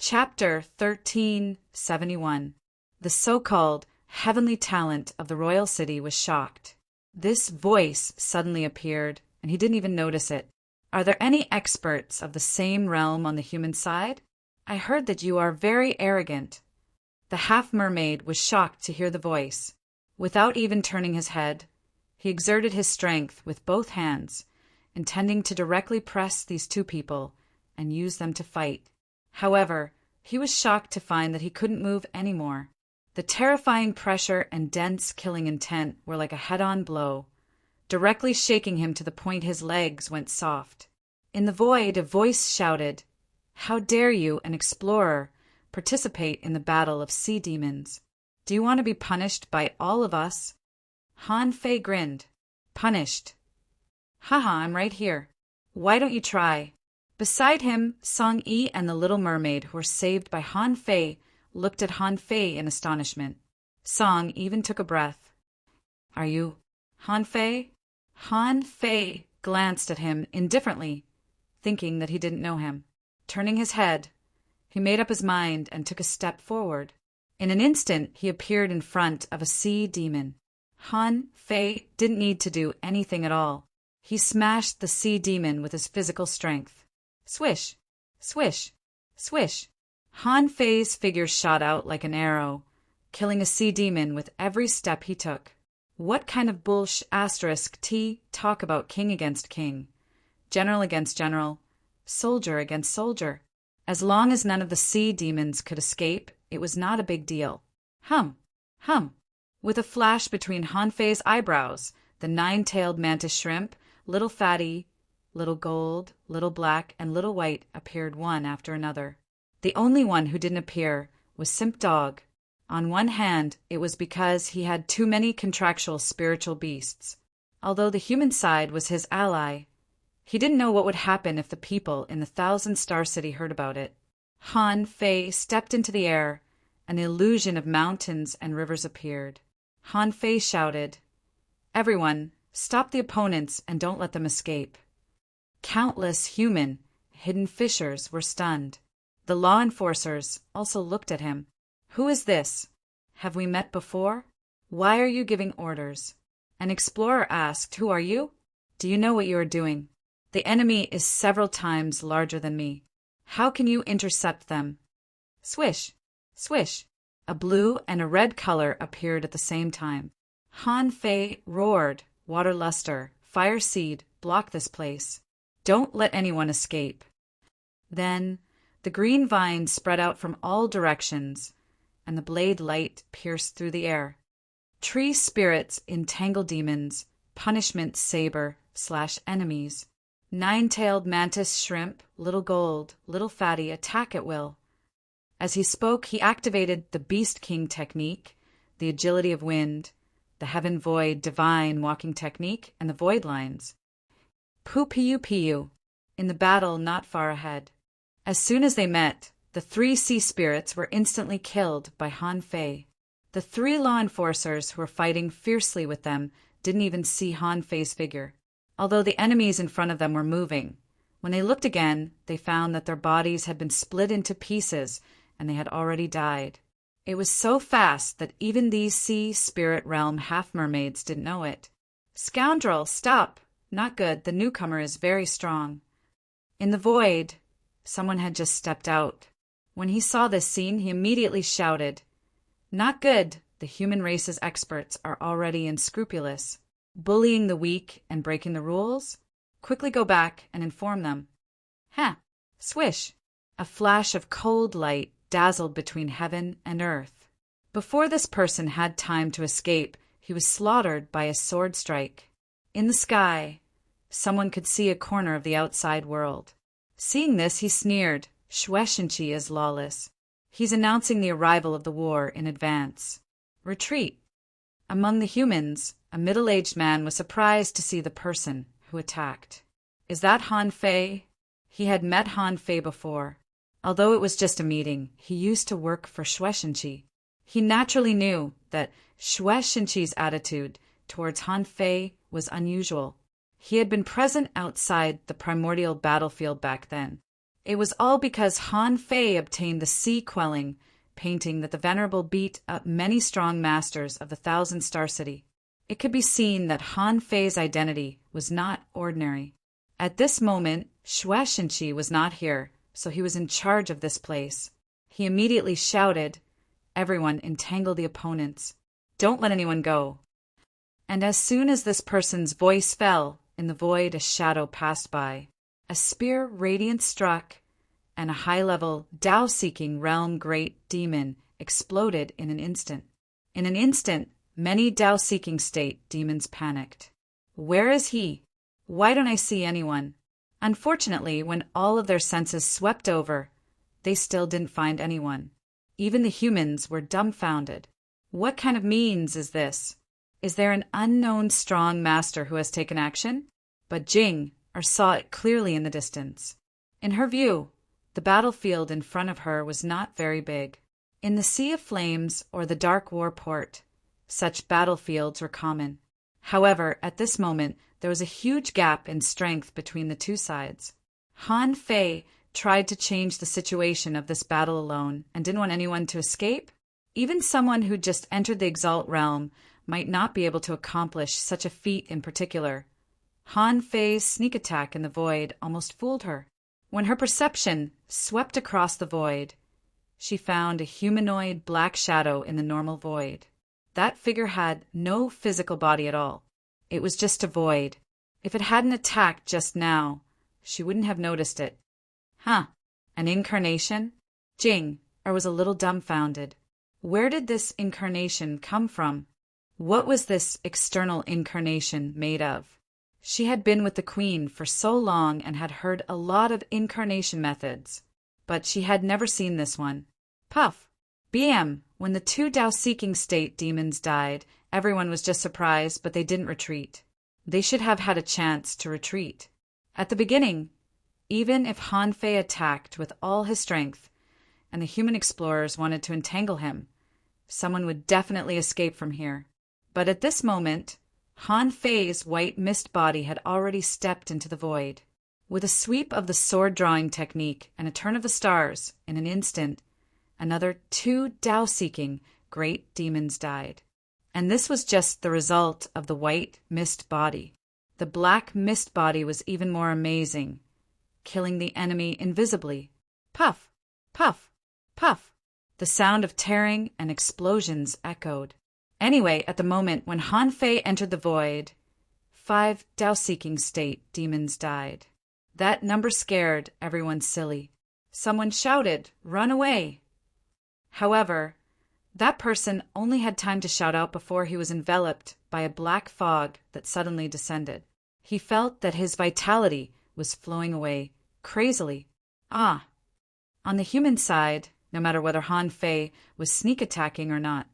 Chapter 1371. The so-called heavenly talent of the royal city was shocked. This voice suddenly appeared, and he didn't even notice it. Are there any experts of the same realm on the human side? I heard that you are very arrogant. The half-mermaid was shocked to hear the voice. Without even turning his head, he exerted his strength with both hands, intending to directly press these two people and use them to fight. However, he was shocked to find that he couldn't move anymore. The terrifying pressure and dense killing intent were like a head-on blow, directly shaking him to the point his legs went soft. In the void, a voice shouted, "How dare you, an explorer, participate in the battle of sea demons? Do you want to be punished by all of us?" Han Fei grinned. "Punished? Haha, I'm right here. Why don't you try?" Beside him, Song Yi and the little mermaid, who were saved by Han Fei, looked at Han Fei in astonishment. Song even took a breath. "Are you Han Fei?" Han Fei glanced at him indifferently, thinking that he didn't know him. Turning his head, he made up his mind and took a step forward. In an instant, he appeared in front of a sea demon. Han Fei didn't need to do anything at all. He smashed the sea demon with his physical strength. Swish, swish, swish. Han Fei's figure shot out like an arrow, killing a sea demon with every step he took. What kind of **T talk about king against king, general against general, soldier against soldier? As long as none of the sea demons could escape, it was not a big deal. Hum, hum. With a flash between Han Fei's eyebrows, the nine-tailed mantis shrimp, little fatty, little gold, little black, and little white appeared one after another. The only one who didn't appear was Simp Dog. On one hand, it was because he had too many contractual spiritual beasts. Although the human side was his ally, he didn't know what would happen if the people in the Thousand-Star City heard about it. Han Fei stepped into the air, and the illusion of mountains and rivers appeared. Han Fei shouted, "Everyone, stop the opponents and don't let them escape." Countless human, hidden fissures were stunned. The law enforcers also looked at him. "Who is this? Have we met before? Why are you giving orders?" An explorer asked, "Who are you? Do you know what you are doing? The enemy is several times larger than me. How can you intercept them?" Swish, swish. A blue and a red color appeared at the same time. Han Fei roared, "Water luster, fire seed, block this place. Don't let anyone escape." Then the green vines spread out from all directions, and the blade light pierced through the air. Tree spirits entangle demons, punishment saber/enemies. Nine-tailed mantis shrimp, little gold, little fatty attack at will. As he spoke, he activated the Beast King technique, the agility of wind, the heaven void divine walking technique, and the void lines. Pu-piu-piu, in the battle not far ahead. As soon as they met, the three sea spirits were instantly killed by Han Fei. The three law enforcers who were fighting fiercely with them didn't even see Han Fei's figure, although the enemies in front of them were moving. When they looked again, they found that their bodies had been split into pieces and they had already died. It was so fast that even these sea spirit realm half-mermaids didn't know it. "Scoundrel, stop! Not good, the newcomer is very strong." In the void, someone had just stepped out. When he saw this scene, he immediately shouted, "Not good, the human race's experts are already unscrupulous. Bullying the weak and breaking the rules? Quickly go back and inform them." Ha! Swish! A flash of cold light dazzled between heaven and earth. Before this person had time to escape, he was slaughtered by a sword strike. In the sky, someone could see a corner of the outside world. Seeing this, he sneered, "Shueshenqi is lawless. He's announcing the arrival of the war in advance. Retreat." Among the humans, a middle-aged man was surprised to see the person who attacked. "Is that Han Fei?" He had met Han Fei before. Although it was just a meeting, he used to work for Shueshenqi. He naturally knew that Shueshenqi's attitude towards Han Fei was unusual. He had been present outside the primordial battlefield back then. It was all because Han Fei obtained the Sea Quelling painting that the Venerable beat up many strong masters of the Thousand Star City. It could be seen that Han Fei's identity was not ordinary. At this moment, Xue Shenqi was not here, so he was in charge of this place. He immediately shouted, "Everyone, entangle the opponents. Don't let anyone go." And as soon as this person's voice fell, in the void a shadow passed by. A spear radiant struck, and a high-level, Tao-seeking realm great demon exploded in an instant. In an instant, many Tao-seeking state demons panicked. Where is he? Why don't I see anyone? Unfortunately, when all of their senses swept over, they still didn't find anyone. Even the humans were dumbfounded. What kind of means is this? Is there an unknown strong master who has taken action? But Jing saw it clearly in the distance. In her view, the battlefield in front of her was not very big. In the Sea of Flames or the Dark War Port, such battlefields were common. However, at this moment, there was a huge gap in strength between the two sides. Han Fei tried to change the situation of this battle alone and didn't want anyone to escape. Even someone who just entered the Exalt realm might not be able to accomplish such a feat in particular. Han Fei's sneak attack in the void almost fooled her. When her perception swept across the void, she found a humanoid black shadow in the normal void. That figure had no physical body at all. It was just a void. If it hadn't attacked just now, she wouldn't have noticed it. Huh, an incarnation? Jing was a little dumbfounded. Where did this incarnation come from? What was this external incarnation made of? She had been with the Queen for so long and had heard a lot of incarnation methods, but she had never seen this one. Puff! BM! When the two Tao-seeking state demons died, everyone was just surprised, but they didn't retreat. They should have had a chance to retreat. At the beginning, even if Han Fei attacked with all his strength, and the human explorers wanted to entangle him, someone would definitely escape from here. But at this moment, Han Fei's white mist body had already stepped into the void. With a sweep of the sword-drawing technique and a turn of the stars, in an instant, another two Tao-seeking great demons died. And this was just the result of the white mist body. The black mist body was even more amazing, killing the enemy invisibly. Puff! Puff! Puff! The sound of tearing and explosions echoed. Anyway, at the moment when Han Fei entered the void, 5 Tao-seeking state demons died. That number scared everyone silly. Someone shouted, "Run away!" However, that person only had time to shout out before he was enveloped by a black fog that suddenly descended. He felt that his vitality was flowing away crazily. On the human side, no matter whether Han Fei was sneak attacking or not.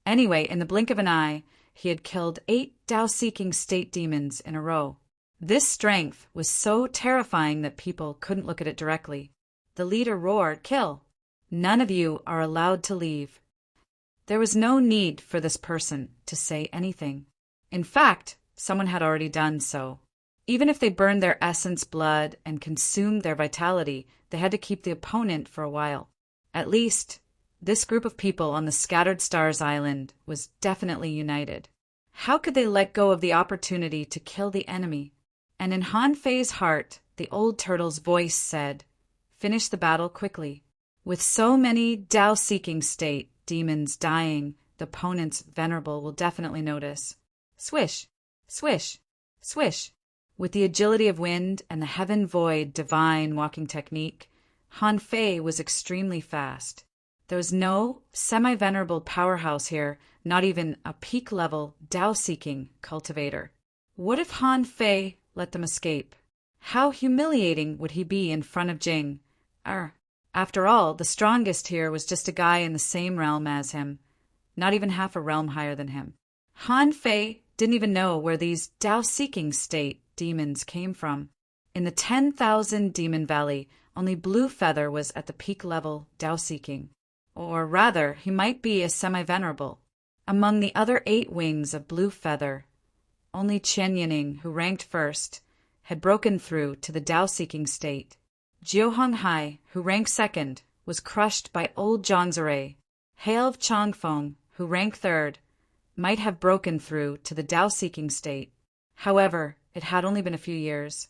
Anyway, in the blink of an eye, he had killed 8 Tao-seeking state demons in a row. This strength was so terrifying that people couldn't look at it directly. The leader roared, "Kill! None of you are allowed to leave." There was no need for this person to say anything. In fact, someone had already done so. Even if they burned their essence blood and consumed their vitality, they had to keep the opponent for a while. At least, this group of people on the Scattered Stars Island was definitely united. How could they let go of the opportunity to kill the enemy? And in Han Fei's heart, the old turtle's voice said, "Finish the battle quickly." With so many Tao-seeking state demons dying, the opponent's venerable will definitely notice. Swish, swish, swish. With the agility of wind and the heaven void divine walking technique, Han Fei was extremely fast. There was no semi-venerable powerhouse here, not even a peak-level Tao-seeking cultivator. What if Han Fei let them escape? How humiliating would he be in front of Jing? After all, the strongest here was just a guy in the same realm as him, not even half a realm higher than him. Han Fei didn't even know where these Tao-seeking state demons came from. In the 10,000 Demon Valley, only Blue Feather was at the peak level Tao-seeking. Or rather, he might be a semi-venerable. Among the other 8 wings of Blue Feather, only Chen Yining, who ranked first, had broken through to the Tao-seeking state. Hai, who ranked second, was crushed by old Zhongzare. Hail Chongfeng, who ranked third, might have broken through to the Tao-seeking state. However, it had only been a few years.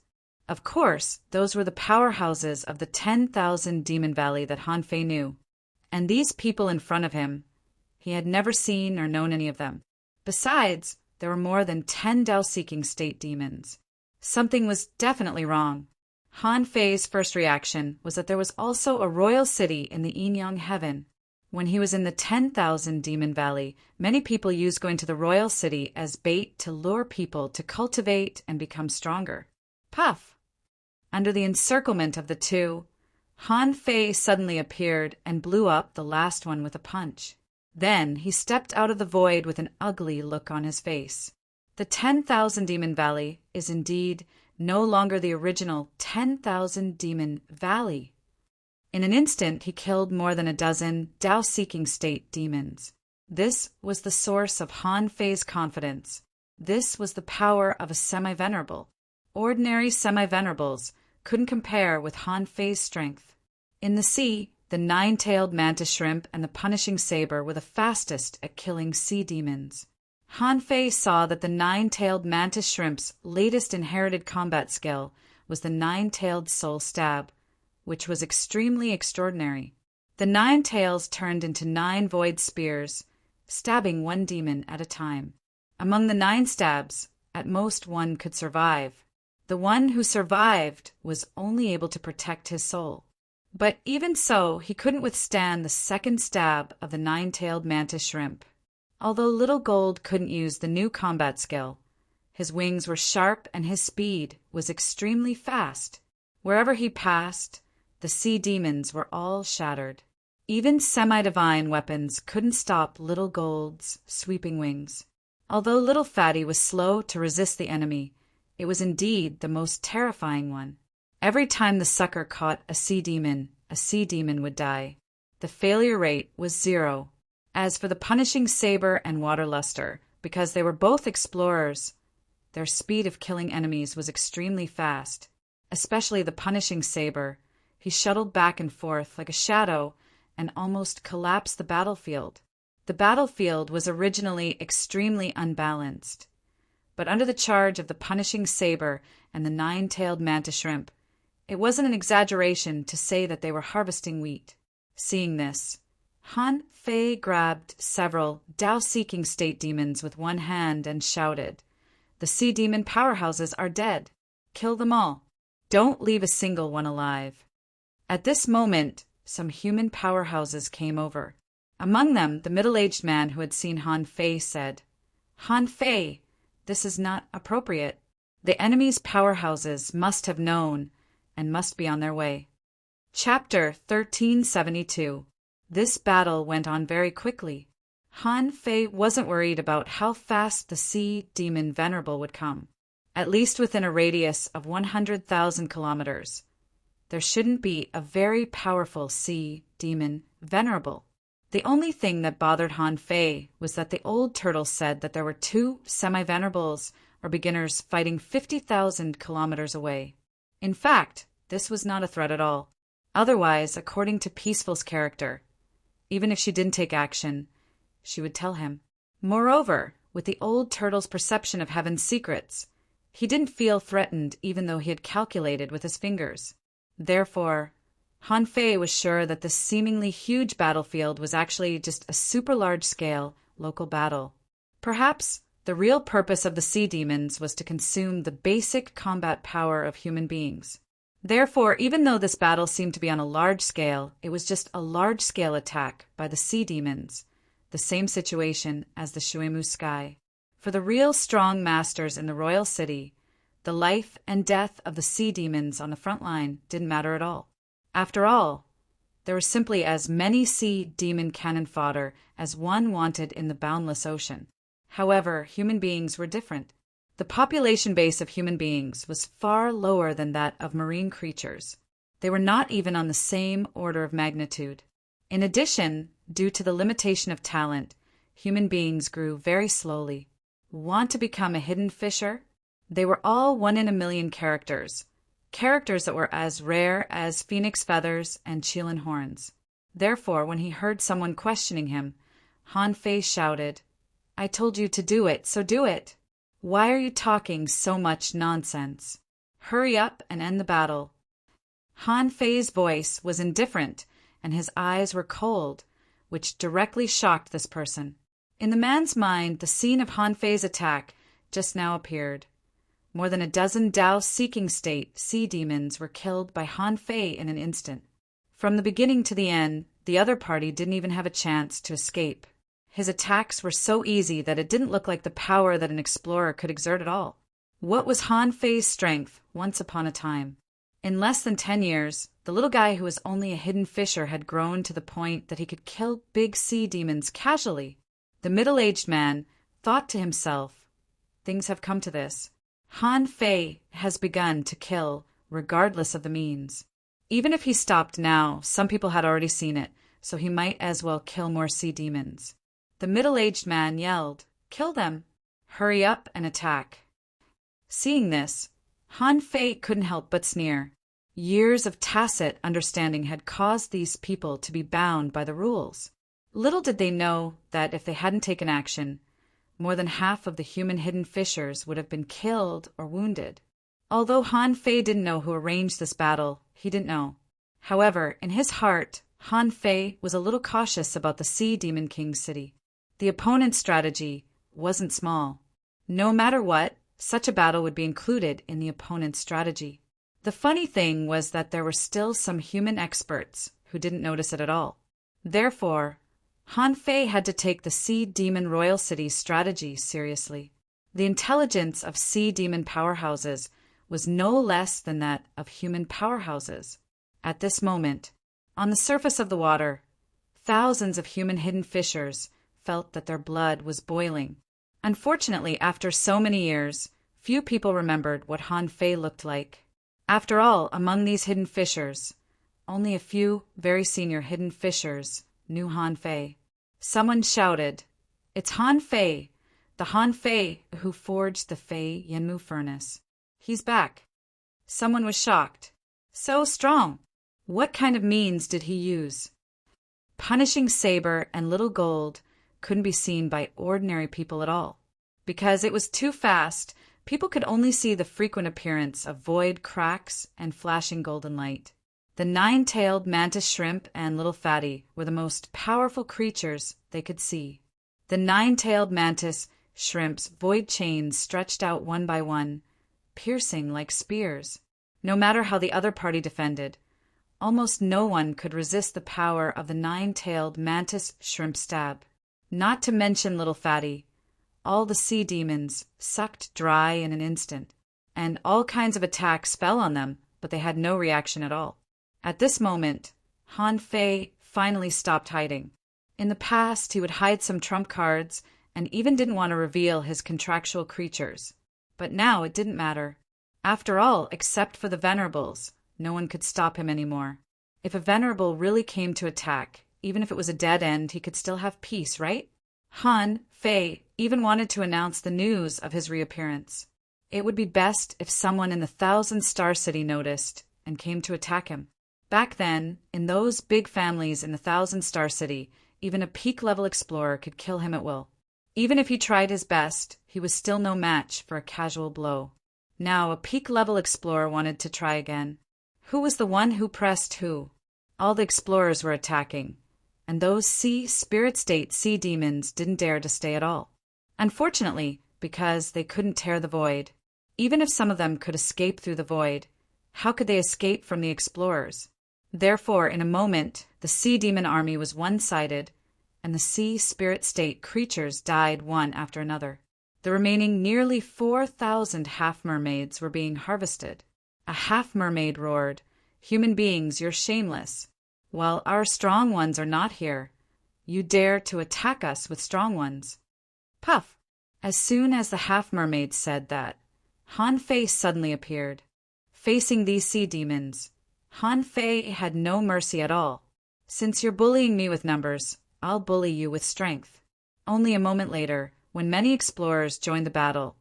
Of course, those were the powerhouses of the 10,000 Demon Valley that Han Fei knew. And these people in front of him, he had never seen or known any of them. Besides, there were more than 10 Tao-seeking state demons. Something was definitely wrong. Han Fei's first reaction was that there was also a royal city in the Yin-Yang heaven. When he was in the 10,000 Demon Valley, many people used going to the royal city as bait to lure people to cultivate and become stronger. Puff! Under the encirclement of the two, Han Fei suddenly appeared and blew up the last one with a punch. Then he stepped out of the void with an ugly look on his face. The 10,000 Demon Valley is indeed no longer the original 10,000 Demon Valley. In an instant, he killed more than a dozen Tao-seeking state demons. This was the source of Han Fei's confidence. This was the power of a semi-venerable. Ordinary semi-venerables couldn't compare with Han Fei's strength. In the sea, the nine-tailed mantis shrimp and the punishing saber were the fastest at killing sea demons. Han Fei saw that the nine-tailed mantis shrimp's latest inherited combat skill was the nine-tailed soul stab, which was extremely extraordinary. The 9 tails turned into 9 void spears, stabbing one demon at a time. Among the 9 stabs, at most one could survive. The one who survived was only able to protect his soul. But even so, he couldn't withstand the second stab of the 9-tailed mantis shrimp. Although Little Gold couldn't use the new combat skill, his wings were sharp and his speed was extremely fast. Wherever he passed, the sea demons were all shattered. Even semi-divine weapons couldn't stop Little Gold's sweeping wings. Although Little Fatty was slow to resist the enemy, it was indeed the most terrifying one. Every time the sucker caught a sea demon would die. The failure rate was 0. As for the punishing saber and water luster, because they were both explorers, their speed of killing enemies was extremely fast. Especially the punishing saber. He shuttled back and forth like a shadow and almost collapsed the battlefield. The battlefield was originally extremely unbalanced, but under the charge of the punishing saber and the 9-tailed mantis shrimp, it wasn't an exaggeration to say that they were harvesting wheat. Seeing this, Han Fei grabbed several Tao-seeking state demons with one hand and shouted, "The sea demon powerhouses are dead. Kill them all. Don't leave a single one alive." At this moment, some human powerhouses came over. Among them, the middle-aged man who had seen Han Fei said, "Han Fei, this is not appropriate. The enemy's powerhouses must have known and must be on their way." Chapter 1372. This battle went on very quickly. Han Fei wasn't worried about how fast the sea demon venerable would come. At least within a radius of 100,000 kilometers. There shouldn't be a very powerful sea demon venerable. The only thing that bothered Han Fei was that the old turtle said that there were 2 semi-venerables or beginners fighting 50,000 kilometers away. In fact, this was not a threat at all. Otherwise, according to Peaceful's character, even if she didn't take action, she would tell him. Moreover, with the old turtle's perception of heaven's secrets, he didn't feel threatened even though he had calculated with his fingers. Therefore, Han Fei was sure that this seemingly huge battlefield was actually just a super large-scale local battle. Perhaps the real purpose of the sea demons was to consume the basic combat power of human beings. Therefore, even though this battle seemed to be on a large scale, it was just a large-scale attack by the sea demons, the same situation as the Shuemu sky. For the real strong masters in the royal city, the life and death of the sea demons on the front line didn't matter at all. After all, there were simply as many sea demon cannon fodder as one wanted in the boundless ocean. However, human beings were different. The population base of human beings was far lower than that of marine creatures. They were not even on the same order of magnitude. In addition, due to the limitation of talent, human beings grew very slowly. Want to become a hidden fisher? They were all 1 in a million characters, characters that were as rare as phoenix feathers and Qilin horns. Therefore, when he heard someone questioning him, Han Fei shouted, "I told you to do it, so do it! Why are you talking so much nonsense? Hurry up and end the battle." Han Fei's voice was indifferent, and his eyes were cold, which directly shocked this person. In the man's mind, the scene of Han Fei's attack just now appeared. More than a dozen Dao-seeking state sea demons were killed by Han Fei in an instant. From the beginning to the end, the other party didn't even have a chance to escape. His attacks were so easy that it didn't look like the power that an explorer could exert at all. What was Han Fei's strength once upon a time? In less than 10 years, the little guy who was only a hidden fisher had grown to the point that he could kill big sea demons casually. The middle-aged man thought to himself, "Things have come to this. Han Fei has begun to kill regardless of the means. Even if he stopped now, some people had already seen it, so he might as well kill more sea demons." The middle-aged man yelled, "Kill them! Hurry up and attack!" Seeing this, Han Fei couldn't help but sneer. Years of tacit understanding had caused these people to be bound by the rules. Little did they know that if they hadn't taken action, more than half of the human hidden fishers would have been killed or wounded. Although Han Fei didn't know who arranged this battle, he didn't know. However, in his heart, Han Fei was a little cautious about the Sea Demon King city. The opponent's strategy wasn't small. No matter what, such a battle would be included in the opponent's strategy. The funny thing was that there were still some human experts who didn't notice it at all. Therefore, Han Fei had to take the Sea Demon Royal City's strategy seriously. The intelligence of Sea Demon powerhouses was no less than that of human powerhouses. At this moment, on the surface of the water, thousands of human hidden fishers felt that their blood was boiling. Unfortunately, after so many years, few people remembered what Han Fei looked like. After all, among these hidden fishers, only a few very senior hidden fishers knew Han Fei. Someone shouted, "It's Han Fei, the Han Fei who forged the Fei Yanmu furnace. He's back." Someone was shocked. So strong! What kind of means did he use? Punishing Saber and Little Gold couldn't be seen by ordinary people at all. Because it was too fast, people could only see the frequent appearance of void cracks and flashing golden light. The nine-tailed mantis shrimp and Little Fatty were the most powerful creatures they could see. The nine-tailed mantis shrimp's void chains stretched out one by one, piercing like spears. No matter how the other party defended, almost no one could resist the power of the nine-tailed mantis shrimp stab. Not to mention Little Fatty. All the sea demons sucked dry in an instant, and all kinds of attacks fell on them, but they had no reaction at all. At this moment, Han Fei finally stopped hiding. In the past, he would hide some trump cards and even didn't want to reveal his contractual creatures. But now it didn't matter. After all, except for the Venerables, no one could stop him anymore. If a Venerable really came to attack, even if it was a dead end, he could still have peace, right? Han Fei even wanted to announce the news of his reappearance. It would be best if someone in the Thousand Star City noticed and came to attack him. Back then, in those big families in the Thousand Star City, even a peak-level explorer could kill him at will. Even if he tried his best, he was still no match for a casual blow. Now a peak-level explorer wanted to try again. Who was the one who pressed who? All the explorers were attacking, and those spirit state sea demons didn't dare to stay at all. Unfortunately, because they couldn't tear the void. Even if some of them could escape through the void, how could they escape from the explorers? Therefore, in a moment, the sea demon army was one-sided, and the sea spirit state creatures died one after another. The remaining nearly 4,000 half-mermaids were being harvested. A half-mermaid roared, "Human beings, you're shameless. While our strong ones are not here, you dare to attack us with strong ones." Puff! As soon as the half-mermaid said that, Han Fei suddenly appeared. Facing these sea demons, Han Fei had no mercy at all. "Since you're bullying me with numbers, I'll bully you with strength." Only a moment later, when many explorers joined the battle,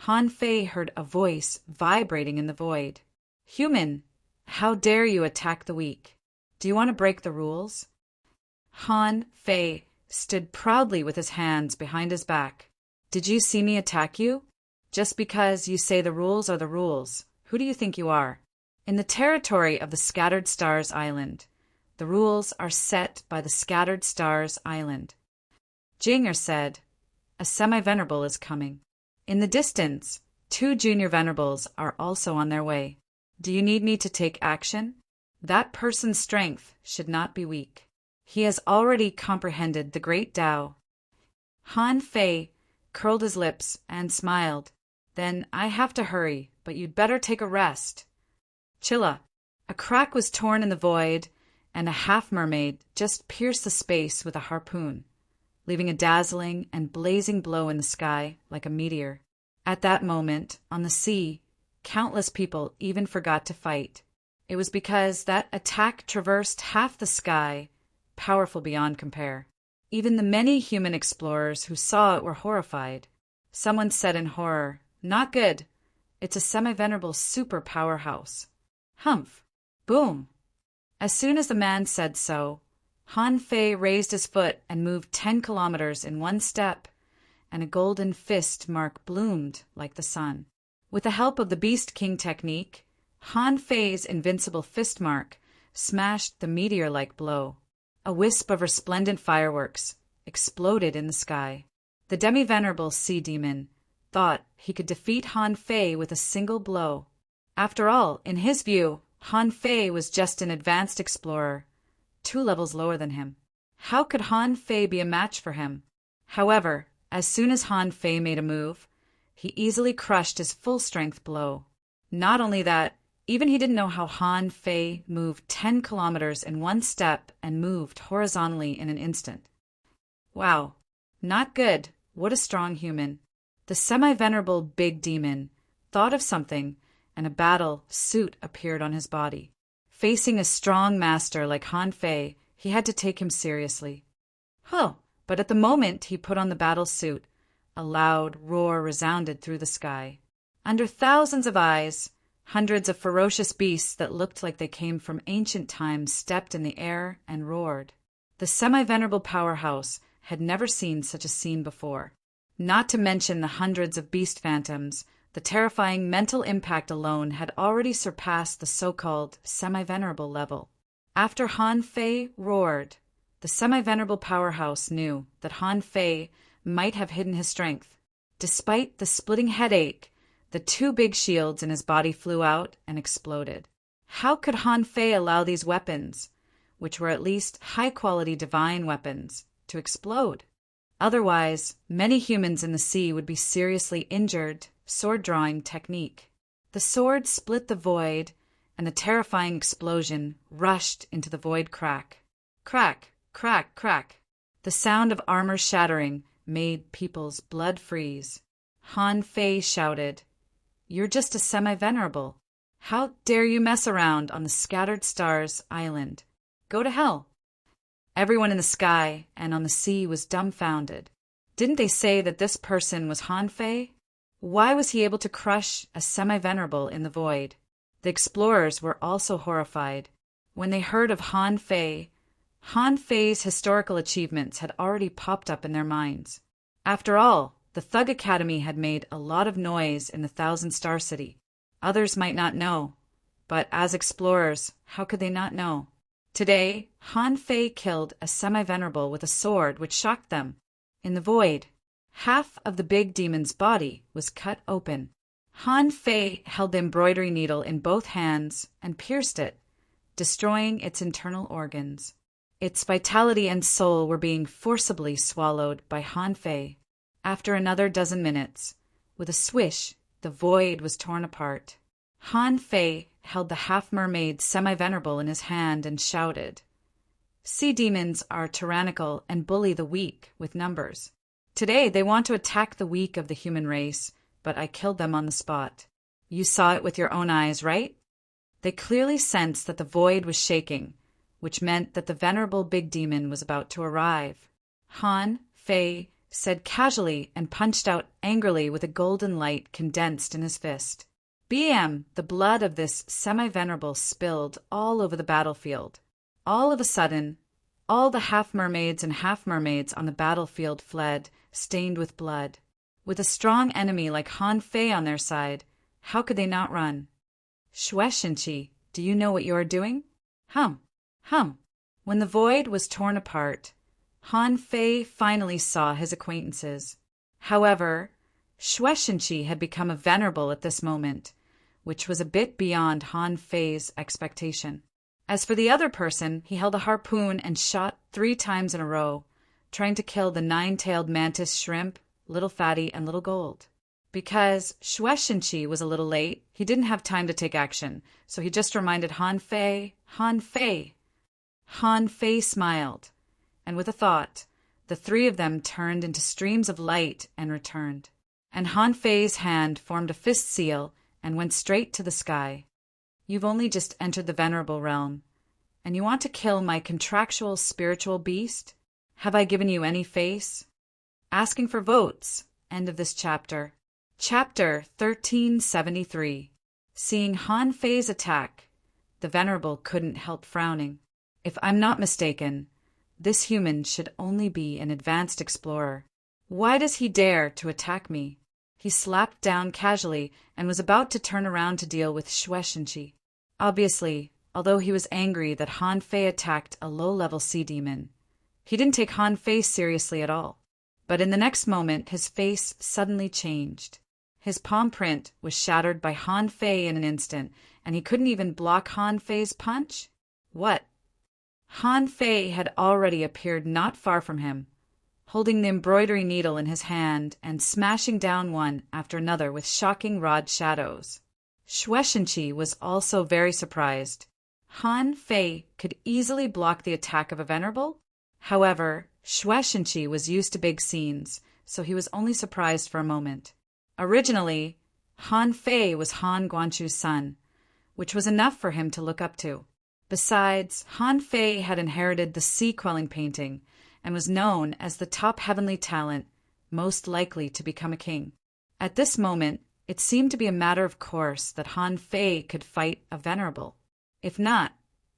Han Fei heard a voice vibrating in the void. Human, how dare you attack the weak? Do you want to break the rules? Han Fei stood proudly with his hands behind his back. Did you see me attack you? Just because you say the rules are the rules, who do you think you are? In the territory of the Scattered Stars Island, the rules are set by the Scattered Stars Island. Jinger said, a semi-venerable is coming. In the distance, 2 junior venerables are also on their way. Do you need me to take action? That person's strength should not be weak. He has already comprehended the great Tao. Han Fei curled his lips and smiled. Then I have to hurry, but you'd better take a rest. Chilla. A crack was torn in the void, and a half-mermaid just pierced the space with a harpoon, leaving a dazzling and blazing blow in the sky like a meteor. At that moment, on the sea, countless people even forgot to fight. It was because that attack traversed half the sky, powerful beyond compare. Even the many human explorers who saw it were horrified. Someone said in horror, "Not good. It's a semi-venerable super powerhouse." Humph. Boom. As soon as the man said so, Han Fei raised his foot and moved 10 kilometers in one step, and a golden fist mark bloomed like the sun. With the help of the Beast King technique, Han Fei's invincible fist mark smashed the meteor-like blow. A wisp of resplendent fireworks exploded in the sky. The demi-venerable sea demon thought he could defeat Han Fei with a single blow. After all, in his view, Han Fei was just an advanced explorer, 2 levels lower than him. How could Han Fei be a match for him? However, as soon as Han Fei made a move, he easily crushed his full-strength blow. Not only that, even he didn't know how Han Fei moved 10 kilometers in one step and moved horizontally in an instant. Wow. Not good. What a strong human. The semi-venerable big demon thought of something, and a battle suit appeared on his body. Facing a strong master like Han Fei, he had to take him seriously. But at the moment he put on the battle suit, a loud roar resounded through the sky. Under thousands of eyes, hundreds of ferocious beasts that looked like they came from ancient times stepped in the air and roared. The semi-venerable powerhouse had never seen such a scene before. Not to mention the hundreds of beast phantoms, the terrifying mental impact alone had already surpassed the so-called semi-venerable level. After Han Fei roared, the semi-venerable powerhouse knew that Han Fei might have hidden his strength. Despite the splitting headache, the 2 big shields in his body flew out and exploded. How could Han Fei allow these weapons, which were at least high-quality divine weapons, to explode? Otherwise, many humans in the sea would be seriously injured. Sword-drawing technique. The sword split the void, and the terrifying explosion rushed into the void crack. Crack, crack, crack. The sound of armor shattering made people's blood freeze. Han Fei shouted, "You're just a semi-venerable. How dare you mess around on the Scattered Stars Island? Go to hell." Everyone in the sky and on the sea was dumbfounded. Didn't they say that this person was Han Fei? Why was he able to crush a semi-venerable in the void? The explorers were also horrified. When they heard of Han Fei's historical achievements had already popped up in their minds. After all, the Thug Academy had made a lot of noise in the Thousand Star City. Others might not know, but as explorers, how could they not know? Today, Han Fei killed a semi-venerable with a sword which shocked them. In the void, half of the big demon's body was cut open. Han Fei held the embroidery needle in both hands and pierced it, destroying its internal organs. Its vitality and soul were being forcibly swallowed by Han Fei. After another dozen minutes, with a swish, the void was torn apart. Han Fei held the half-mermaid semi-venerable in his hand and shouted, "Sea demons are tyrannical and bully the weak with numbers. Today they want to attack the weak of the human race, but I killed them on the spot. You saw it with your own eyes, right?" They clearly sensed that the void was shaking, which meant that the venerable big demon was about to arrive. Han Fei said casually and punched out angrily with a golden light condensed in his fist. Bam! The blood of this semi-venerable spilled all over the battlefield. All of a sudden, all the half-mermaids and half-mermaids on the battlefield fled, stained with blood. With a strong enemy like Han Fei on their side, how could they not run? Shueishenqi, do you know what you are doing? Hum, hum. When the void was torn apart, Han Fei finally saw his acquaintances. However, Shueishenqi had become a venerable at this moment, which was a bit beyond Han Fei's expectation. As for the other person, he held a harpoon and shot 3 times in a row, trying to kill the 9-tailed mantis shrimp, Little Fatty, and Little Gold. Because Shueishenqi was a little late, he didn't have time to take action, so he just reminded Han Fei, Han Fei. Han Fei smiled, and with a thought, the 3 of them turned into streams of light and returned. And Han Fei's hand formed a fist seal and went straight to the sky. You've only just entered the venerable realm, and you want to kill my contractual spiritual beast? Have I given you any face? Asking for votes. End of this chapter. Chapter 1373. Seeing Han Fei's attack, the venerable couldn't help frowning. If I'm not mistaken, this human should only be an advanced explorer. Why does he dare to attack me? He slapped down casually and was about to turn around to deal with Shueishenqi. Obviously, although he was angry that Han Fei attacked a low-level sea demon, he didn't take Han Fei seriously at all. But in the next moment, his face suddenly changed. His palm print was shattered by Han Fei in an instant, and he couldn't even block Han Fei's punch? What? Han Fei had already appeared not far from him, holding the embroidery needle in his hand and smashing down one after another with shocking rod shadows. Shueishenqi was also very surprised. Han Fei could easily block the attack of a venerable? However, Shueishenqi was used to big scenes, so he was only surprised for a moment. Originally, Han Fei was Han Guanchu's son, which was enough for him to look up to. Besides, Han Fei had inherited the sea-quelling painting and was known as the top heavenly talent most likely to become a king. At this moment, it seemed to be a matter of course that Han Fei could fight a venerable. If not,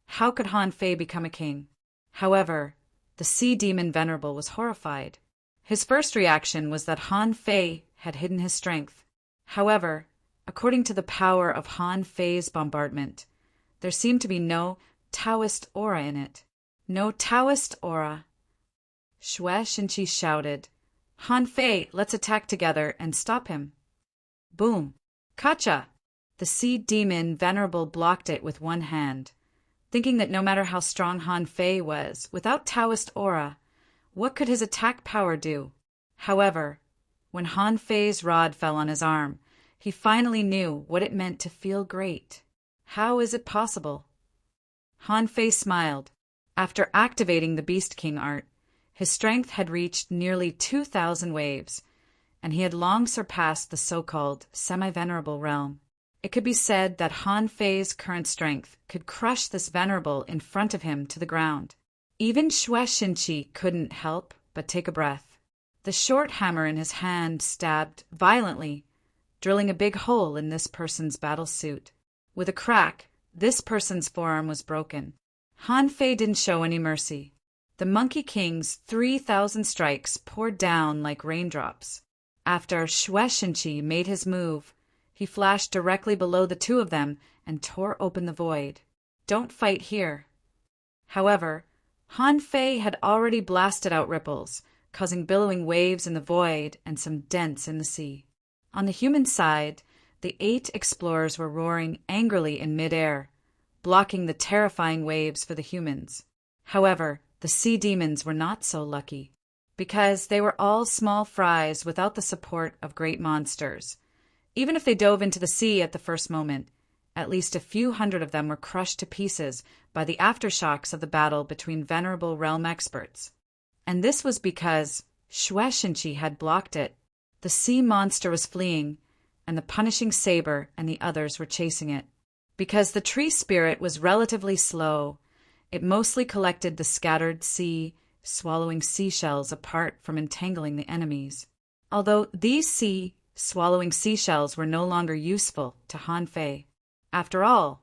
how could Han Fei become a king? However, the sea demon venerable was horrified. His first reaction was that Han Fei had hidden his strength. However, according to the power of Han Fei's bombardment, there seemed to be no Taoist aura in it. No Taoist aura. Shueishenqi shouted, Han Fei, let's attack together and stop him. Boom. Kacha! The sea demon venerable blocked it with one hand, thinking that no matter how strong Han Fei was, without Taoist aura, what could his attack power do? However, when Han Fei's rod fell on his arm, he finally knew what it meant to feel great. How is it possible? Han Fei smiled. After activating the Beast King art, his strength had reached nearly 2,000 waves, and he had long surpassed the so-called semi-venerable realm. It could be said that Han Fei's current strength could crush this venerable in front of him to the ground. Even Shueishenqi couldn't help but take a breath. The short hammer in his hand stabbed violently, drilling a big hole in this person's battle suit. With a crack, this person's forearm was broken. Han Fei didn't show any mercy. The Monkey King's 3,000 strikes poured down like raindrops. After Shueishenqi made his move, he flashed directly below the 2 of them and tore open the void. Don't fight here. However, Han Fei had already blasted out ripples, causing billowing waves in the void and some dents in the sea. On the human side, the 8 explorers were roaring angrily in midair, blocking the terrifying waves for the humans. However, the sea demons were not so lucky, because they were all small fries without the support of great monsters. Even if they dove into the sea at the first moment, at least a few hundred of them were crushed to pieces by the aftershocks of the battle between venerable realm experts. And this was because Shueishenqi had blocked it. The sea monster was fleeing, and the punishing saber and the others were chasing it. Because the tree spirit was relatively slow, it mostly collected the scattered sea, swallowing seashells apart from entangling the enemies. Although these sea Swallowing seashells were no longer useful to Han Fei. After all,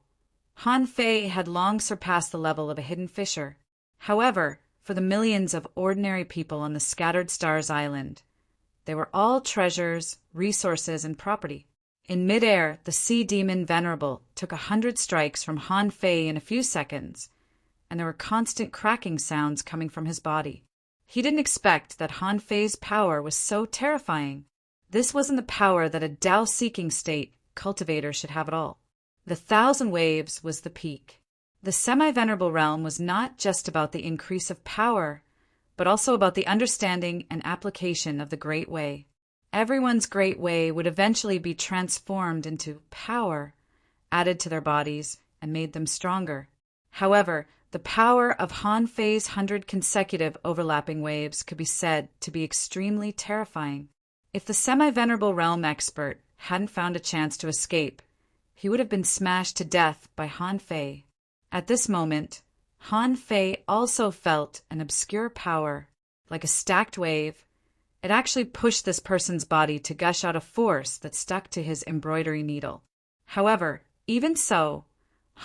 Han Fei had long surpassed the level of a hidden fisher. However, for the millions of ordinary people on the scattered stars island, they were all treasures, resources, and property. In midair, the sea demon Venerable took 100 strikes from Han Fei in a few seconds, and there were constant cracking sounds coming from his body. He didn't expect that Han Fei's power was so terrifying. This wasn't the power that a Tao-seeking state cultivator should have at all. The 1,000 waves was the peak. The semi-venerable realm was not just about the increase of power, but also about the understanding and application of the Great Way. Everyone's Great Way would eventually be transformed into power, added to their bodies, and made them stronger. However, the power of Han Fei's 100 consecutive overlapping waves could be said to be extremely terrifying. If the semi-venerable realm expert hadn't found a chance to escape, he would have been smashed to death by Han Fei. At this moment, Han Fei also felt an obscure power, like a stacked wave. It actually pushed this person's body to gush out a force that stuck to his embroidery needle. However, even so,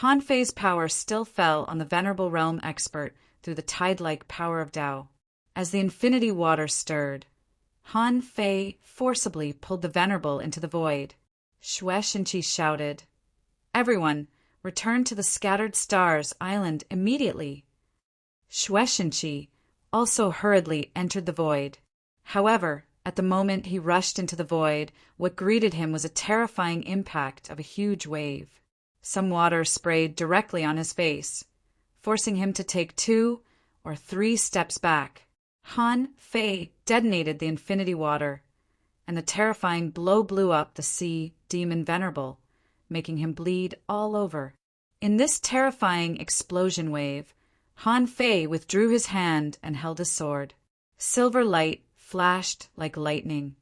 Han Fei's power still fell on the venerable realm expert through the tide-like power of Tao. As the infinity water stirred, Han Fei forcibly pulled the venerable into the void. Xue Shinqi shouted, "Everyone, return to the scattered stars island immediately." Xue Shinqi also hurriedly entered the void. However, at the moment he rushed into the void, what greeted him was a terrifying impact of a huge wave. Some water sprayed directly on his face, forcing him to take 2 or 3 steps back. Han Fei detonated the infinity water, and the terrifying blow blew up the sea demon Venerable, making him bleed all over. In this terrifying explosion wave, Han Fei withdrew his hand and held his sword. Silver light flashed like lightning,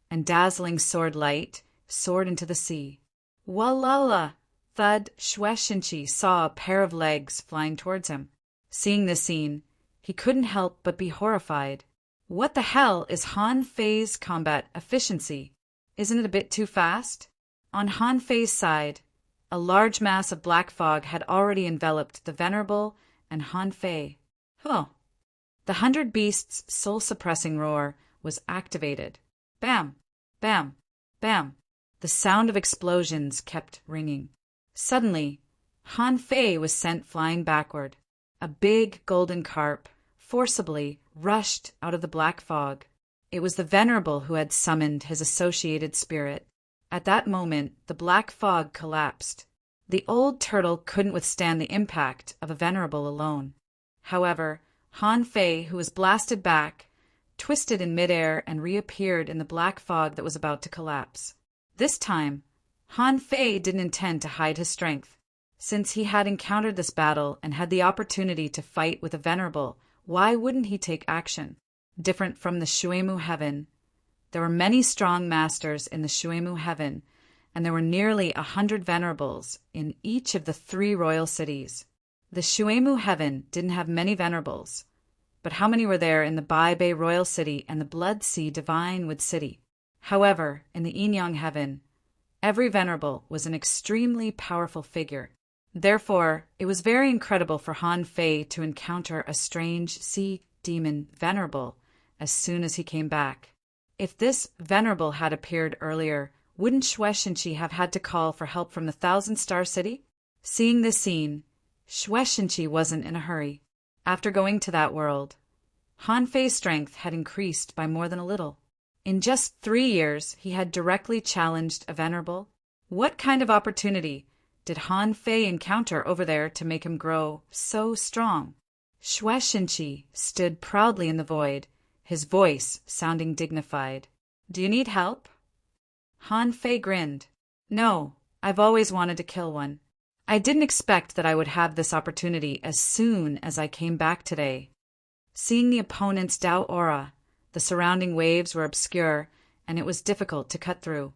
and dazzling sword light soared into the sea. Walala! Thud! Xue Shinqi saw a pair of legs flying towards him. Seeing this scene, he couldn't help but be horrified. What the hell is Han Fei's combat efficiency? Isn't it a bit too fast? On Han Fei's side, a large mass of black fog had already enveloped the Venerable and Han Fei. The 100 Beasts' soul-suppressing roar was activated. Bam! Bam! Bam! The sound of explosions kept ringing. Suddenly, Han Fei was sent flying backward. A big golden carp forcibly rushed out of the black fog. It was the Venerable who had summoned his associated spirit. At that moment, the black fog collapsed. The old turtle couldn't withstand the impact of a Venerable alone. However, Han Fei, who was blasted back, twisted in midair and reappeared in the black fog that was about to collapse. This time, Han Fei didn't intend to hide his strength. Since he had encountered this battle and had the opportunity to fight with a Venerable, why wouldn't he take action? Different from the Shuemu Heaven, there were many strong masters in the Shuemu Heaven, and there were nearly 100 Venerables in each of the 3 royal cities. The Shuemu Heaven didn't have many Venerables, but how many were there in the Bai Bei Royal City and the Blood Sea Divine Wood City? However, in the Yinyang Heaven, every Venerable was an extremely powerful figure. Therefore, it was very incredible for Han Fei to encounter a strange sea demon Venerable as soon as he came back. If this Venerable had appeared earlier, wouldn't Xue Shinqi have had to call for help from the 1,000-star city? Seeing this scene, Xue Shinqi wasn't in a hurry. After going to that world, Han Fei's strength had increased by more than a little. In just 3 years, he had directly challenged a Venerable. What kind of opportunity did Han Fei encounter over there to make him grow so strong? Xue Shinqi stood proudly in the void, his voice sounding dignified. "Do you need help?" Han Fei grinned. "No, I've always wanted to kill one. I didn't expect that I would have this opportunity as soon as I came back today." Seeing the opponent's Tao aura, the surrounding waves were obscure, and it was difficult to cut through.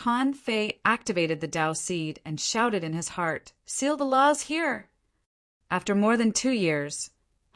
Han Fei activated the Tao seed and shouted in his heart, "Seal the laws here!" After more than 2 years,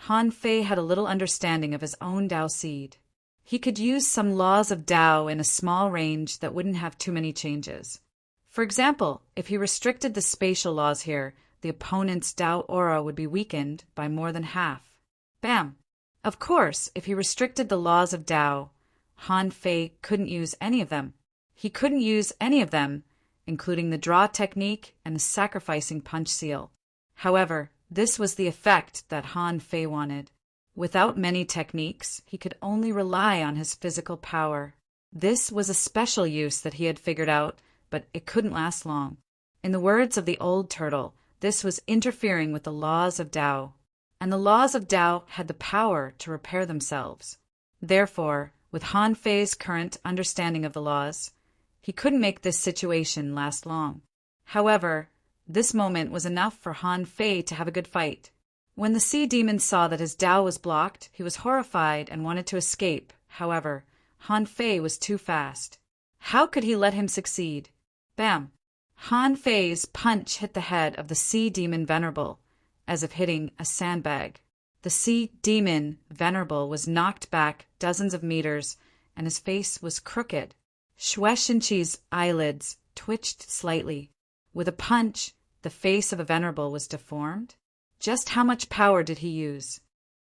Han Fei had a little understanding of his own Tao seed. He could use some laws of Tao in a small range that wouldn't have too many changes. For example, if he restricted the spatial laws here, the opponent's Tao aura would be weakened by more than half. Bam! Of course, if he restricted the laws of Tao, Han Fei couldn't use any of them. He couldn't use any of them, including the draw technique and the sacrificing punch seal. However, this was the effect that Han Fei wanted. Without many techniques, he could only rely on his physical power. This was a special use that he had figured out, but it couldn't last long. In the words of the old turtle, this was interfering with the laws of Tao, and the laws of Tao had the power to repair themselves. Therefore, with Han Fei's current understanding of the laws, he couldn't make this situation last long. However, this moment was enough for Han Fei to have a good fight. When the sea demon saw that his Tao was blocked, he was horrified and wanted to escape. However, Han Fei was too fast. How could he let him succeed? Bam! Han Fei's punch hit the head of the sea demon Venerable, as if hitting a sandbag. The sea demon Venerable was knocked back dozens of meters, and his face was crooked. Shueishenqi's eyelids twitched slightly. With a punch, the face of a Venerable was deformed. Just how much power did he use?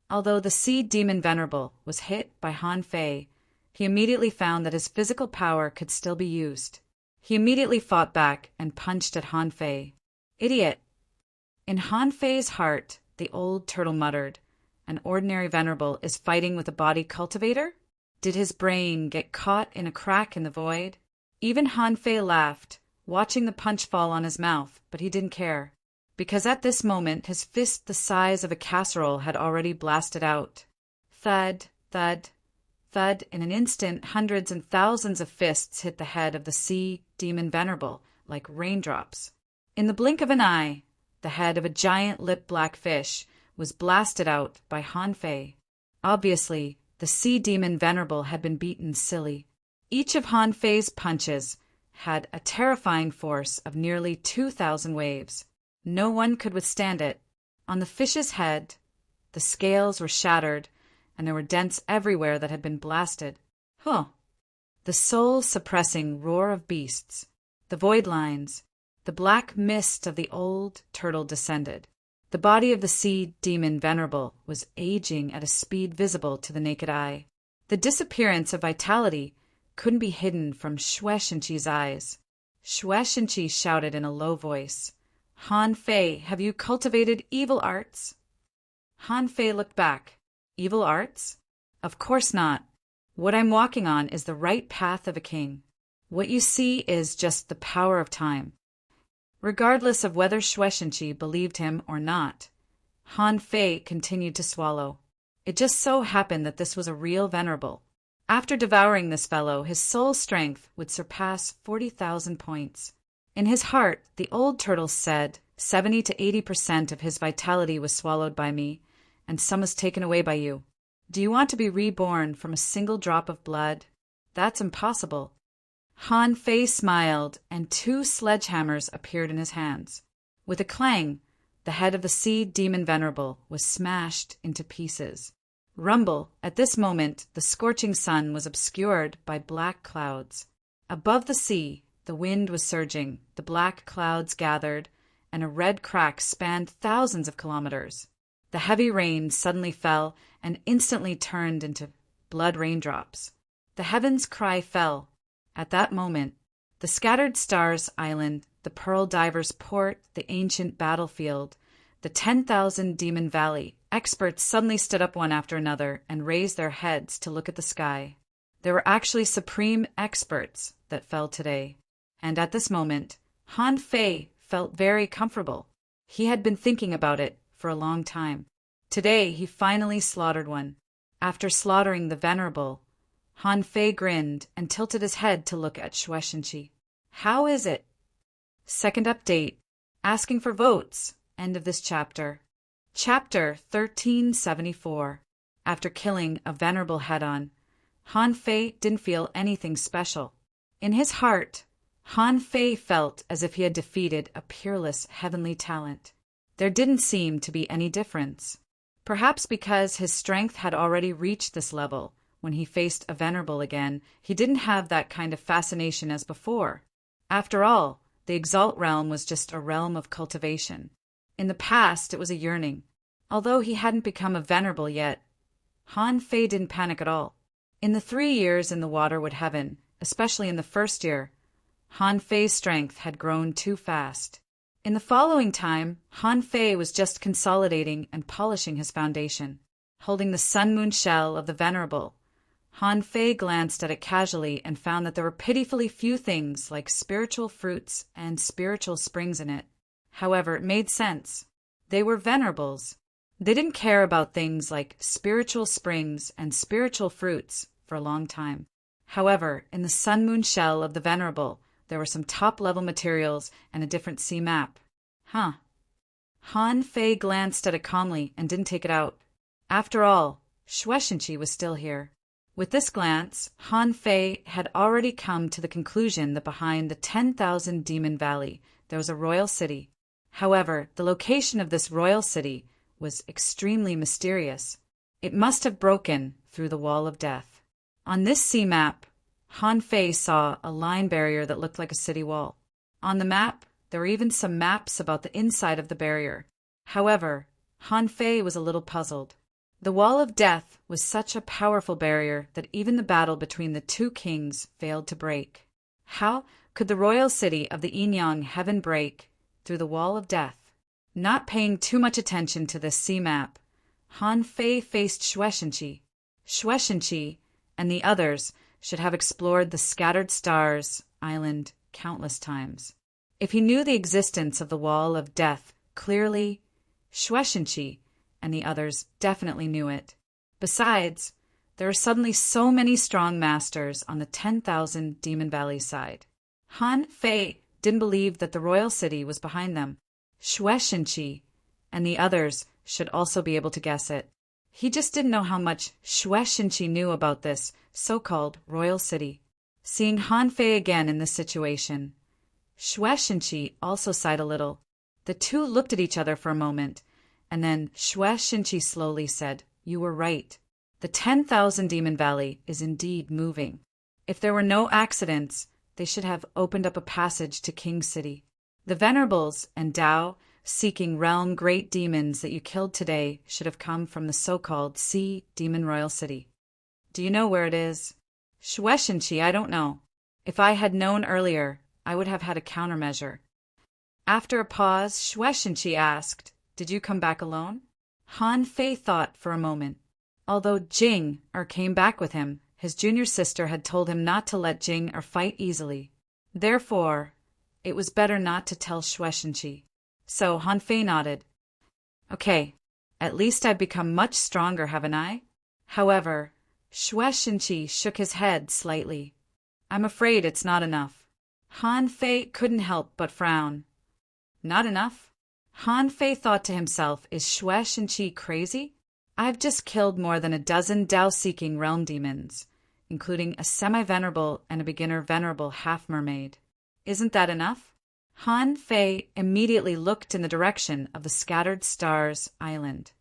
Although the sea demon Venerable was hit by Han Fei, he immediately found that his physical power could still be used. He immediately fought back and punched at Han Fei. Idiot! In Han Fei's heart, the old turtle muttered, "An ordinary Venerable is fighting with a body cultivator?" Did his brain get caught in a crack in the void? Even Han Fei laughed, watching the punch fall on his mouth, but he didn't care, because at this moment his fist the size of a casserole had already blasted out. Thud, thud, thud. In an instant, hundreds and thousands of fists hit the head of the sea demon Venerable like raindrops. In the blink of an eye, the head of a giant lip-black fish was blasted out by Han Fei. Obviously, the sea demon Venerable had been beaten silly. Each of Han Fei's punches had a terrifying force of nearly 2,000 waves. No one could withstand it. On the fish's head, the scales were shattered, and there were dents everywhere that had been blasted. The soul-suppressing roar of beasts, the void lines, the black mist of the old turtle descended. The body of the sea demon Venerable was aging at a speed visible to the naked eye. The disappearance of vitality couldn't be hidden from Shueishenqi's eyes. Shueishenqi shouted in a low voice, "Han Fei, have you cultivated evil arts?" Han Fei looked back. Evil arts? Of course not. What I'm walking on is the right path of a king. What you see is just the power of time. Regardless of whether Shueishenqi believed him or not, Han Fei continued to swallow. It just so happened that this was a real Venerable. After devouring this fellow, his soul strength would surpass 40,000 points. In his heart, the old turtle said 70 to 80% of his vitality was swallowed by me, and some was taken away by you. Do you want to be reborn from a single drop of blood? That's impossible. Han Fei smiled, and 2 sledgehammers appeared in his hands. With a clang, the head of the sea demon Venerable was smashed into pieces. Rumble! At this moment, the scorching sun was obscured by black clouds. Above the sea, the wind was surging, the black clouds gathered, and a red crack spanned thousands of kilometers. The heavy rain suddenly fell and instantly turned into blood raindrops. The heaven's cry fell. At that moment, the scattered stars island, the pearl divers port, the ancient battlefield, the 10,000 demon valley, experts suddenly stood up one after another and raised their heads to look at the sky. There were actually supreme experts that fell today. And at this moment, Han Fei felt very comfortable. He had been thinking about it for a long time. Today, he finally slaughtered one. After slaughtering the Venerable, Han Fei grinned and tilted his head to look at Shueishenqi. How is it? Second update. Asking for votes. End of this chapter. Chapter 1374. After killing a Venerable head-on, Han Fei didn't feel anything special. In his heart, Han Fei felt as if he had defeated a peerless heavenly talent. There didn't seem to be any difference. Perhaps because his strength had already reached this level when he faced a venerable again, he didn't have that kind of fascination as before. After all, the Exalt realm was just a realm of cultivation. In the past, it was a yearning. Although he hadn't become a venerable yet, Han Fei didn't panic at all. In the 3 years in the Waterwood Heaven, especially in the first year, Han Fei's strength had grown too fast. In the following time, Han Fei was just consolidating and polishing his foundation. Holding the sun-moon shell of the Venerable, Han Fei glanced at it casually and found that there were pitifully few things like spiritual fruits and spiritual springs in it. However, it made sense. They were venerables. They didn't care about things like spiritual springs and spiritual fruits for a long time. However, in the sun-moon shell of the Venerable, there were some top-level materials and a different sea map. Han Fei glanced at it calmly and didn't take it out. After all, Xuexinqi was still here. With this glance, Han Fei had already come to the conclusion that behind the 10,000 Demon Valley there was a royal city. However, the location of this royal city was extremely mysterious. It must have broken through the wall of death. On this sea map, Han Fei saw a line barrier that looked like a city wall. On the map, there were even some maps about the inside of the barrier. However, Han Fei was a little puzzled. The wall of death was such a powerful barrier that even the battle between the two kings failed to break. How could the royal city of the Yinyang heaven break through the wall of death? Not paying too much attention to this sea map, Han Fei faced Xuexinqi. Xuexinqi and the others should have explored the Scattered Stars Island countless times. If he knew the existence of the wall of death clearly, Xuexinqi and the others definitely knew it. Besides, there are suddenly so many strong masters on the 10,000 Demon Valley side. Han Fei didn't believe that the royal city was behind them. Xuexinqi and the others should also be able to guess it. He just didn't know how much Xuexinqi knew about this so-called royal city. Seeing Han Fei again in this situation, Xuexinqi also sighed a little. The two looked at each other for a moment, and then Xuexinqi slowly said, "You were right. The 10,000 Demon Valley is indeed moving. If there were no accidents, they should have opened up a passage to King City. The Venerables and Dao seeking realm great demons that you killed today should have come from the so-called Sea Demon Royal City. Do you know where it is?" "Xuexinqi, I don't know. If I had known earlier, I would have had a countermeasure." After a pause, Xuexinqi asked, "Did you come back alone?" Han Fei thought for a moment. Although Jing came back with him, his junior sister had told him not to let Jing fight easily. Therefore, it was better not to tell Xuexinqi. So Han Fei nodded. "Okay, at least I've become much stronger, haven't I?" However, Xuexinqi shook his head slightly. "I'm afraid it's not enough." Han Fei couldn't help but frown. Not enough? Han Fei thought to himself, is Xuexinqi crazy? I've just killed more than a dozen Dao-seeking realm demons, including a semi-venerable and a beginner venerable half-mermaid. Isn't that enough? Han Fei immediately looked in the direction of the Scattered Stars Island.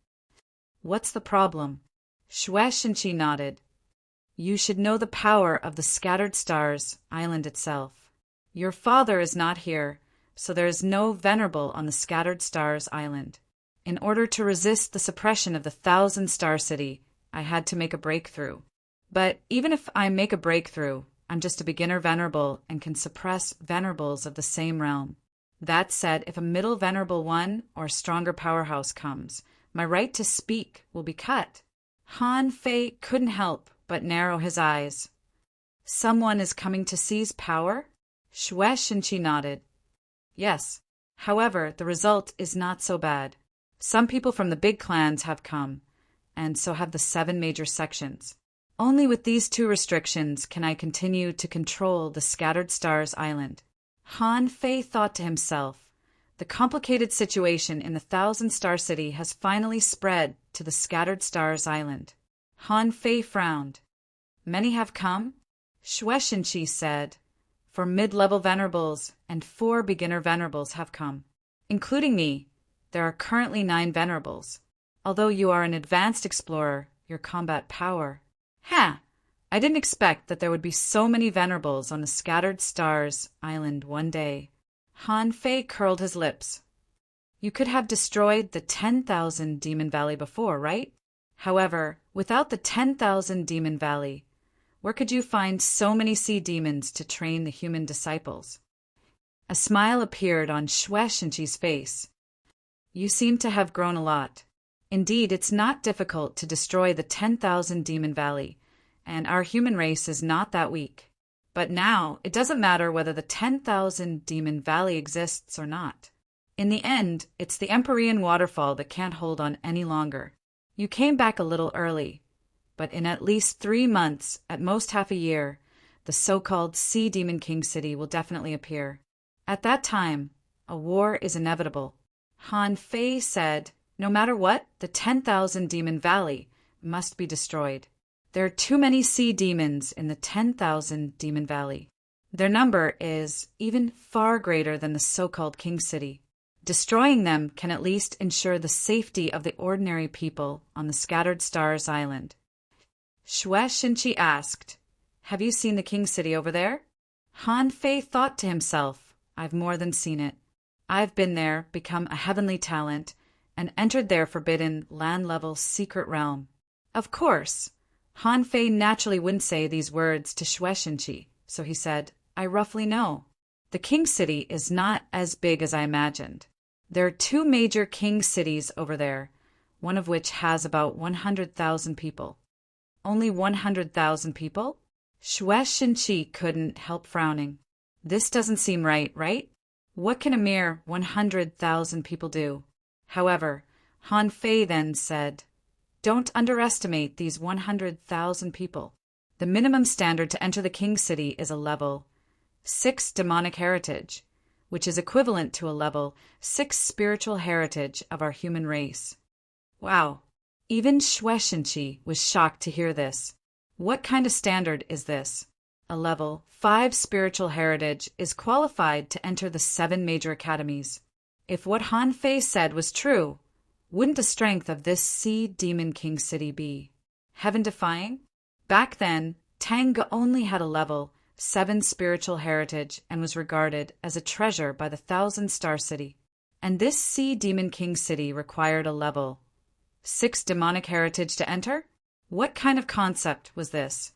"What's the problem?" Xuexinqi nodded. "You should know the power of the Scattered Stars Island itself. Your father is not here, so there is no venerable on the Scattered Stars Island. In order to resist the suppression of the 1,000-star city, I had to make a breakthrough. But even if I make a breakthrough, I'm just a beginner venerable and can suppress venerables of the same realm. That said, if a middle venerable one or stronger powerhouse comes, my right to speak will be cut." Han Fei couldn't help but narrow his eyes. "Someone is coming to seize power?" Xuexinqi nodded. "Yes. However, the result is not so bad. Some people from the big clans have come, and so have the 7 major sections. Only with these 2 restrictions can I continue to control the Scattered Stars Island." Han Fei thought to himself, the complicated situation in the 1,000-star city has finally spread to the Scattered Stars Island. Han Fei frowned. "Many have come?" Xuexinqi said, "For mid-level venerables and 4 beginner venerables have come. Including me, there are currently 9 venerables. Although you are an advanced explorer, your combat power—" "Ha! I didn't expect that there would be so many venerables on the Scattered Stars Island one day. Han Fei curled his lips. You could have destroyed the 10,000 Demon Valley before, right? However, without the 10,000 Demon Valley, where could you find so many sea demons to train the human disciples? A smile appeared on Shueishenqi's face. You seem to have grown a lot. Indeed, it's not difficult to destroy the 10,000 Demon Valley, and our human race is not that weak. But now, it doesn't matter whether the 10,000 Demon Valley exists or not. In the end, it's the Empyrean waterfall that can't hold on any longer. You came back a little early, but in at least 3 months, at most half a year, the so-called Sea Demon King City will definitely appear. At that time, a war is inevitable. Han Fei said, no matter what, the 10,000 Demon Valley must be destroyed. There are too many sea demons in the 10,000 Demon Valley. Their number is even far greater than the so-called King City. Destroying them can at least ensure the safety of the ordinary people on the Scattered Stars Island. Shueishenqi asked, have you seen the King City over there? Han Fei thought to himself, I've more than seen it. I've been there, become a heavenly talent, and entered their forbidden land-level secret realm. Of course, Han Fei naturally wouldn't say these words to Shueishenqi, so he said, I roughly know. The King City is not as big as I imagined. There are 2 major king cities over there, one of which has about 100,000 people. Only 100,000 people? Shueishenqi couldn't help frowning. This doesn't seem right, right? What can a mere 100,000 people do? However, Han Fei then said, don't underestimate these 100,000 people. The minimum standard to enter the King City is a level 6 demonic heritage, which is equivalent to a level 6 spiritual heritage of our human race. Wow! Even Shueishenqi was shocked to hear this. What kind of standard is this? A level 5 spiritual heritage is qualified to enter the 7 major academies. If what Han Fei said was true, wouldn't the strength of this Sea Demon King City be heaven-defying? Back then, Tang only had a level 7 spiritual heritage and was regarded as a treasure by the Thousand-Star City. And this Sea Demon King City required a level 6 demonic heritage to enter? What kind of concept was this?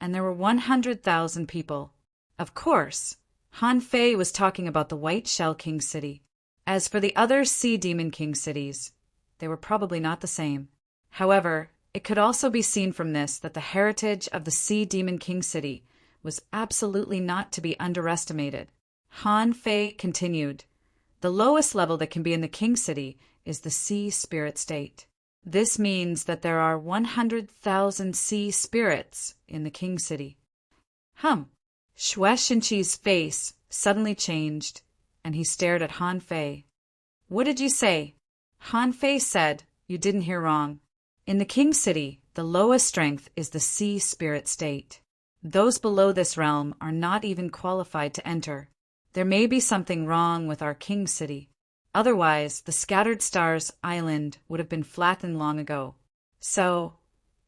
And there were 100,000 people. Of course, Han Fei was talking about the White Shell King City. As for the other Sea Demon King cities, they were probably not the same. However, it could also be seen from this that the heritage of the Sea Demon King City was absolutely not to be underestimated. Han Fei continued, the lowest level that can be in the King City is the Sea Spirit State. This means that there are 100,000 sea spirits in the King City. Shueishenqi's face suddenly changed, and he stared at Han Fei. What did you say? Han Fei said, you didn't hear wrong. In the King City, the lowest strength is the Sea Spirit State. Those below this realm are not even qualified to enter. There may be something wrong with our King City. Otherwise, the Scattered Stars Island would have been flattened long ago. So,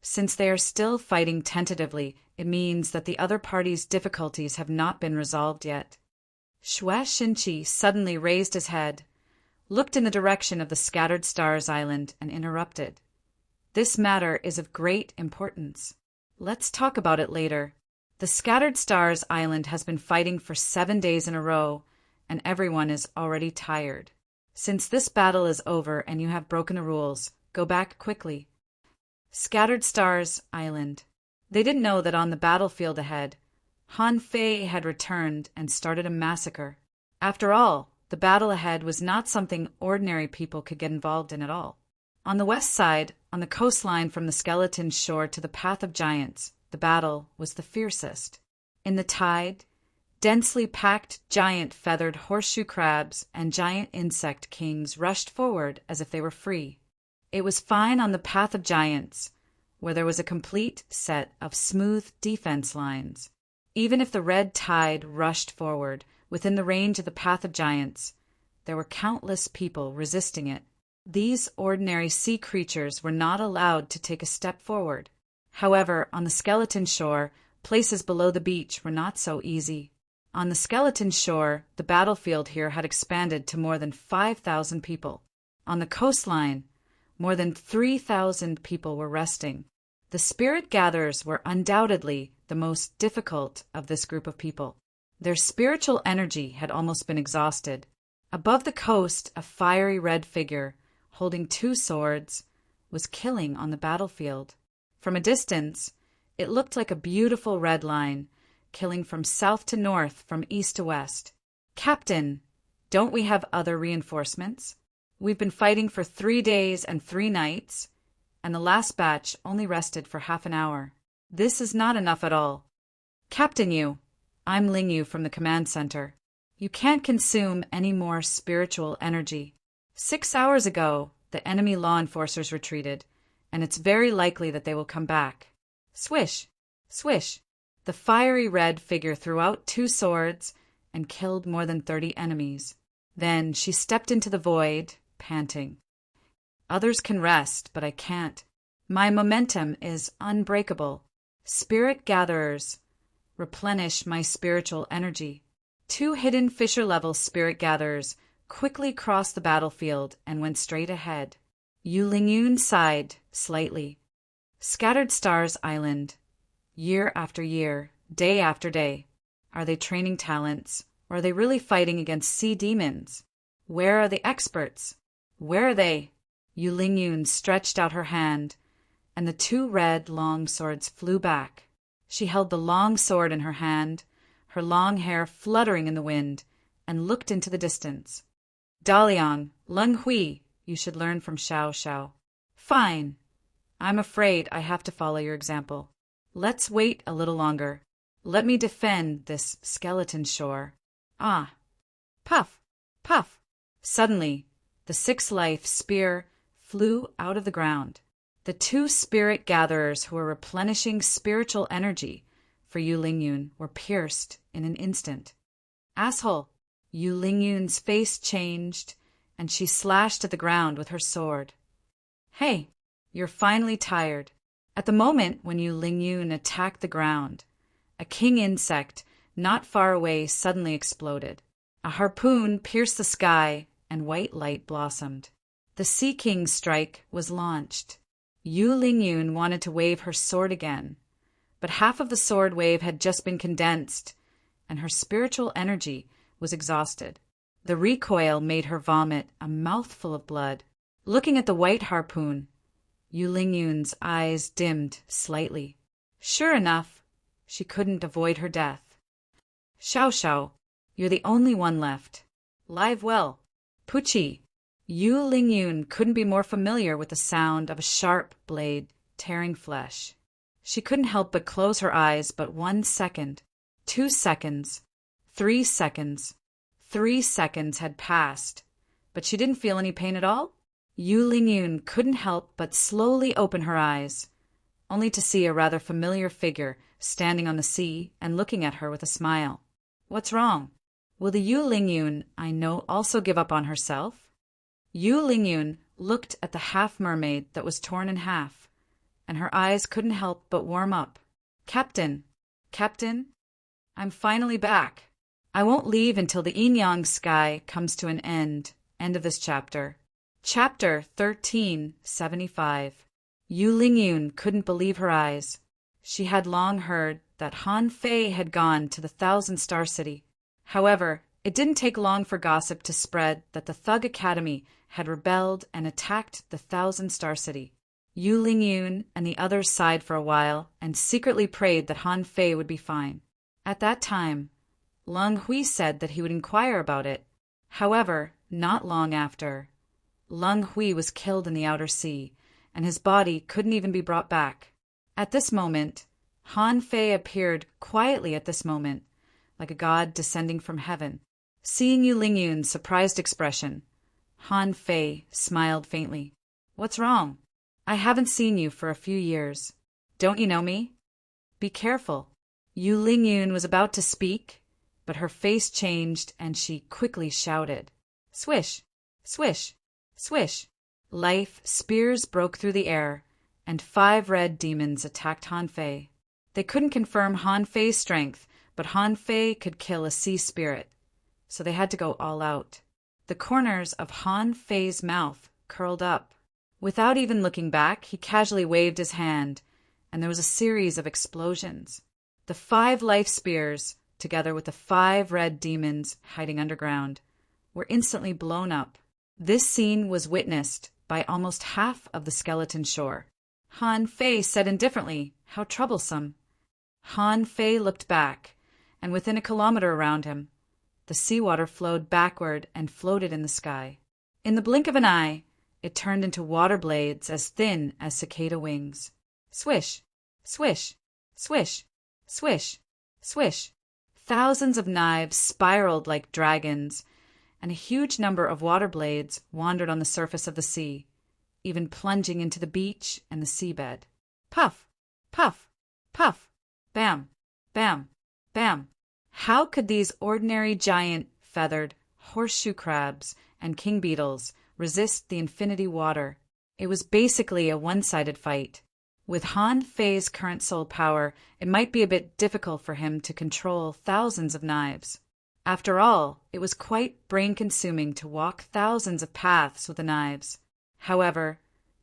since they are still fighting tentatively, it means that the other party's difficulties have not been resolved yet. Shueishenqi suddenly raised his head, looked in the direction of the Scattered Stars Island, and interrupted. This matter is of great importance. Let's talk about it later. The Scattered Stars Island has been fighting for 7 days in a row, and everyone is already tired. Since this battle is over and you have broken the rules, go back quickly. Scattered Stars Island. They didn't know that on the battlefield ahead, Han Fei had returned and started a massacre. After all, the battle ahead was not something ordinary people could get involved in at all. On the west side, on the coastline from the Skeleton Shore to the Path of Giants, the battle was the fiercest. In the tide, densely packed giant feathered horseshoe crabs and giant insect kings rushed forward as if they were free. It was fine on the Path of Giants, where there was a complete set of smooth defense lines. Even if the red tide rushed forward within the range of the Path of Giants, there were countless people resisting it. These ordinary sea creatures were not allowed to take a step forward. However, on the skeleton shore, places below the beach were not so easy. On the skeleton shore, the battlefield here had expanded to more than 5,000 people. On the coastline, more than 3,000 people were resting. The spirit gatherers were undoubtedly the most difficult of this group of people. Their spiritual energy had almost been exhausted. Above the coast, a fiery red figure, holding 2 swords, was killing on the battlefield. From a distance, it looked like a beautiful red line, killing from south to north, from east to west. "Captain, don't we have other reinforcements? We've been fighting for 3 days and 3 nights, and the last batch only rested for half an hour. This is not enough at all. Captain Yu, I'm Ling Yu from the command center. You can't consume any more spiritual energy. 6 hours ago, the enemy law enforcers retreated, and it's very likely that they will come back." Swish! Swish! The fiery red figure threw out 2 swords and killed more than 30 enemies. Then she stepped into the void, panting. "Others can rest, but I can't. My momentum is unbreakable. Spirit gatherers, replenish my spiritual energy." 2 hidden Fisher-level spirit gatherers quickly crossed the battlefield and went straight ahead. Yu Lingyun sighed slightly. Scattered Stars Island. Year after year, day after day. Are they training talents, or are they really fighting against sea demons? Where are the experts? Where are they? Yu Lingyun stretched out her hand, and the 2 red long swords flew back. She held the long sword in her hand, her long hair fluttering in the wind, and looked into the distance. "Daliang, Leng Hui, you should learn from Xiao Xiao." "Fine. I'm afraid I have to follow your example. Let's wait a little longer. Let me defend this skeleton shore." Ah! Puff! Puff! Suddenly, the 6-life spear flew out of the ground. The 2 spirit gatherers who were replenishing spiritual energy for Yu Lingyun were pierced in an instant. "Asshole!" Yu Lingyun's face changed, and she slashed at the ground with her sword. "Hey, you're finally tired." At the moment when Yu Lingyun attacked the ground, a king insect not far away suddenly exploded. A harpoon pierced the sky, and white light blossomed. The Sea King's strike was launched. Yu Lingyun wanted to wave her sword again, but half of the sword wave had just been condensed, and her spiritual energy was exhausted. The recoil made her vomit a mouthful of blood. Looking at the white harpoon, Yu Lingyun's eyes dimmed slightly. Sure enough, she couldn't avoid her death. "Xiao Xiao, you're the only one left. Live well." "Puchi." Yu Lingyun couldn't be more familiar with the sound of a sharp blade tearing flesh. She couldn't help but close her eyes. But 1 second, 2 seconds, 3 seconds. 3 seconds had passed, but she didn't feel any pain at all. Yu Lingyun couldn't help but slowly open her eyes, only to see a rather familiar figure standing on the sea and looking at her with a smile. What's wrong? Will the Yu Lingyun I know also give up on herself? Yu Lingyun looked at the half-mermaid that was torn in half, and her eyes couldn't help but warm up. "Captain, Captain, I'm finally back. I won't leave until the yin-yang sky comes to an end." End of this chapter. Chapter 1375. Yu Lingyun couldn't believe her eyes. She had long heard that Han Fei had gone to the Thousand-Star City. However, it didn't take long for gossip to spread that the Thug Academy had rebelled and attacked the Thousand-Star City. Yu Lingyun and the others sighed for a while and secretly prayed that Han Fei would be fine. At that time, Leng Hui said that he would inquire about it. However, not long after, Leng Hui was killed in the outer sea, and his body couldn't even be brought back. At this moment, Han Fei appeared quietly at this moment, like a god descending from heaven. Seeing Yu Lingyun's surprised expression, Han Fei smiled faintly. "What's wrong? I haven't seen you for a few years. Don't you know me? Be careful." Yu Lingyun was about to speak, but her face changed and she quickly shouted. Swish! Swish! Swish! Life spears broke through the air, and 5 red demons attacked Han Fei. They couldn't confirm Han Fei's strength, but Han Fei could kill a sea spirit, so they had to go all out. The corners of Han Fei's mouth curled up. Without even looking back, he casually waved his hand, and there was a series of explosions. The 5 life spears, together with the 5 red demons hiding underground, were instantly blown up. This scene was witnessed by almost half of the skeleton shore. Han Fei said indifferently, "How troublesome." Han Fei looked back, and within a kilometer around him, the seawater flowed backward and floated in the sky. In the blink of an eye, it turned into water blades as thin as cicada wings. Swish, swish, swish, swish, swish. Thousands of knives spiraled like dragons, and a huge number of water blades wandered on the surface of the sea, even plunging into the beach and the seabed. Puff, puff, puff, bam, bam, bam. How could these ordinary giant, feathered, horseshoe crabs and king beetles resist the infinity water? It was basically a one-sided fight. With Han Fei's current soul power, it might be a bit difficult for him to control thousands of knives. After all, it was quite brain-consuming to walk thousands of paths with the knives. However,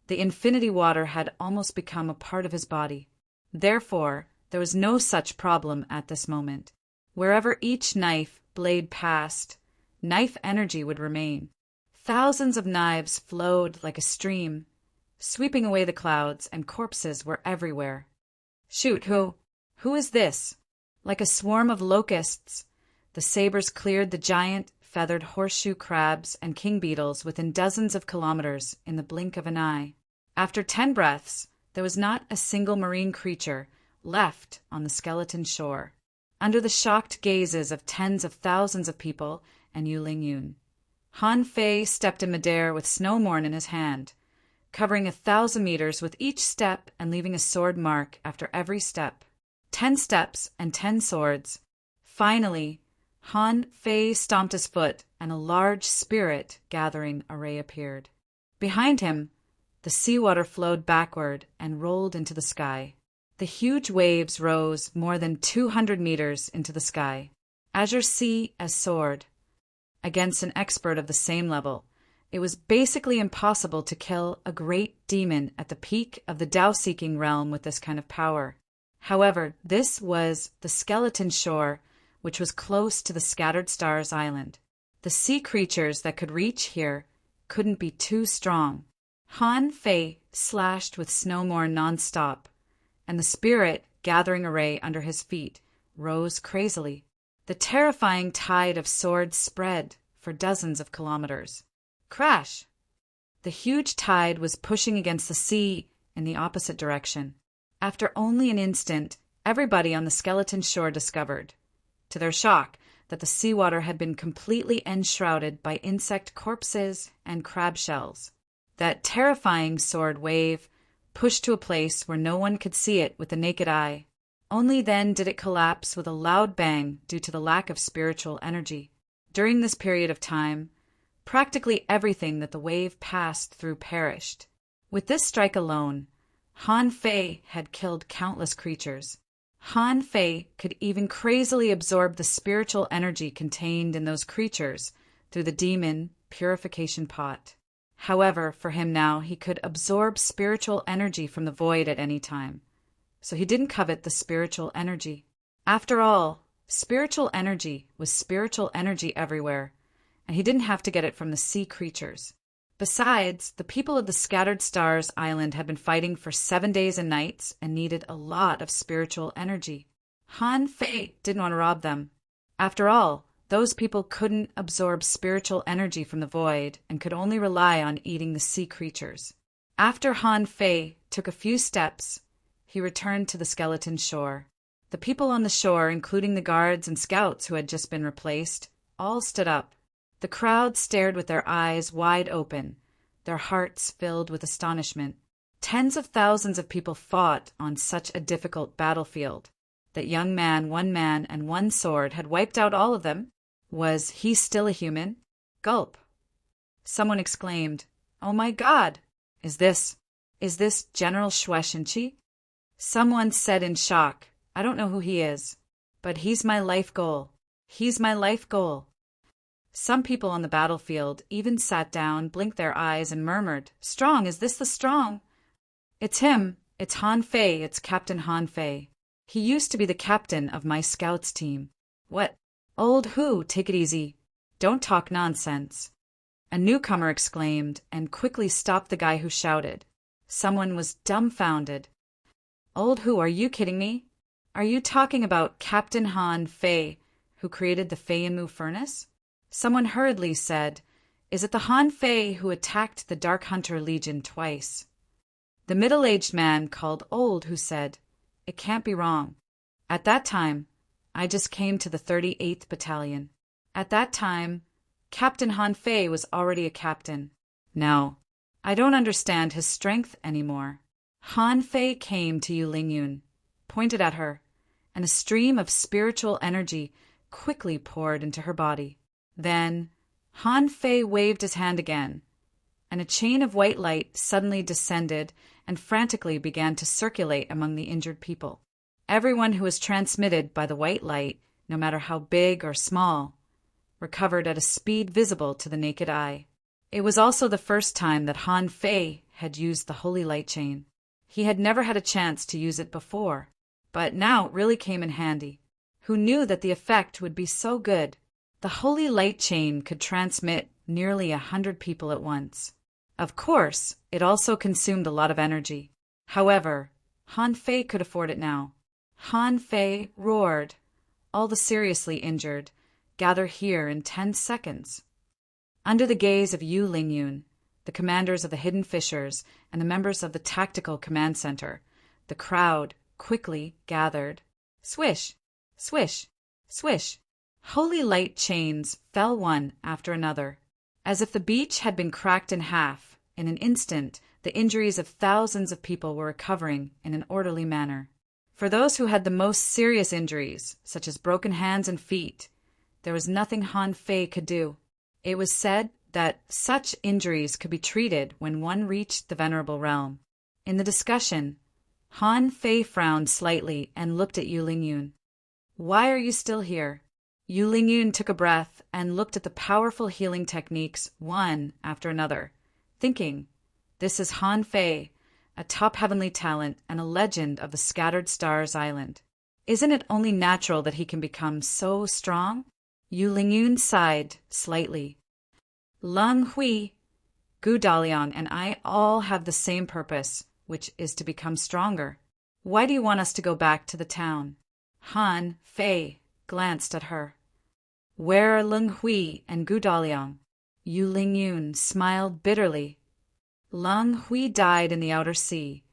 the infinity water had almost become a part of his body. Therefore, there was no such problem at this moment. Wherever each knife blade passed, knife energy would remain. Thousands of knives flowed like a stream, sweeping away the clouds, and corpses were everywhere. Shoot, who is this? Like a swarm of locusts, the sabers cleared the giant, feathered horseshoe crabs and king beetles within dozens of kilometers in the blink of an eye. After 10 breaths, there was not a single marine creature left on the skeleton shore, under the shocked gazes of tens of thousands of people and Yu Lingyun. Han Fei stepped in midair with Snowmorn in his hand, covering 1,000 meters with each step and leaving a sword mark after every step. 10 steps and 10 swords. Finally, Han Fei stomped his foot, and a large spirit gathering array appeared. Behind him, the seawater flowed backward and rolled into the sky. The huge waves rose more than 200 meters into the sky. Azure Sea as sword. Against an expert of the same level, it was basically impossible to kill a great demon at the peak of the Tao-seeking realm with this kind of power. However, this was the skeleton shore, which was close to the Scattered Stars Island. The sea creatures that could reach here couldn't be too strong. Han Fei slashed with Snowmorn non-stop, and the spirit, gathering array under his feet, rose crazily. The terrifying tide of swords spread for dozens of kilometers. Crash! The huge tide was pushing against the sea in the opposite direction. After only an instant, everybody on the skeleton shore discovered, to their shock, that the seawater had been completely enshrouded by insect corpses and crab shells. That terrifying sword wave pushed to a place where no one could see it with the naked eye. Only then did it collapse with a loud bang due to the lack of spiritual energy. During this period of time, practically everything that the wave passed through perished. With this strike alone, Han Fei had killed countless creatures. Han Fei could even crazily absorb the spiritual energy contained in those creatures through the demon purification pot. However, for him now, he could absorb spiritual energy from the void at any time, so he didn't covet the spiritual energy. After all, spiritual energy was spiritual energy everywhere, and he didn't have to get it from the sea creatures. Besides, the people of the Scattered Stars Island had been fighting for 7 days and nights and needed a lot of spiritual energy. Han Fei didn't want to rob them. After all, those people couldn't absorb spiritual energy from the void and could only rely on eating the sea creatures. After Han Fei took a few steps, he returned to the skeleton shore. The people on the shore, including the guards and scouts who had just been replaced, all stood up. The crowd stared with their eyes wide open, their hearts filled with astonishment. Tens of thousands of people fought on such a difficult battlefield. That young man, one man, and one sword had wiped out all of them. Was he still a human? Gulp. Someone exclaimed, "Oh my God! Is this Is this General Shueishenqi? Someone said in shock, I don't know who he is, but he's my life goal. He's my life goal. Some people on the battlefield even sat down, blinked their eyes, and murmured, Strong, is this the Strong? It's him. It's Han Fei. It's Captain Han Fei. He used to be the captain of my scouts team. What? Old who? Take it easy. Don't talk nonsense. A newcomer exclaimed and quickly stopped the guy who shouted. Someone was dumbfounded. Old who? Are you kidding me? Are you talking about Captain Han Fei, who created the Fei and Mu furnace? Someone hurriedly said, Is it the Han Fei who attacked the Dark Hunter Legion twice? The middle-aged man called Old who said, It can't be wrong. At that time, I just came to the 38th Battalion. At that time, Captain Han Fei was already a captain. Now, I don't understand his strength anymore. Han Fei came to Yu Lingyun, pointed at her, and a stream of spiritual energy quickly poured into her body. Then, Han Fei waved his hand again, and a chain of white light suddenly descended and frantically began to circulate among the injured people. Everyone who was transmitted by the white light, no matter how big or small, recovered at a speed visible to the naked eye. It was also the first time that Han Fei had used the holy light chain. He had never had a chance to use it before, but now it really came in handy. Who knew that the effect would be so good? The holy light chain could transmit nearly 100 people at once. Of course, it also consumed a lot of energy. However, Han Fei could afford it now. Han Fei roared, All the seriously injured, gather here in 10 seconds. Under the gaze of Yu Lingyun, the commanders of the Hidden Fissures, and the members of the Tactical Command Center, the crowd quickly gathered. Swish, swish, swish. Holy light chains fell one after another. As if the beach had been cracked in half, in an instant, the injuries of thousands of people were recovering in an orderly manner. For those who had the most serious injuries, such as broken hands and feet, there was nothing Han Fei could do. It was said that such injuries could be treated when one reached the Venerable Realm. In the discussion, Han Fei frowned slightly and looked at Yu Lingyun. Why are you still here? Yu Lingyun took a breath and looked at the powerful healing techniques one after another, thinking, This is Han Fei, a top heavenly talent and a legend of the Scattered Stars Island. Isn't it only natural that he can become so strong? Yu Lingyun sighed slightly. Leng Hui, Gu Daliang, and I all have the same purpose, which is to become stronger. Why do you want us to go back to the town? Han Fei glanced at her. Where are Leng Hui and Gu Daliang? Yu Lingyun smiled bitterly. Leng Hui died in the outer sea,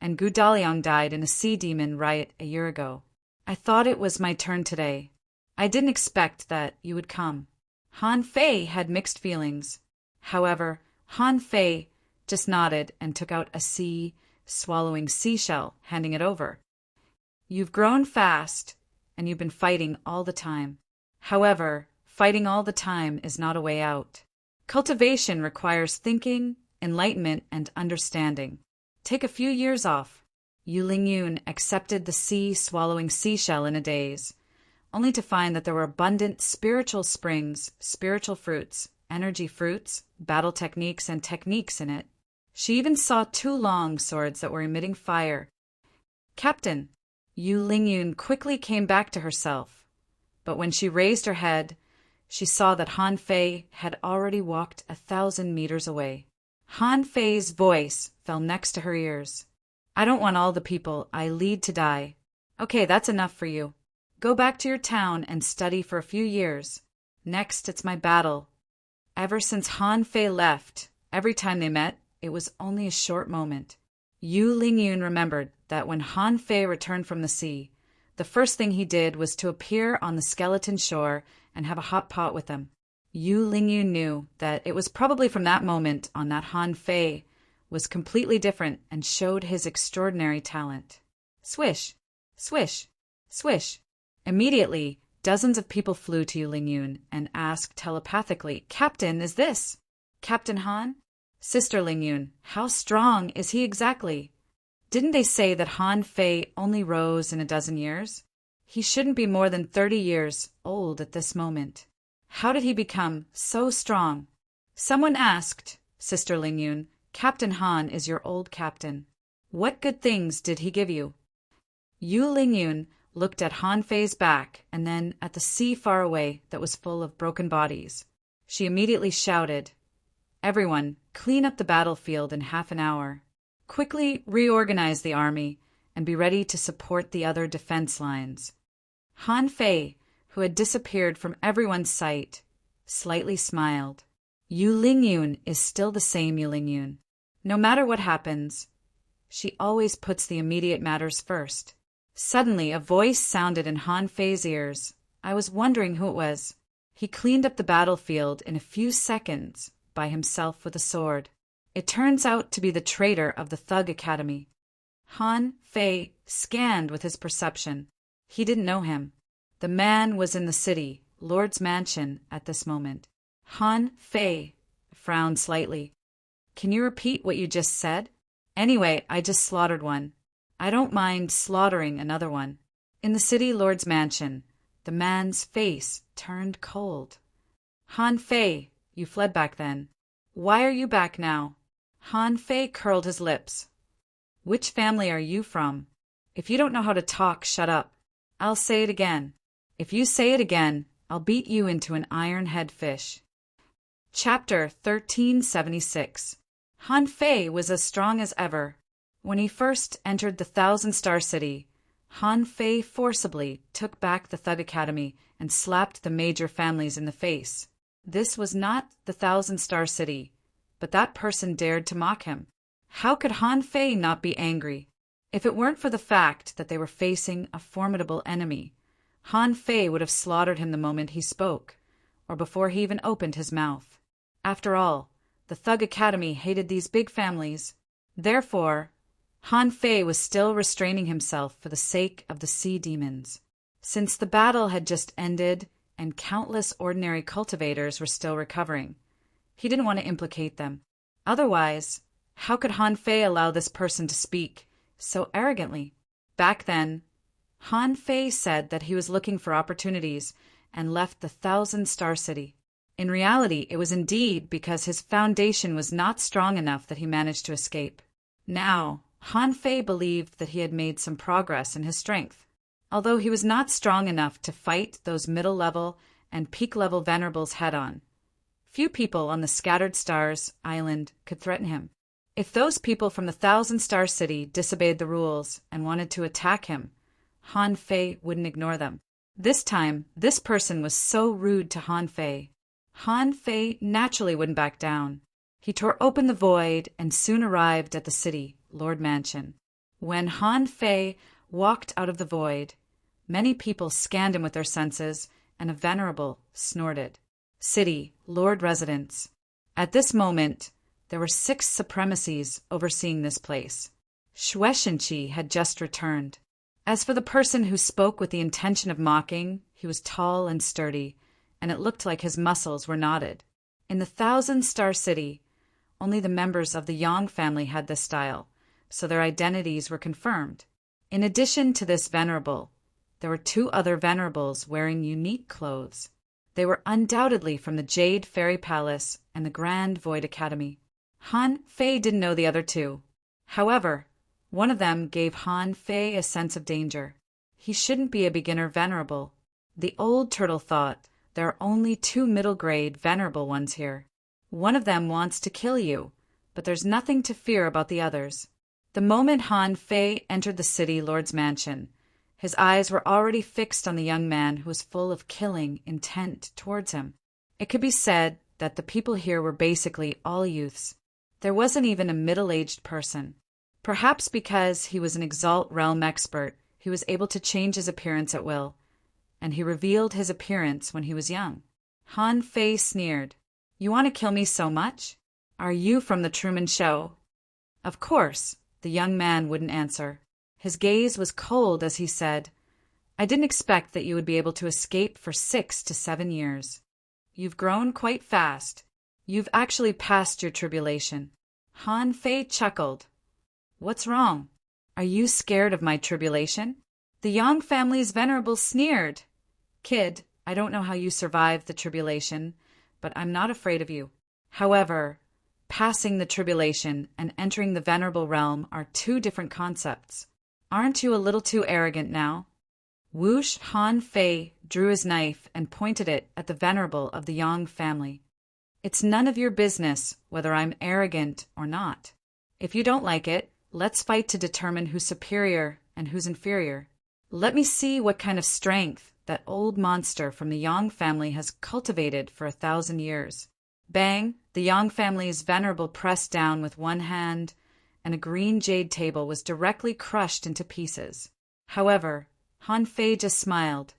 and Gu Daliang died in a sea demon riot a year ago. I thought it was my turn today. I didn't expect that you would come. Han Fei had mixed feelings. However, Han Fei just nodded and took out a swallowing seashell, handing it over. You've grown fast, and you've been fighting all the time. However, fighting all the time is not a way out. Cultivation requires thinking, enlightenment, and understanding. Take a few years off. Yu Lingyun accepted the swallowing seashell in a daze, only to find that there were abundant spiritual springs, spiritual fruits, energy fruits, battle techniques, and techniques in it. She even saw 2 long swords that were emitting fire. Captain! Yu Lingyun quickly came back to herself, but when she raised her head, she saw that Han Fei had already walked 1,000 meters away. Han Fei's voice fell next to her ears. I don't want all the people I lead to die. Okay, that's enough for you. Go back to your town and study for a few years. Next, it's my battle. Ever since Han Fei left, every time they met, it was only a short moment. Yu Lingyun remembered that when Han Fei returned from the sea, the first thing he did was to appear on the skeleton shore and have a hot pot with them. Yu Lingyun knew that it was probably from that moment on that Han Fei was completely different and showed his extraordinary talent. Swish, swish, swish. Immediately, dozens of people flew to Yu Lingyun and asked telepathically, Captain, is this Captain Han? Sister Lingyun, how strong is he exactly? Didn't they say that Han Fei only rose in a dozen years? He shouldn't be more than 30 years old at this moment. How did he become so strong? Someone asked, Sister Lingyun, Captain Han is your old captain. What good things did he give you? Yu Lingyun looked at Han Fei's back and then at the sea far away that was full of broken bodies. She immediately shouted, Everyone, clean up the battlefield in half an hour. Quickly reorganize the army and be ready to support the other defense lines. Han Fei, who had disappeared from everyone's sight, slightly smiled. Yu Lingyun is still the same Yu Lingyun. No matter what happens, she always puts the immediate matters first. Suddenly, a voice sounded in Han Fei's ears. I was wondering who it was. He cleaned up the battlefield in a few seconds by himself with a sword. It turns out to be the traitor of the Thug Academy. Han Fei scanned with his perception. He didn't know him. The man was in the city, Lord's mansion, at this moment. Han Fei frowned slightly. Can you repeat what you just said? Anyway, I just slaughtered one. I don't mind slaughtering another one. In the city Lord's mansion, the man's face turned cold. Han Fei, you fled back then. Why are you back now? Han Fei curled his lips. Which family are you from? If you don't know how to talk, shut up. I'll say it again. If you say it again, I'll beat you into an iron-head fish. Chapter 1376. Han Fei was as strong as ever. When he first entered the Thousand-Star City, Han Fei forcibly took back the Thug Academy and slapped the major families in the face. This was not the Thousand-Star City, but that person dared to mock him. How could Han Fei not be angry? If it weren't for the fact that they were facing a formidable enemy, Han Fei would have slaughtered him the moment he spoke, or before he even opened his mouth. After all, the Thug Academy hated these big families. Therefore, Han Fei was still restraining himself for the sake of the sea demons. Since the battle had just ended and countless ordinary cultivators were still recovering, he didn't want to implicate them. Otherwise, how could Han Fei allow this person to speak so arrogantly? Back then, Han Fei said that he was looking for opportunities and left the Thousand-Star City. In reality, it was indeed because his foundation was not strong enough that he managed to escape. Now, Han Fei believed that he had made some progress in his strength. Although he was not strong enough to fight those middle-level and peak-level venerables head-on, few people on the Scattered Stars Island could threaten him. If those people from the Thousand-Star City disobeyed the rules and wanted to attack him, Han Fei wouldn't ignore them. This time, this person was so rude to Han Fei. Han Fei naturally wouldn't back down. He tore open the void and soon arrived at the city, Lord Mansion. When Han Fei walked out of the void, many people scanned him with their senses, and a venerable snorted. City, Lord Residence. At this moment, there were 6 supremacies overseeing this place. Shueshenqi had just returned. As for the person who spoke with the intention of mocking, he was tall and sturdy, and it looked like his muscles were knotted. In the Thousand-Star City, only the members of the Yang family had this style, so their identities were confirmed. In addition to this venerable, there were 2 other venerables wearing unique clothes. They were undoubtedly from the Jade Fairy Palace and the Grand Void Academy. Han Fei didn't know the other 2. However, one of them gave Han Fei a sense of danger. He shouldn't be a beginner venerable. The old turtle thought, there are only 2 middle-grade venerable ones here. One of them wants to kill you, but there's nothing to fear about the others. The moment Han Fei entered the city lord's mansion, his eyes were already fixed on the young man who was full of killing intent towards him. It could be said that the people here were basically all youths. There wasn't even a middle-aged person. Perhaps because he was an Exalt realm expert, he was able to change his appearance at will, and he revealed his appearance when he was young. Han Fei sneered. You want to kill me so much? Are you from the Truman Show? Of course, the young man wouldn't answer. His gaze was cold as he said, I didn't expect that you would be able to escape for 6 to 7 years. You've grown quite fast. You've actually passed your tribulation. Han Fei chuckled. What's wrong? Are you scared of my tribulation? The Yang family's venerable sneered. Kid, I don't know how you survived the tribulation, but I'm not afraid of you. However, passing the tribulation and entering the venerable realm are two different concepts. Aren't you a little too arrogant now? Whoosh Han Fei drew his knife and pointed it at the venerable of the Yang family. It's none of your business whether I'm arrogant or not. If you don't like it, let's fight to determine who's superior and who's inferior. Let me see what kind of strength that old monster from the Yang family has cultivated for 1,000 years. Bang! The Yang family's venerable pressed down with one hand, and a green jade table was directly crushed into pieces. However, Han Fei just smiled.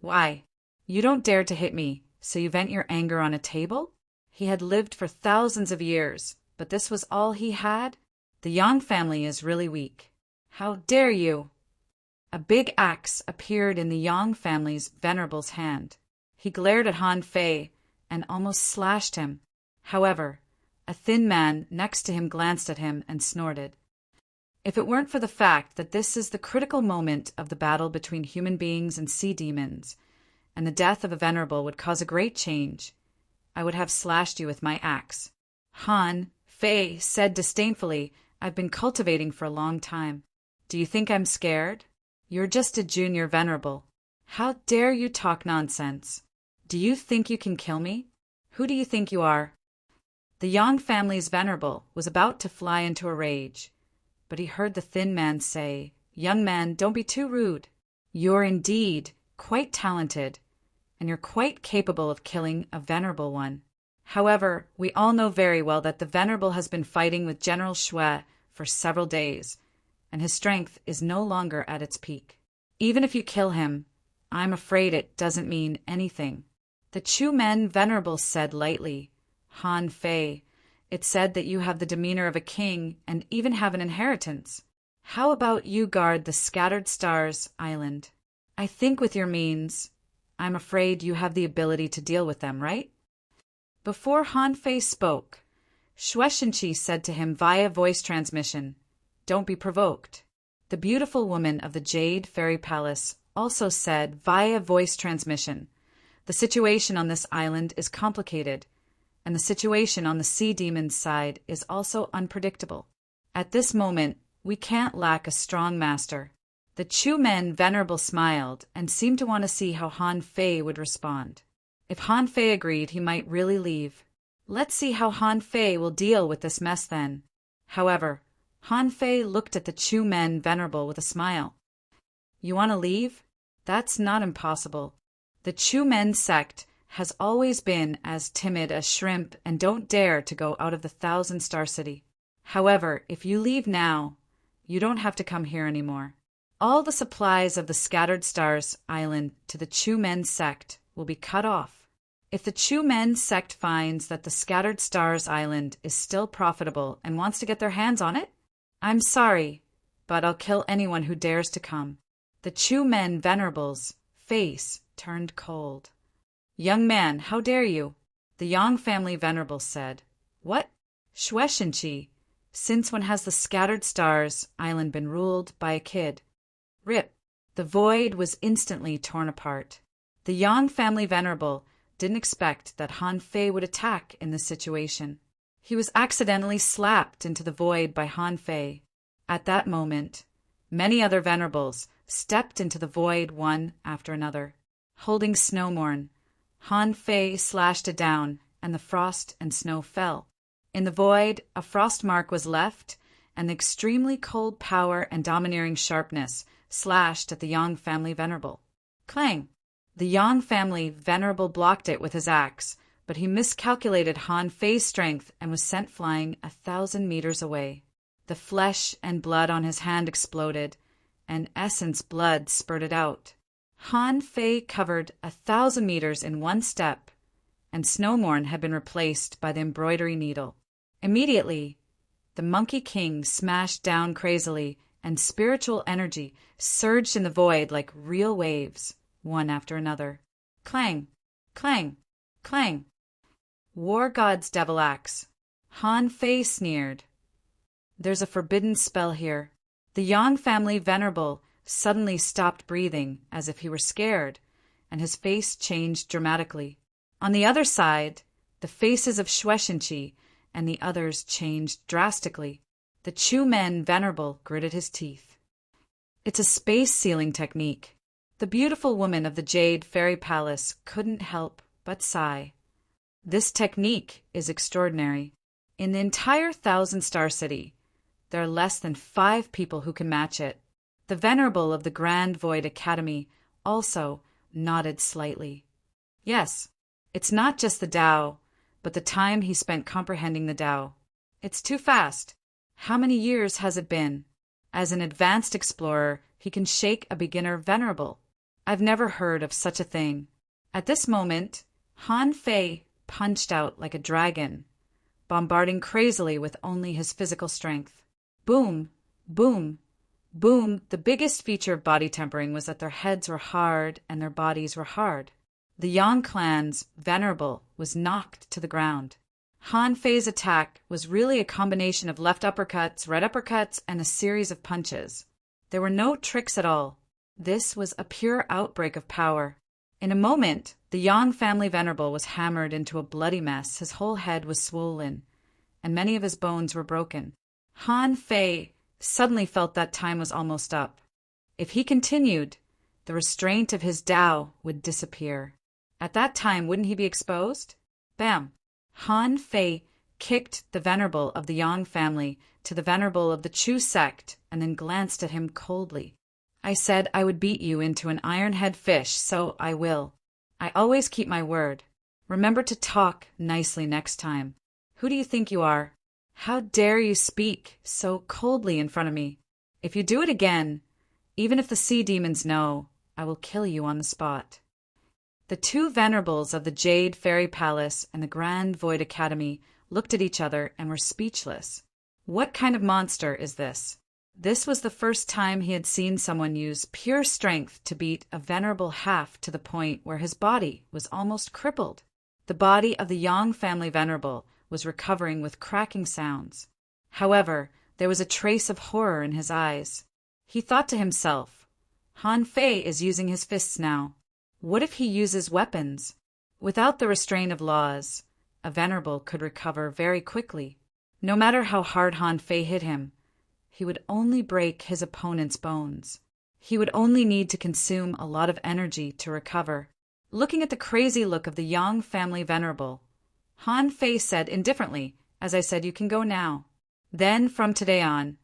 Why, you don't dare to hit me, so you vent your anger on a table? He had lived for thousands of years, but this was all he had? The Yang family is really weak. How dare you! A big axe appeared in the Yang family's venerable's hand. He glared at Han Fei and almost slashed him. However, a thin man next to him glanced at him and snorted. If it weren't for the fact that this is the critical moment of the battle between human beings and sea demons, and the death of a venerable would cause a great change, I would have slashed you with my axe. Han Fei said disdainfully, I've been cultivating for a long time. Do you think I'm scared? You're just a junior venerable. How dare you talk nonsense? Do you think you can kill me? Who do you think you are? The Yang family's venerable was about to fly into a rage, but he heard the thin man say, Young man, don't be too rude. You're indeed quite talented, and you're quite capable of killing a venerable one. However, we all know very well that the venerable has been fighting with General Shui for several days, and his strength is no longer at its peak. Even if you kill him, I'm afraid it doesn't mean anything. The Chu Men venerable said lightly, Han Fei, it said that you have the demeanor of a king and even have an inheritance. How about you guard the Scattered Stars Island? I think with your means, I'm afraid you have the ability to deal with them, right? Before Han Fei spoke, Shueishenqi said to him via voice transmission, Don't be provoked. The beautiful woman of the Jade Fairy Palace also said via voice transmission, The situation on this island is complicated, and the situation on the sea demon's side is also unpredictable. At this moment, we can't lack a strong master. The Chu Men venerable smiled and seemed to want to see how Han Fei would respond. If Han Fei agreed, he might really leave. Let's see how Han Fei will deal with this mess then. However, Han Fei looked at the Chu Men venerable with a smile. You want to leave? That's not impossible. The Chu Men sect has always been as timid as shrimp and don't dare to go out of the 1,000-star city. However, if you leave now, you don't have to come here anymore. All the supplies of the Scattered Stars Island to the Chu Men sect will be cut off. If the Chu Men sect finds that the Scattered Stars Island is still profitable and wants to get their hands on it, I'm sorry, but I'll kill anyone who dares to come. The Chu Men venerable's face turned cold. Young man, how dare you? The Yang family venerable said. What? Shueishenqi, since when has the Scattered Stars Island been ruled by a kid? Rip. The void was instantly torn apart. The Yang family venerable didn't expect that Han Fei would attack in this situation. He was accidentally slapped into the void by Han Fei. At that moment, many other venerables stepped into the void one after another. Holding Snowmorn, Han Fei slashed it down, and the frost and snow fell. In the void, a frost mark was left, and the extremely cold power and domineering sharpness slashed at the Yang family venerable. Clang! The Yang family venerable blocked it with his axe, but he miscalculated Han Fei's strength and was sent flying 1,000 meters away. The flesh and blood on his hand exploded, and essence blood spurted out. Han Fei covered 1,000 meters in one step, and Snowmorn had been replaced by the embroidery needle. Immediately, the Monkey King smashed down crazily, and spiritual energy surged in the void like real waves, one after another. Clang! Clang! Clang! War God's Devil Axe. Han Fei sneered. There's a forbidden spell here. The Yang family venerable suddenly stopped breathing as if he were scared, and his face changed dramatically. On the other side, the faces of Shueishenqi and the others changed drastically. The Chu men venerable gritted his teeth. It's a space sealing technique. The beautiful woman of the Jade Fairy Palace couldn't help but sigh. This technique is extraordinary. In the entire Thousand-Star City, there are less than 5 people who can match it. The Venerable of the Grand Void Academy also nodded slightly. Yes, it's not just the Tao, but the time he spent comprehending the Tao. It's too fast. How many years has it been? As an advanced explorer, he can shake a beginner venerable. I've never heard of such a thing. At this moment, Han Fei punched out like a dragon, bombarding crazily with only his physical strength. Boom, boom, boom. The biggest feature of body tempering was that their heads were hard and their bodies were hard. The Yang clan's venerable was knocked to the ground. Han Fei's attack was really a combination of left uppercuts, right uppercuts, and a series of punches. There were no tricks at all. This was a pure outbreak of power. In a moment, the Yang family venerable was hammered into a bloody mess. His whole head was swollen, and many of his bones were broken. Han Fei suddenly felt that time was almost up. If he continued, the restraint of his Tao would disappear. At that time, wouldn't he be exposed? Bam! Han Fei kicked the venerable of the Yang family to the venerable of the Chu sect and then glanced at him coldly. I said I would beat you into an iron-head fish, so I will. I always keep my word. Remember to talk nicely next time. Who do you think you are? How dare you speak so coldly in front of me? If you do it again, even if the sea demons know, I will kill you on the spot. The 2 venerables of the Jade Fairy Palace and the Grand Void Academy looked at each other and were speechless. What kind of monster is this? This was the first time he had seen someone use pure strength to beat a venerable half to the point where his body was almost crippled. The body of the Yang family venerable was recovering with cracking sounds. However, there was a trace of horror in his eyes. He thought to himself, Han Fei is using his fists now. What if he uses weapons? Without the restraint of laws, a venerable could recover very quickly. No matter how hard Han Fei hit him, he would only break his opponent's bones. He would only need to consume a lot of energy to recover. Looking at the crazy look of the Yang family venerable, Han Fei said indifferently, as I said, you can go now. Then, from today on,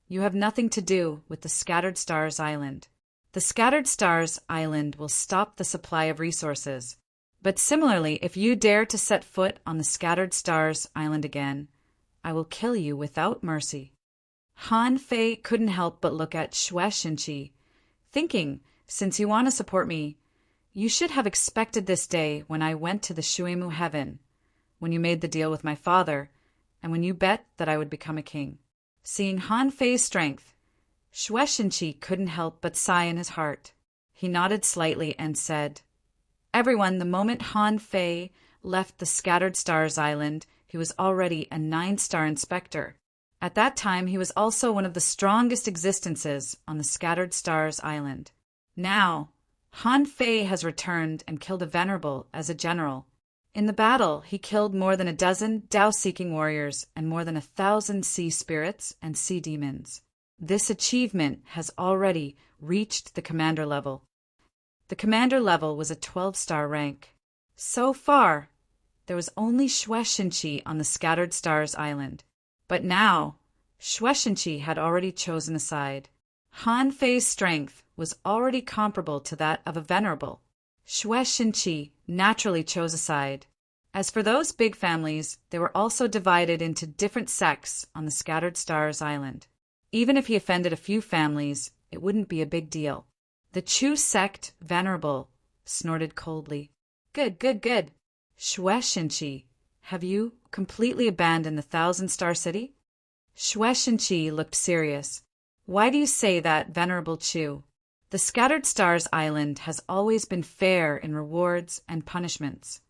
you have nothing to do with the Scattered Stars Island. The Scattered Stars Island will stop the supply of resources. But similarly, if you dare to set foot on the Scattered Stars Island again, I will kill you without mercy. Han Fei couldn't help but look at Shueishenqi, thinking, since you want to support me, you should have expected this day when I went to the Shuimu heaven, when you made the deal with my father, and when you bet that I would become a king. Seeing Han Fei's strength, Shueishenqi couldn't help but sigh in his heart. He nodded slightly and said, Everyone, the moment Han Fei left the Scattered Stars Island, he was already a 9-star inspector. At that time, he was also one of the strongest existences on the Scattered Stars Island. Now, Han Fei has returned and killed a venerable as a general. In the battle, he killed more than a dozen Tao-seeking warriors and more than 1,000 sea spirits and sea demons. This achievement has already reached the commander level. The commander level was a 12-star rank. So far, there was only Shueishenqi on the Scattered Stars Island. But now, Shueishenqi had already chosen a side. Han Fei's strength was already comparable to that of a venerable. Shueishenqi naturally chose a side. As for those big families, they were also divided into different sects on the Scattered Stars Island. Even if he offended a few families, it wouldn't be a big deal. The Chu sect venerable snorted coldly. Good, good, good. Shueishenqi, have you completely abandoned the 1,000-star city? Shueishenqi looked serious. Why do you say that, Venerable Chu? The Scattered Stars Island has always been fair in rewards and punishments.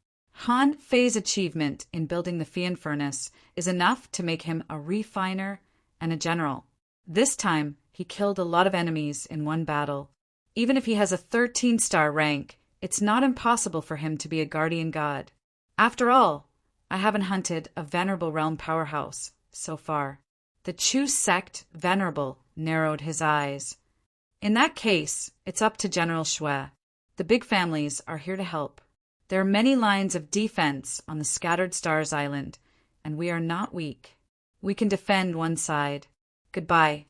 Han Fei's achievement in building the Fian furnace is enough to make him a refiner and a general. This time, he killed a lot of enemies in one battle. Even if he has a 13-star rank, it's not impossible for him to be a guardian god. After all, I haven't hunted a Venerable Realm powerhouse so far. The Chu sect Venerable narrowed his eyes. In that case, it's up to General Shui. The big families are here to help. There are many lines of defense on the Scattered Stars Island, and we are not weak. We can defend one side. Goodbye.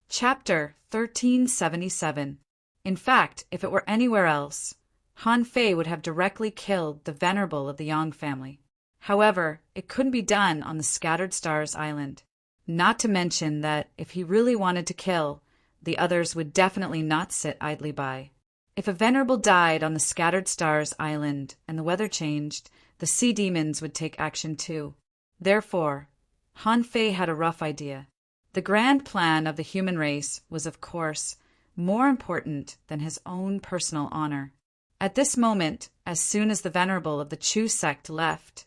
Chapter 1377. In fact, if it were anywhere else, Han Fei would have directly killed the Venerable of the Yang family. However, it couldn't be done on the Scattered Stars Island. Not to mention that if he really wanted to kill, the others would definitely not sit idly by. If a Venerable died on the Scattered Stars Island and the weather changed, the sea demons would take action too. Therefore, Han Fei had a rough idea. The grand plan of the human race was, of course, more important than his own personal honor. At this moment, as soon as the Venerable of the Chu sect left,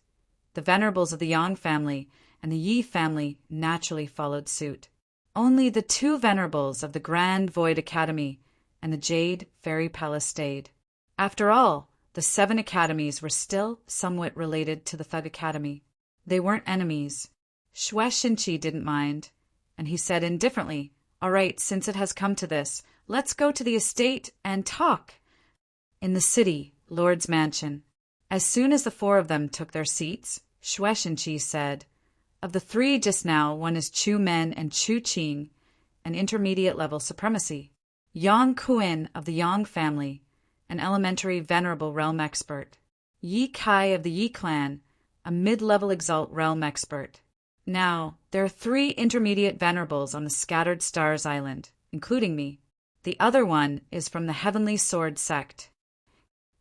the Venerables of the Yang family and the Yi family naturally followed suit. Only the two Venerables of the Grand Void Academy and the Jade Fairy Palace stayed. After all, the 7 academies were still somewhat related to the Thug Academy. They weren't enemies. Shui Shinchi didn't mind, and he said indifferently, "All right, since it has come to this, let's go to the estate and talk." In the city, Lord's mansion. As soon as the 4 of them took their seats, Shui Shinchi said, "Of the 3 just now, one is Chu Men and Chu Qing, an intermediate-level supremacy. Yang Kuin of the Yang family, an elementary venerable realm expert. Yi Kai of the Yi clan, a mid-level exalt realm expert. Now, there are 3 intermediate venerables on the Scattered Stars Island, including me. The other one is from the Heavenly Sword sect."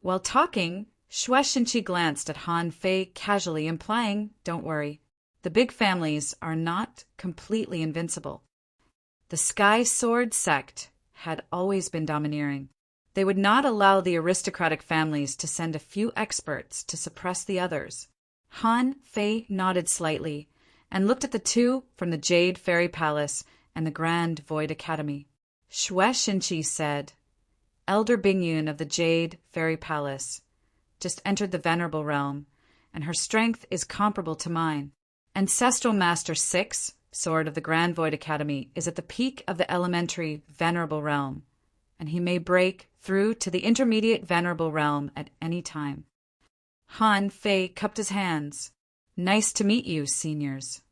While talking, Shui Shinchi glanced at Han Fei casually, implying, "Don't worry. The big families are not completely invincible." The Sky Sword sect had always been domineering. They would not allow the aristocratic families to send a few experts to suppress the others. Han Fei nodded slightly and looked at the 2 from the Jade Fairy Palace and the Grand Void Academy. Shui Shinchi said, "Elder Bingyun of the Jade Fairy Palace just entered the Venerable Realm, and her strength is comparable to mine. Ancestral Master 6, Sword of the Grand Void Academy, is at the peak of the elementary Venerable Realm, and he may break through to the intermediate Venerable Realm at any time." Han Fei cupped his hands. "Nice to meet you, seniors."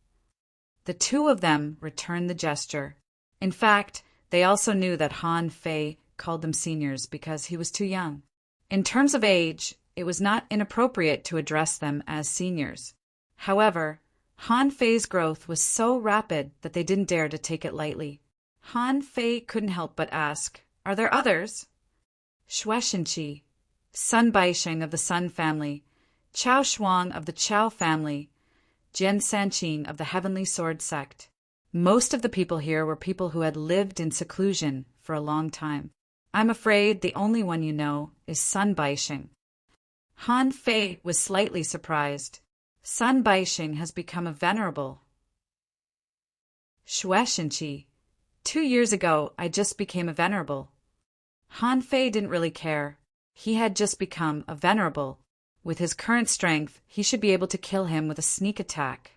The 2 of them returned the gesture. In fact, they also knew that Han Fei called them seniors because he was too young. In terms of age, it was not inappropriate to address them as seniors. However, Han Fei's growth was so rapid that they didn't dare to take it lightly. Han Fei couldn't help but ask, "Are there others?" Shui Shinchi, Sun Baisheng of the Sun family, Chao Shuang of the Chao family, Jian Sanqing of the Heavenly Sword sect. Most of the people here were people who had lived in seclusion for a long time. I'm afraid the only one you know is Sun Baisheng. Han Fei was slightly surprised. Sun Baisheng has become a venerable. Shui Shinchi, 2 years ago I just became a venerable. Han Fei didn't really care. He had just become a venerable. With his current strength, he should be able to kill him with a sneak attack.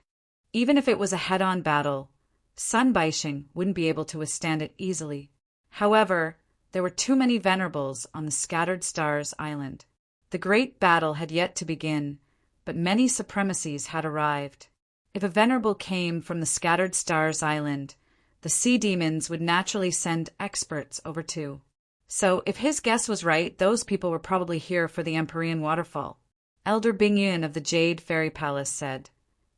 Even if it was a head-on battle, Sun Baisheng wouldn't be able to withstand it easily. However, there were too many venerables on the Scattered Stars Island. The great battle had yet to begin, but many supremacies had arrived. If a venerable came from the Scattered Stars Island, the sea demons would naturally send experts over too. So if his guess was right, those people were probably here for the Empyrean waterfall. Elder Bingyun of the Jade Fairy Palace said,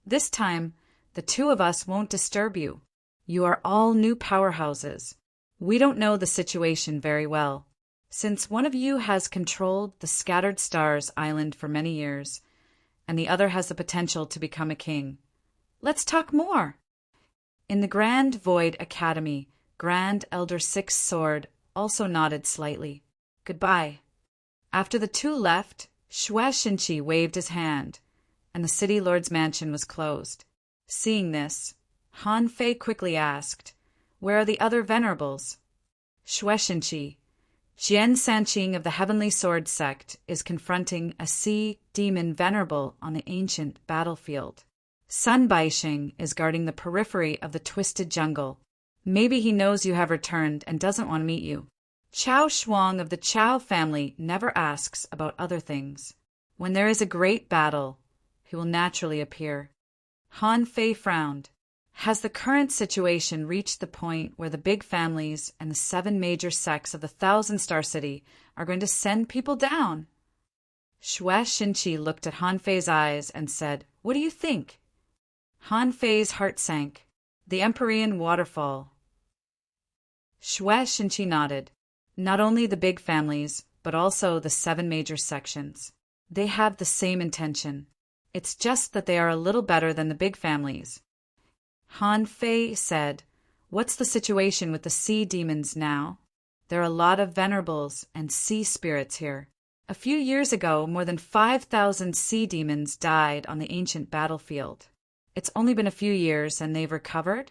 "This time, the 2 of us won't disturb you. You are all new powerhouses. We don't know the situation very well. Since one of you has controlled the Scattered Stars Island for many years, and the other has the potential to become a king, let's talk more." In the Grand Void Academy, Grand Elder Six Sword also nodded slightly. "Goodbye." After the 2 left, Shue Shinchi waved his hand, and the city lord's mansion was closed. Seeing this, Han Fei quickly asked, "Where are the other venerables?" Shue Shinchi, Jian Sanqing of the Heavenly Sword sect, is confronting a sea demon venerable on the ancient battlefield. Sun Baixing is guarding the periphery of the twisted jungle. Maybe he knows you have returned and doesn't want to meet you. Chao Shuang of the Chao family never asks about other things. When there is a great battle, he will naturally appear. Han Fei frowned. Has the current situation reached the point where the big families and the 7 major sects of the 1,000-star city are going to send people down? Shue Shinchi looked at Han Fei's eyes and said, "What do you think?" Han Fei's heart sank. The Empyrean waterfall. Shue Shinchi nodded. Not only the big families, but also the 7 major sections. They have the same intention. It's just that they are a little better than the big families. Han Fei said, "What's the situation with the sea demons now? There are a lot of venerables and sea spirits here. A few years ago, more than 5,000 sea demons died on the ancient battlefield. It's only been a few years and they've recovered?"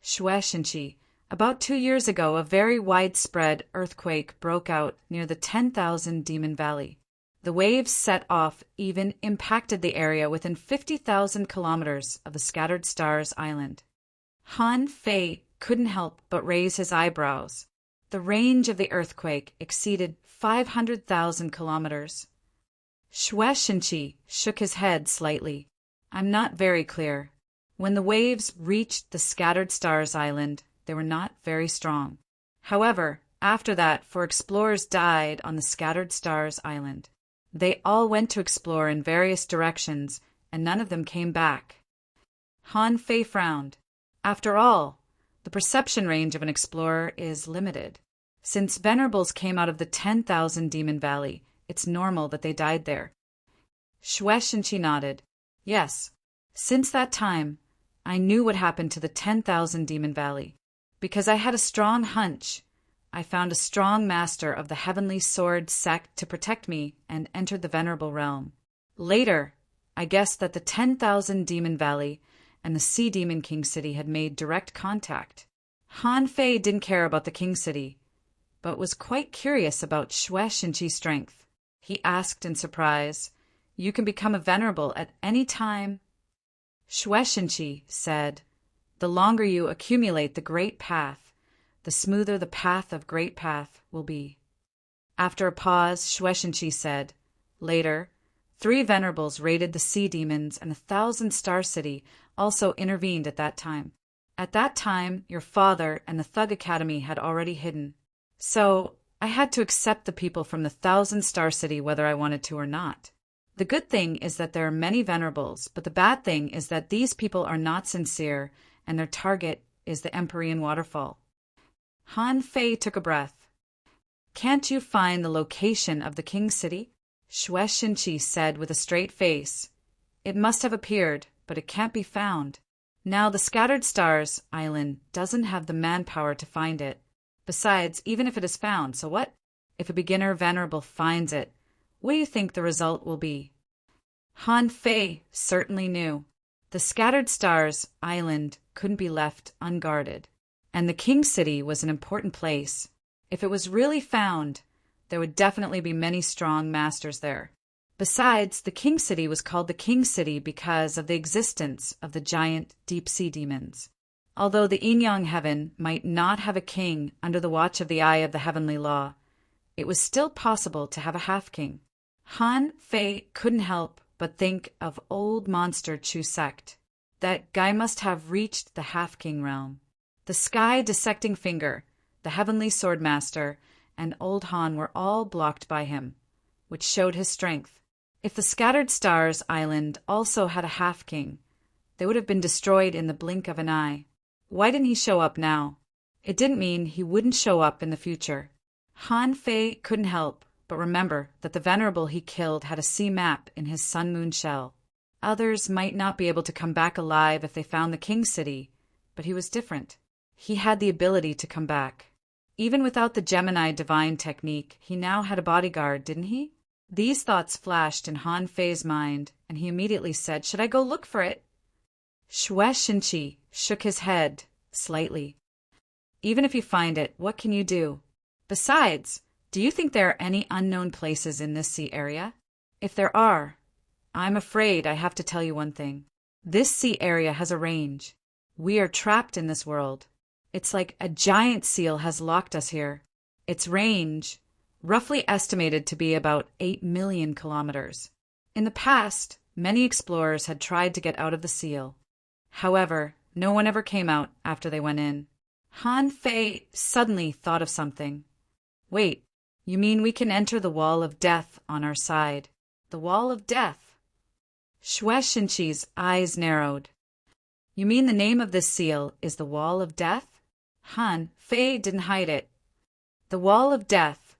Shue Shinchi, about 2 years ago, a very widespread earthquake broke out near the 10,000 Demon Valley. The waves set off even impacted the area within 50,000 kilometers of the Scattered Stars Island. Han Fei couldn't help but raise his eyebrows. The range of the earthquake exceeded 500,000 kilometers. Shue Shinchi shook his head slightly. "I'm not very clear. When the waves reached the Scattered Stars Island, they were not very strong. However, after that, 4 explorers died on the Scattered Stars Island. They all went to explore in various directions, and none of them came back." Han Fei frowned. After all, the perception range of an explorer is limited. Since venerables came out of the 10,000 Demon Valley, it's normal that they died there. Shue Shinchi nodded. "Yes, since that time, I knew what happened to the 10,000 Demon Valley. Because I had a strong hunch, I found a strong master of the Heavenly Sword sect to protect me and entered the Venerable Realm. Later, I guessed that the 10,000 Demon Valley and the Sea Demon King City had made direct contact." Han Fei didn't care about the King City, but was quite curious about Shue Shinchi's strength. He asked in surprise, "You can become a venerable at any time?" Shue Shinchi said, "The longer you accumulate the Great Path, the smoother the path of Great Path will be." After a pause, Shue Shinchi said, "Later, 3 venerables raided the sea demons, and the 1,000-star city also intervened at that time. At that time, your father and the Thug Academy had already hidden. So I had to accept the people from the 1,000-star city whether I wanted to or not. The good thing is that there are many venerables, but the bad thing is that these people are not sincere, and their target is the Empyrean waterfall." Han Fei took a breath. "Can't you find the location of the King City?" Shue Shinchi said with a straight face. "It must have appeared, but it can't be found. Now the Scattered Stars Island doesn't have the manpower to find it. Besides, even if it is found, so what? If a beginner venerable finds it, what do you think the result will be?" Han Fei certainly knew. The Scattered Stars Island couldn't be left unguarded, and the King City was an important place. If it was really found, there would definitely be many strong masters there. Besides, the King City was called the King City because of the existence of the giant deep-sea demons. Although the Yin-Yang Heaven might not have a king under the watch of the Eye of the Heavenly Law, it was still possible to have a half-king. Han Fei couldn't help but think of old monster Chu sect. That guy must have reached the half-king realm. The Sky Dissecting Finger, the Heavenly Sword Master, and Old Han were all blocked by him, which showed his strength. If the Scattered Stars Island also had a half-king, they would have been destroyed in the blink of an eye. Why didn't he show up now? It didn't mean he wouldn't show up in the future. Han Fei couldn't help but remember that the venerable he killed had a sea map in his sun-moon shell. Others might not be able to come back alive if they found the King City, but he was different. He had the ability to come back. Even without the Gemini divine technique, he now had a bodyguard, didn't he? These thoughts flashed in Han Fei's mind, and he immediately said, "Should I go look for it?" Xue Shinqi shook his head slightly. "Even if you find it, what can you do? Besides, do you think there are any unknown places in this sea area? If there are, I'm afraid I have to tell you one thing. This sea area has a range. We are trapped in this world. It's like a giant seal has locked us here. Its range, roughly estimated to be about 8 million kilometers. In the past, many explorers had tried to get out of the seal. However, no one ever came out after they went in." Han Fei suddenly thought of something. "Wait, you mean we can enter the wall of death on our side?" "The wall of death?" Xue Shinqi's eyes narrowed. "You mean the name of this seal is the Wall of Death?" Han Fei didn't hide it. The Wall of Death,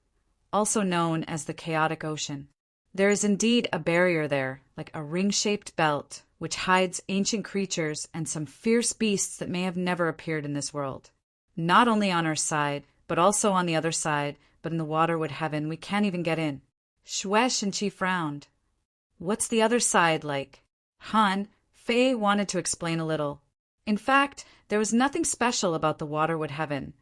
also known as the Chaotic Ocean. There is indeed a barrier there, like a ring-shaped belt, which hides ancient creatures and some fierce beasts that may have never appeared in this world. Not only on our side, but also on the other side, but in the waterwood heaven, we can't even get in. Xue Shinqi frowned. "What's the other side like?" Han Fei wanted to explain a little. In fact, there was nothing special about the waterwood heaven,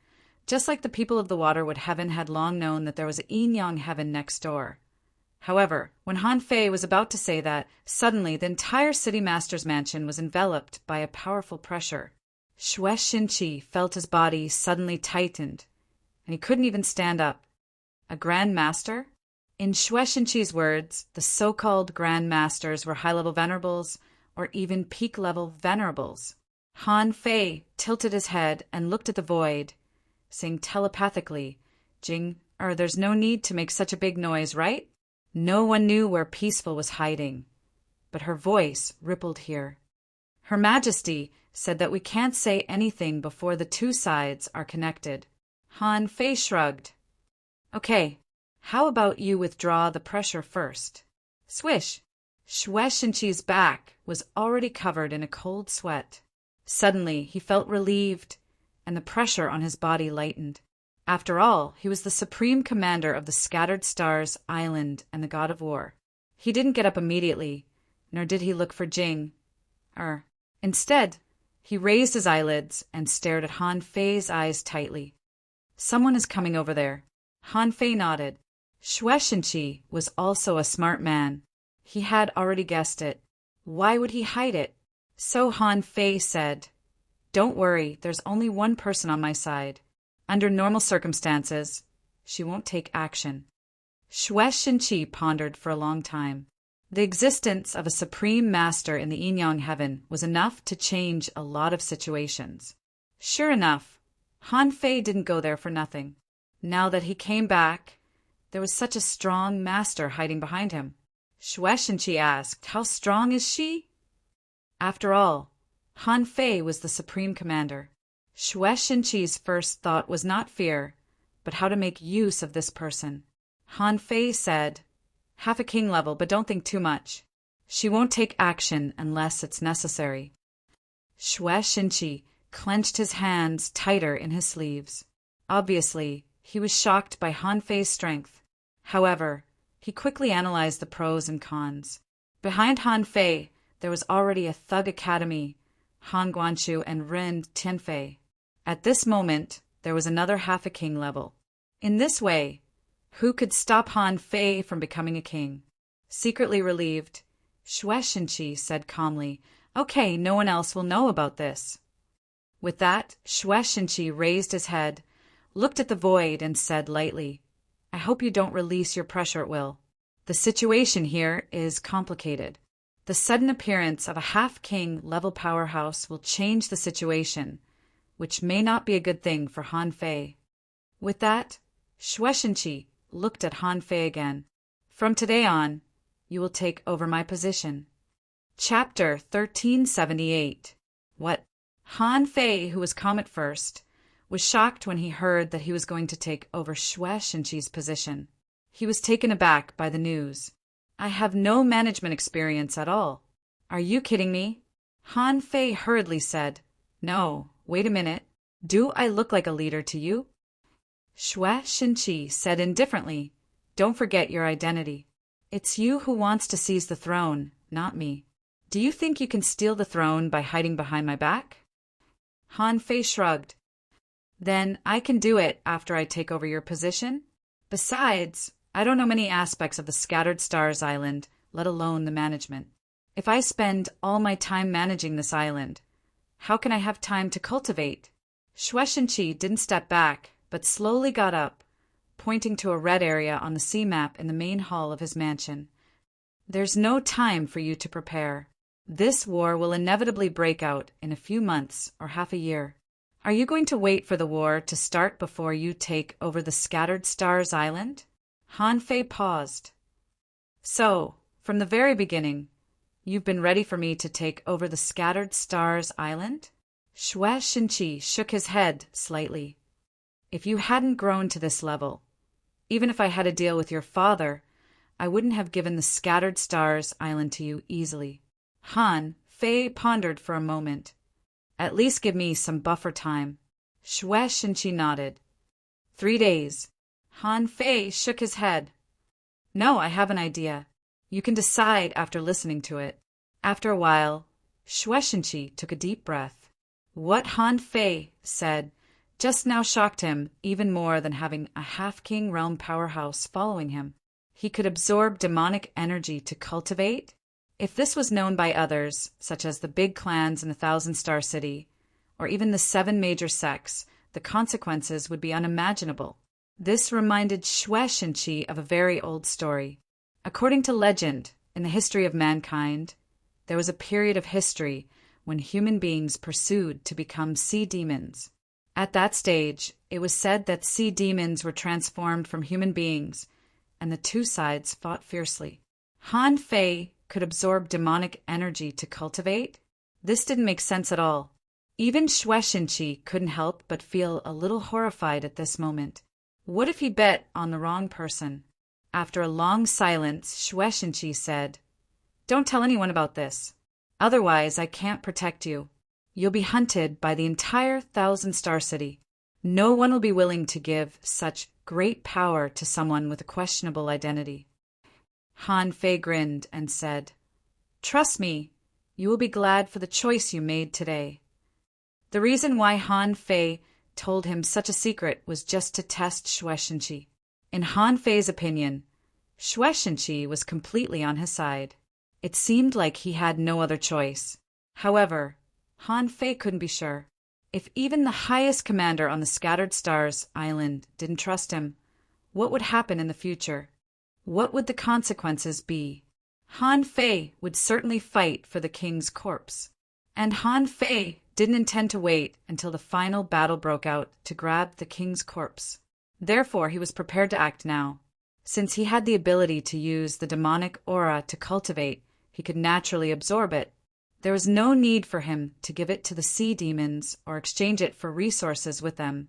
just like the people of the waterwood heaven had long known that there was a yin-yang heaven next door. However, when Han Fei was about to say that, suddenly the entire city master's mansion was enveloped by a powerful pressure. Xue Shinqi felt his body suddenly tightened, and he couldn't even stand up. A Grand Master? In Xue Shinqi's words, the so-called Grand Masters were high-level venerables, or even peak-level venerables. Han Fei tilted his head and looked at the void, saying telepathically, "There's no need to make such a big noise, right?" No one knew where Peaceful was hiding, but her voice rippled here. Her Majesty said that we can't say anything before the two sides are connected. Han Fei shrugged. "Okay, how about you withdraw the pressure first?" Swish! Xue Shinqi's back was already covered in a cold sweat. Suddenly, he felt relieved, and the pressure on his body lightened. After all, he was the supreme commander of the Scattered Stars Island and the God of War. He didn't get up immediately, nor did he look for Jing. Instead, he raised his eyelids and stared at Han Fei's eyes tightly. "Someone is coming over there." Han Fei nodded. Xue Shinqi was also a smart man. He had already guessed it. Why would he hide it? So Han Fei said, "Don't worry, there's only one person on my side. Under normal circumstances, she won't take action." Xue Shinqi pondered for a long time. The existence of a supreme master in the yin-yang heaven was enough to change a lot of situations. Sure enough, Han Fei didn't go there for nothing. Now that he came back, there was such a strong master hiding behind him. Xue Shinqi asked, "How strong is she?" After all, Han Fei was the supreme commander. Xue Shinqi's first thought was not fear, but how to make use of this person. Han Fei said, "Half a king level, but don't think too much. She won't take action unless it's necessary." Xue Shinqi clenched his hands tighter in his sleeves. Obviously, he was shocked by Han Fei's strength. However, he quickly analyzed the pros and cons. Behind Han Fei, there was already a Thug Academy, Han Guanshu and Ren Tianfei. At this moment, there was another half a king level. In this way, who could stop Han Fei from becoming a king? Secretly relieved, Xue Shinqi said calmly, "Okay, no one else will know about this." With that, Xue Shinqi raised his head, looked at the void, and said lightly, "I hope you don't release your pressure at will. The situation here is complicated. The sudden appearance of a half-king level powerhouse will change the situation, which may not be a good thing for Han Fei." With that, Xue Shinqi looked at Han Fei again. "From today on, you will take over my position." Chapter 1378. What? Han Fei, who was calm at first, was shocked when he heard that he was going to take over Xue Shinqi's position. He was taken aback by the news. "I have no management experience at all." "Are you kidding me?" Han Fei hurriedly said, "No, wait a minute. Do I look like a leader to you?" Xue Shinqi said indifferently, "Don't forget your identity." It's you who wants to seize the throne, not me. Do you think you can steal the throne by hiding behind my back? Han Fei shrugged. Then I can do it after I take over your position? Besides, I don't know many aspects of the Scattered Stars Island, let alone the management. If I spend all my time managing this island, how can I have time to cultivate? Shueishenqi didn't step back, but slowly got up, pointing to a red area on the sea map in the main hall of his mansion. There's no time for you to prepare. This war will inevitably break out in a few months or half a year. Are you going to wait for the war to start before you take over the Scattered Stars Island? Han Fei paused. So, from the very beginning, you've been ready for me to take over the Scattered Stars Island? Shueishenqi shook his head slightly. If you hadn't grown to this level, even if I had a deal with your father, I wouldn't have given the Scattered Stars Island to you easily. Han Fei pondered for a moment. At least give me some buffer time. Shueishenqi nodded. 3 days. Han Fei shook his head. No, I have an idea. You can decide after listening to it. After a while, Shueishenqi took a deep breath. What Han Fei said just now shocked him even more than having a half-king realm powerhouse following him. He could absorb demonic energy to cultivate? If this was known by others, such as the big clans in the Thousand-Star City, or even the 7 major sects, the consequences would be unimaginable. This reminded Shueishenqi of a very old story. According to legend, in the history of mankind, there was a period of history when human beings pursued to become sea demons. At that stage, it was said that sea demons were transformed from human beings, and the two sides fought fiercely. Han Fei could absorb demonic energy to cultivate? This didn't make sense at all. Even Shueishenqi couldn't help but feel a little horrified at this moment. What if he bet on the wrong person? After a long silence, Shueishenqi said, Don't tell anyone about this. Otherwise, I can't protect you. You'll be hunted by the entire Thousand-Star City. No one will be willing to give such great power to someone with a questionable identity. Han Fei grinned and said, Trust me, you will be glad for the choice you made today. The reason why Han Fei told him such a secret was just to test Shueishenqi. In Han Fei's opinion, Shueishenqi was completely on his side. It seemed like he had no other choice. However, Han Fei couldn't be sure. If even the highest commander on the Scattered Stars Island didn't trust him, what would happen in the future? What would the consequences be? Han Fei would certainly fight for the king's corpse. And Han Fei didn't intend to wait until the final battle broke out to grab the king's corpse. Therefore, he was prepared to act now. Since he had the ability to use the demonic aura to cultivate, he could naturally absorb it. There was no need for him to give it to the sea demons or exchange it for resources with them.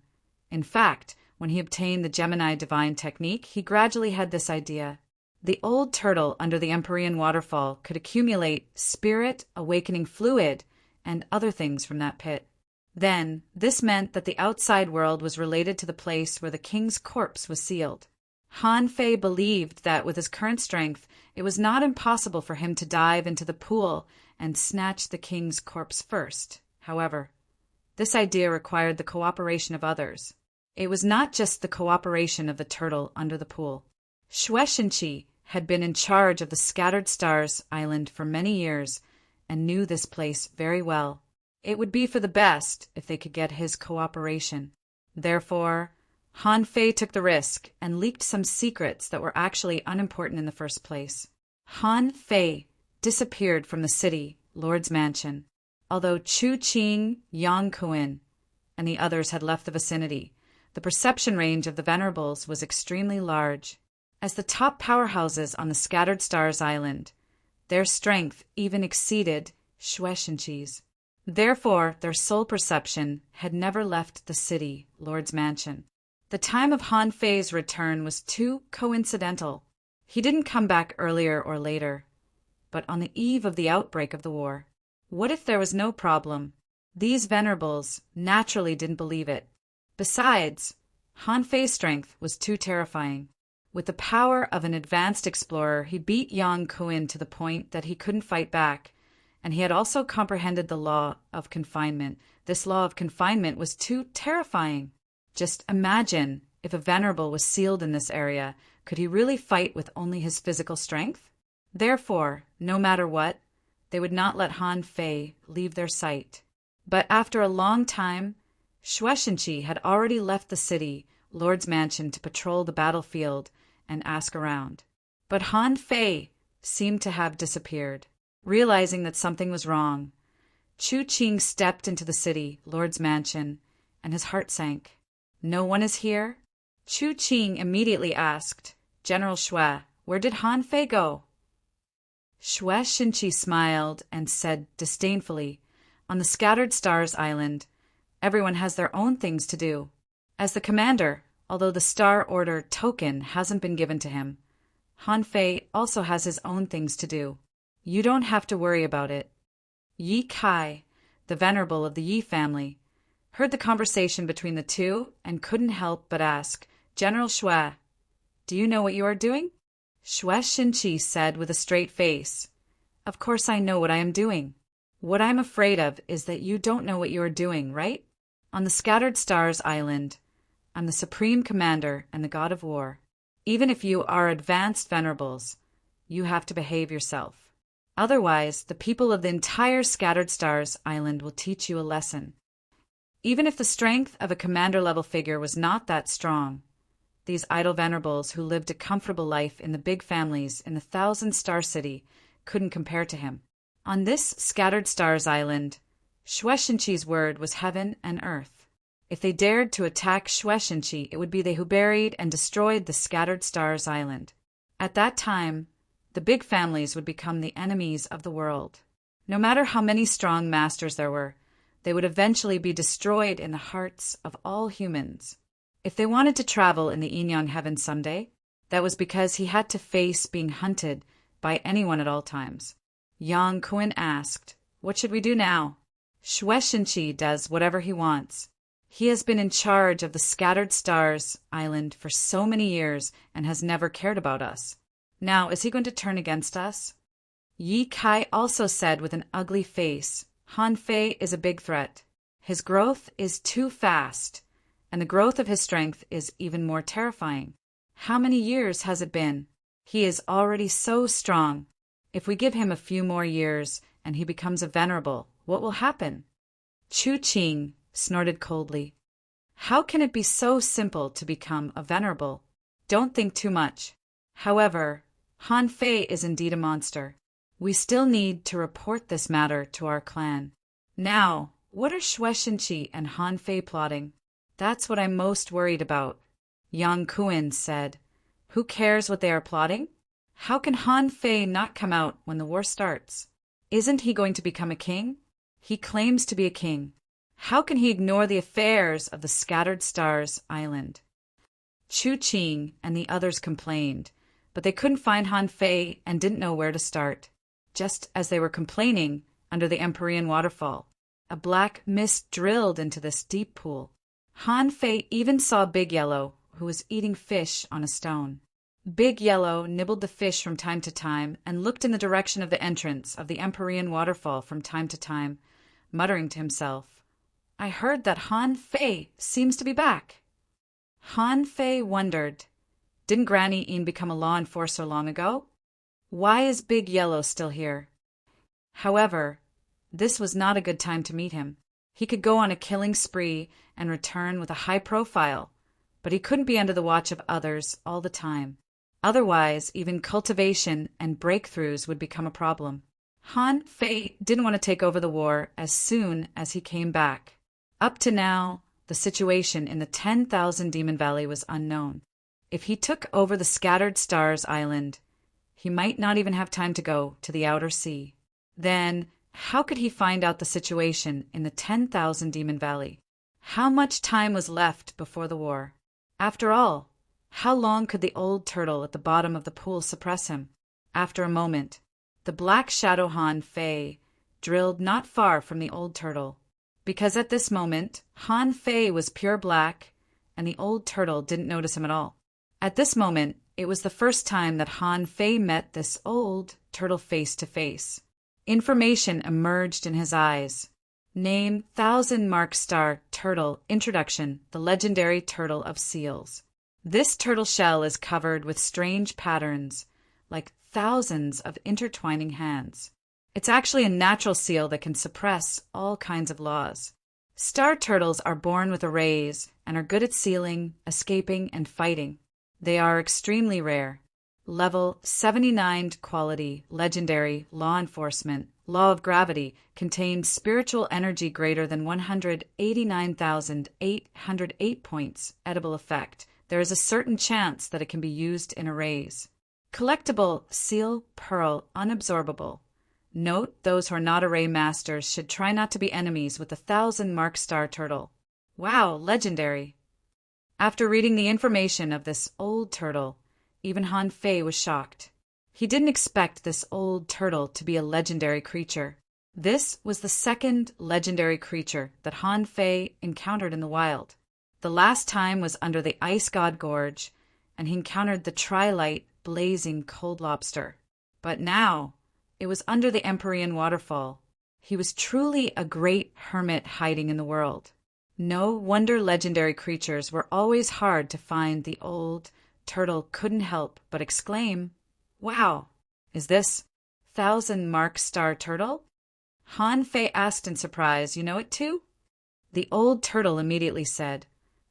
In fact, when he obtained the Gemini divine technique, he gradually had this idea. The old turtle under the Empyrean waterfall could accumulate spirit, awakening fluid, and other things from that pit. Then, this meant that the outside world was related to the place where the king's corpse was sealed. Han Fei believed that with his current strength, it was not impossible for him to dive into the pool and snatch the king's corpse first. However, this idea required the cooperation of others. It was not just the cooperation of the turtle under the pool. Shueishenqi had been in charge of the Scattered Stars Island for many years and knew this place very well. It would be for the best if they could get his cooperation. Therefore, Han Fei took the risk and leaked some secrets that were actually unimportant in the first place. Han Fei disappeared from the city, Lord's mansion. Although Chu Qing, Yang Kuan, and the others had left the vicinity, the perception range of the Venerables was extremely large. As the top powerhouses on the Scattered Stars Island, their strength even exceeded Shueishenqi's. Therefore, their soul perception had never left the city, Lord's mansion. The time of Han Fei's return was too coincidental. He didn't come back earlier or later, but on the eve of the outbreak of the war. What if there was no problem? These Venerables naturally didn't believe it. Besides, Han Fei's strength was too terrifying. With the power of an advanced explorer, he beat Yang Kuin to the point that he couldn't fight back, and he had also comprehended the law of confinement. This law of confinement was too terrifying. Just imagine if a venerable was sealed in this area, could he really fight with only his physical strength? Therefore, no matter what, they would not let Han Fei leave their sight. But after a long time, Shueishenqi had already left the city, Lord's mansion, to patrol the battlefield and ask around. But Han Fei seemed to have disappeared. Realizing that something was wrong, Chu Qing stepped into the city, Lord's mansion, and his heart sank. No one is here? Chu Qing immediately asked, General Xue, where did Han Fei go? Shueishenqi smiled and said disdainfully, on the Scattered Stars Island, everyone has their own things to do. As the commander, although the Star Order token hasn't been given to him, Han Fei also has his own things to do. You don't have to worry about it. Yi Kai, the venerable of the Yi family, heard the conversation between the two and couldn't help but ask, General Xue, do you know what you are doing? Shueishenqi said with a straight face, Of course I know what I am doing. What I'm afraid of is that you don't know what you are doing, right? On the Scattered Stars Island, I'm the Supreme Commander and the God of War. Even if you are advanced venerables, you have to behave yourself. Otherwise, the people of the entire Scattered Stars Island will teach you a lesson. Even if the strength of a commander-level figure was not that strong, these idle venerables who lived a comfortable life in the big families in the 1,000-star city couldn't compare to him. On this Scattered Stars Island, Shueishenqi's word was heaven and earth. If they dared to attack Shueishenqi, it would be they who buried and destroyed the Scattered Stars Island. At that time, the big families would become the enemies of the world. No matter how many strong masters there were, they would eventually be destroyed in the hearts of all humans. If they wanted to travel in the Yin-Yang heaven someday, that was because he had to face being hunted by anyone at all times. Yang Kuin asked, What should we do now? Shueishenqi does whatever he wants. He has been in charge of the Scattered Stars Island for so many years and has never cared about us. Now, is he going to turn against us? Yi Kai also said with an ugly face, Han Fei is a big threat. His growth is too fast, and the growth of his strength is even more terrifying. How many years has it been? He is already so strong. If we give him a few more years and he becomes a venerable, what will happen? Chu Qing snorted coldly. How can it be so simple to become a venerable? Don't think too much. However, Han Fei is indeed a monster. We still need to report this matter to our clan. Now, what are Shueishenqi and Han Fei plotting? That's what I'm most worried about. Yang Kuin said, Who cares what they are plotting? How can Han Fei not come out when the war starts? Isn't he going to become a king? He claims to be a king. How can he ignore the affairs of the Scattered Stars Island? Chu Qing and the others complained, but they couldn't find Han Fei and didn't know where to start. Just as they were complaining, under the Empyrean waterfall, a black mist drilled into this deep pool. Han Fei even saw Big Yellow, who was eating fish on a stone. Big Yellow nibbled the fish from time to time and looked in the direction of the entrance of the Empyrean waterfall from time to time, muttering to himself, I heard that Han Fei seems to be back. Han Fei wondered, Didn't Granny Yin become a law enforcer long ago? Why is Big Yellow still here? However, this was not a good time to meet him. He could go on a killing spree and return with a high profile, but he couldn't be under the watch of others all the time. Otherwise, even cultivation and breakthroughs would become a problem. Han Fei didn't want to take over the war as soon as he came back. Up to now, the situation in the 10,000 Demon Valley was unknown. If he took over the Scattered Stars Island, he might not even have time to go to the outer sea. Then, how could he find out the situation in the 10,000 Demon Valley? How much time was left before the war? After all, how long could the old turtle at the bottom of the pool suppress him? After a moment, the black shadow Han Fei drilled not far from the old turtle, because at this moment Han Fei was pure black and the old turtle didn't notice him at all. At this moment, It was the first time that Han Fei met this old turtle face to face. Information emerged in his eyes. Name Thousand Mark Star Turtle. Introduction: the legendary turtle of seals. This turtle shell is covered with strange patterns, like thousands of intertwining hands. It's actually a natural seal that can suppress all kinds of laws. Star turtles are born with arrays and are good at sealing, escaping, and fighting. They are extremely rare. Level 79 quality, legendary, law enforcement, law of gravity, contains spiritual energy greater than 189,808 points, edible effect. There is a certain chance that it can be used in arrays. Collectible, seal, pearl, unabsorbable. Note, those who are not array masters should try not to be enemies with the 1,000 Mark Star Turtle. Wow, legendary. After reading the information of this old turtle, even Han Fei was shocked. He didn't expect this old turtle to be a legendary creature. This was the second legendary creature that Han Fei encountered in the wild. The last time was under the Ice God Gorge, and he encountered the Tri-Light blazing cold lobster. But now, it was under the Empyrean waterfall. He was truly a great hermit hiding in the world. No wonder legendary creatures were always hard to find. The old turtle couldn't help but exclaim, "Wow, is this 1,000 Mark Star Turtle?" Han Fei asked in surprise, "You know it too?" The old turtle immediately said,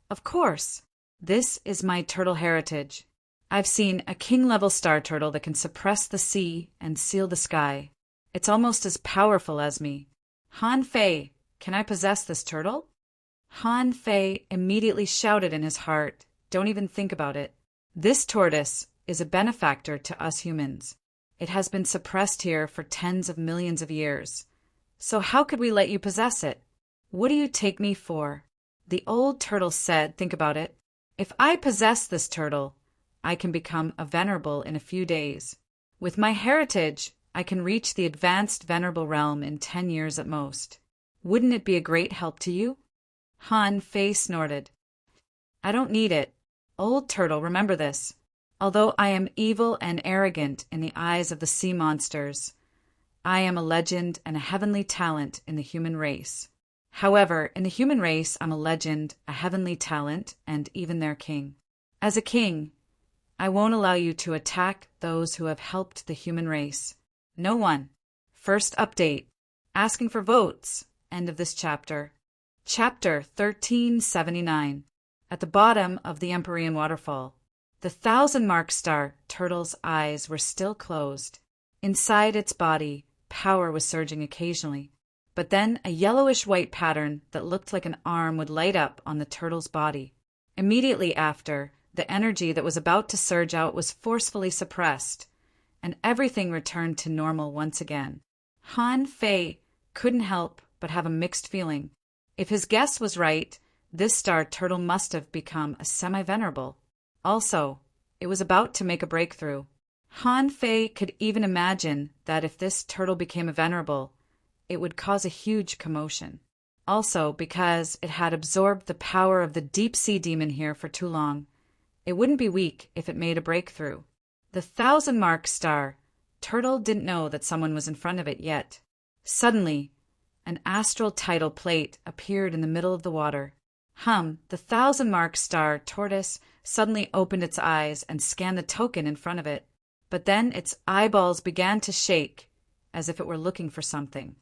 "Of course. This is my turtle heritage. I've seen a king-level star turtle that can suppress the sea and seal the sky. It's almost as powerful as me. Han Fei, can I possess this turtle?" Han Fei immediately shouted in his heart, "Don't even think about it. This tortoise is a benefactor to us humans. It has been suppressed here for tens of millions of years. So how could we let you possess it? What do you take me for?" The old turtle said, "Think about it. If I possess this turtle, I can become a venerable in a few days. With my heritage, I can reach the advanced venerable realm in 10 years at most. Wouldn't it be a great help to you?" Han Fei snorted. "I don't need it. Old turtle, remember this. Although I am evil and arrogant in the eyes of the sea monsters, I am a legend and a heavenly talent in the human race. However, in the human race, I'm a legend, a heavenly talent, and even their king. As a king, I won't allow you to attack those who have helped the human race. No one. First update. Asking for votes. End of this chapter. Chapter 1379. At the bottom of the Empyrean waterfall, the 1,000 Mark Star Turtle's eyes were still closed. Inside its body, power was surging occasionally, but then a yellowish-white pattern that looked like an arm would light up on the turtle's body. Immediately after, the energy that was about to surge out was forcefully suppressed, and everything returned to normal once again. Han Fei couldn't help but have a mixed feeling. If his guess was right, this star turtle must have become a semi-venerable. Also, it was about to make a breakthrough. Han Fei could even imagine that if this turtle became a venerable, it would cause a huge commotion. Also, because it had absorbed the power of the deep-sea demon here for too long, it wouldn't be weak if it made a breakthrough. The 1,000 Mark Star Turtle didn't know that someone was in front of it yet. Suddenly, an astral tidal plate appeared in the middle of the water. The 1,000 Mark Star Tortoise suddenly opened its eyes and scanned the token in front of it. But then its eyeballs began to shake, as if it were looking for something.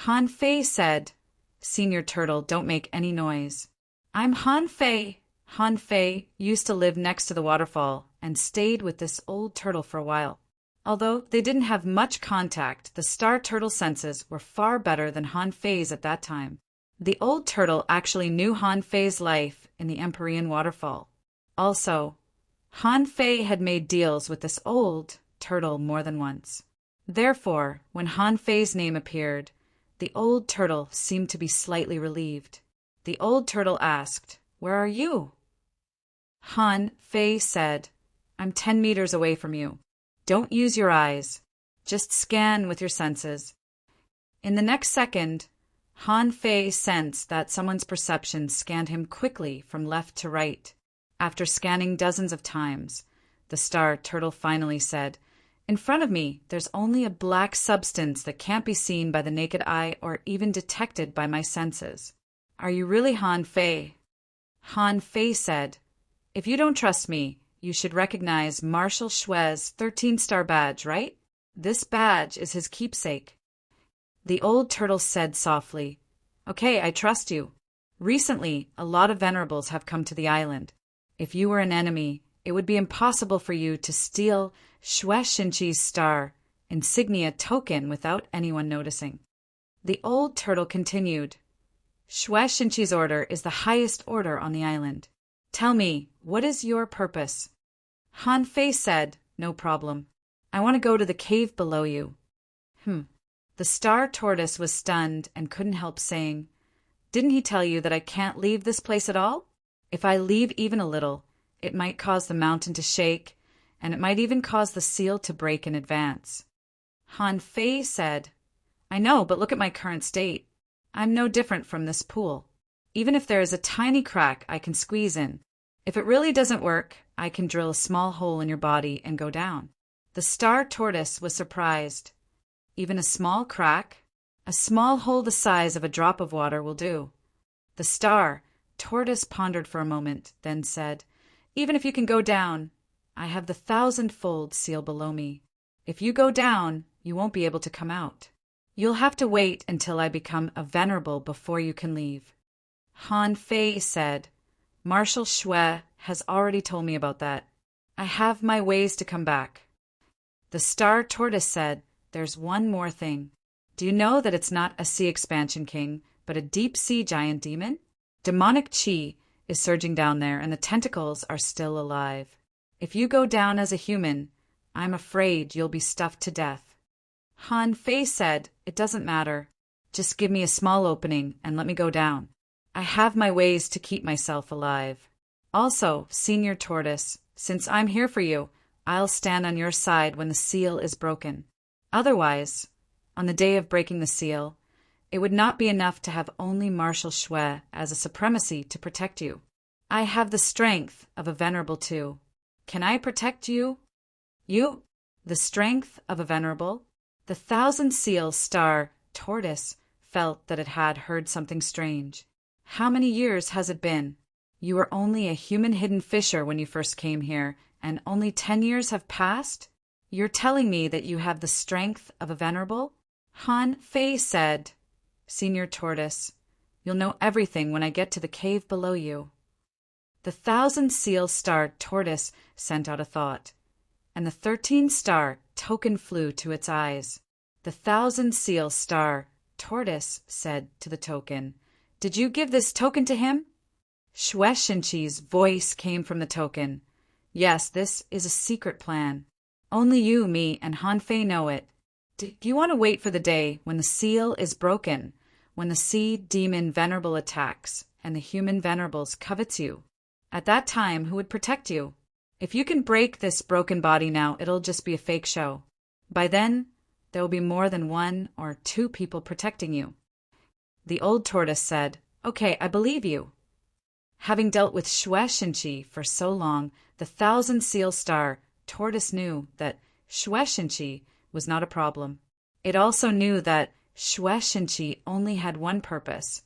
Han Fei said, "Senior Turtle, don't make any noise. I'm Han Fei." Han Fei used to live next to the waterfall and stayed with this old turtle for a while. Although they didn't have much contact, the star turtle senses were far better than Han Fei's at that time. The old turtle actually knew Han Fei's life in the Empyrean waterfall. Also, Han Fei had made deals with this old turtle more than once. Therefore, when Han Fei's name appeared, the old turtle seemed to be slightly relieved. The old turtle asked, "Where are you?" Han Fei said, "I'm 10 meters away from you. Don't use your eyes. Just scan with your senses." In the next second, Han Fei sensed that someone's perception scanned him quickly from left to right. After scanning dozens of times, the star turtle finally said. In front of me, there's only a black substance that can't be seen by the naked eye or even detected by my senses. Are you really Han Fei? Han Fei said, if you don't trust me, you should recognize Marshal Shue's 13-star badge, right? This badge is his keepsake. The old turtle said softly, okay, I trust you. Recently, a lot of venerables have come to the island. If you were an enemy, it would be impossible for you to steal Shue Shinchi's star insignia token without anyone noticing. The old turtle continued, Shue Shinchi's order is the highest order on the island. Tell me, what is your purpose? Han Fei said, no problem. I want to go to the cave below you. The star tortoise was stunned and couldn't help saying, didn't he tell you that I can't leave this place at all? If I leave even a little, it might cause the mountain to shake, and it might even cause the seal to break in advance. Han Fei said, I know, but look at my current state. I'm no different from this pool. Even if there is a tiny crack I can squeeze in. If it really doesn't work, I can drill a small hole in your body and go down. The star tortoise was surprised. Even a small crack? A small hole the size of a drop of water will do. The star tortoise pondered for a moment, then said, even if you can go down, I have the 1,000-fold seal below me. If you go down, you won't be able to come out. You'll have to wait until I become a venerable before you can leave. Han Fei said, Marshal Shue has already told me about that. I have my ways to come back. The star tortoise said, there's one more thing. Do you know that it's not a sea expansion king, but a deep-sea giant demon? Demonic chi is surging down there, and the tentacles are still alive. If you go down as a human, I'm afraid you'll be stuffed to death. Han Fei said, it doesn't matter. Just give me a small opening and let me go down. I have my ways to keep myself alive. Also, Senior Tortoise, since I'm here for you, I'll stand on your side when the seal is broken. Otherwise, on the day of breaking the seal, it would not be enough to have only Marshal Shue as a supremacy to protect you. I have the strength of a venerable too. Can I protect you? You? The strength of a venerable? The 1,000-seal star tortoise felt that it had heard something strange. How many years has it been? You were only a human hidden fisher when you first came here, and only 10 years have passed? You're telling me that you have the strength of a venerable? Han Fei said, Senior Tortoise, you'll know everything when I get to the cave below you. The 1,000-seal star tortoise sent out a thought, and the 13-star token flew to its eyes. The 1,000-seal star tortoise said to the token, Did you give this token to him? Shue Shinchi's voice came from the token. Yes, this is a secret plan. Only you, me, and Han Fei know it. Do you want to wait for the day when the seal is broken, when the sea demon venerable attacks, and the human venerables covets you? At that time, who would protect you? If you can break this broken body now, it'll just be a fake show. By then, there will be more than 1 or 2 people protecting you. The old tortoise said, Okay, I believe you. Having dealt with Shue Shinchi for so long, the 1,000-seal star tortoise knew that Shue Shinchi was not a problem. It also knew that Shue Shinchi only had one purpose,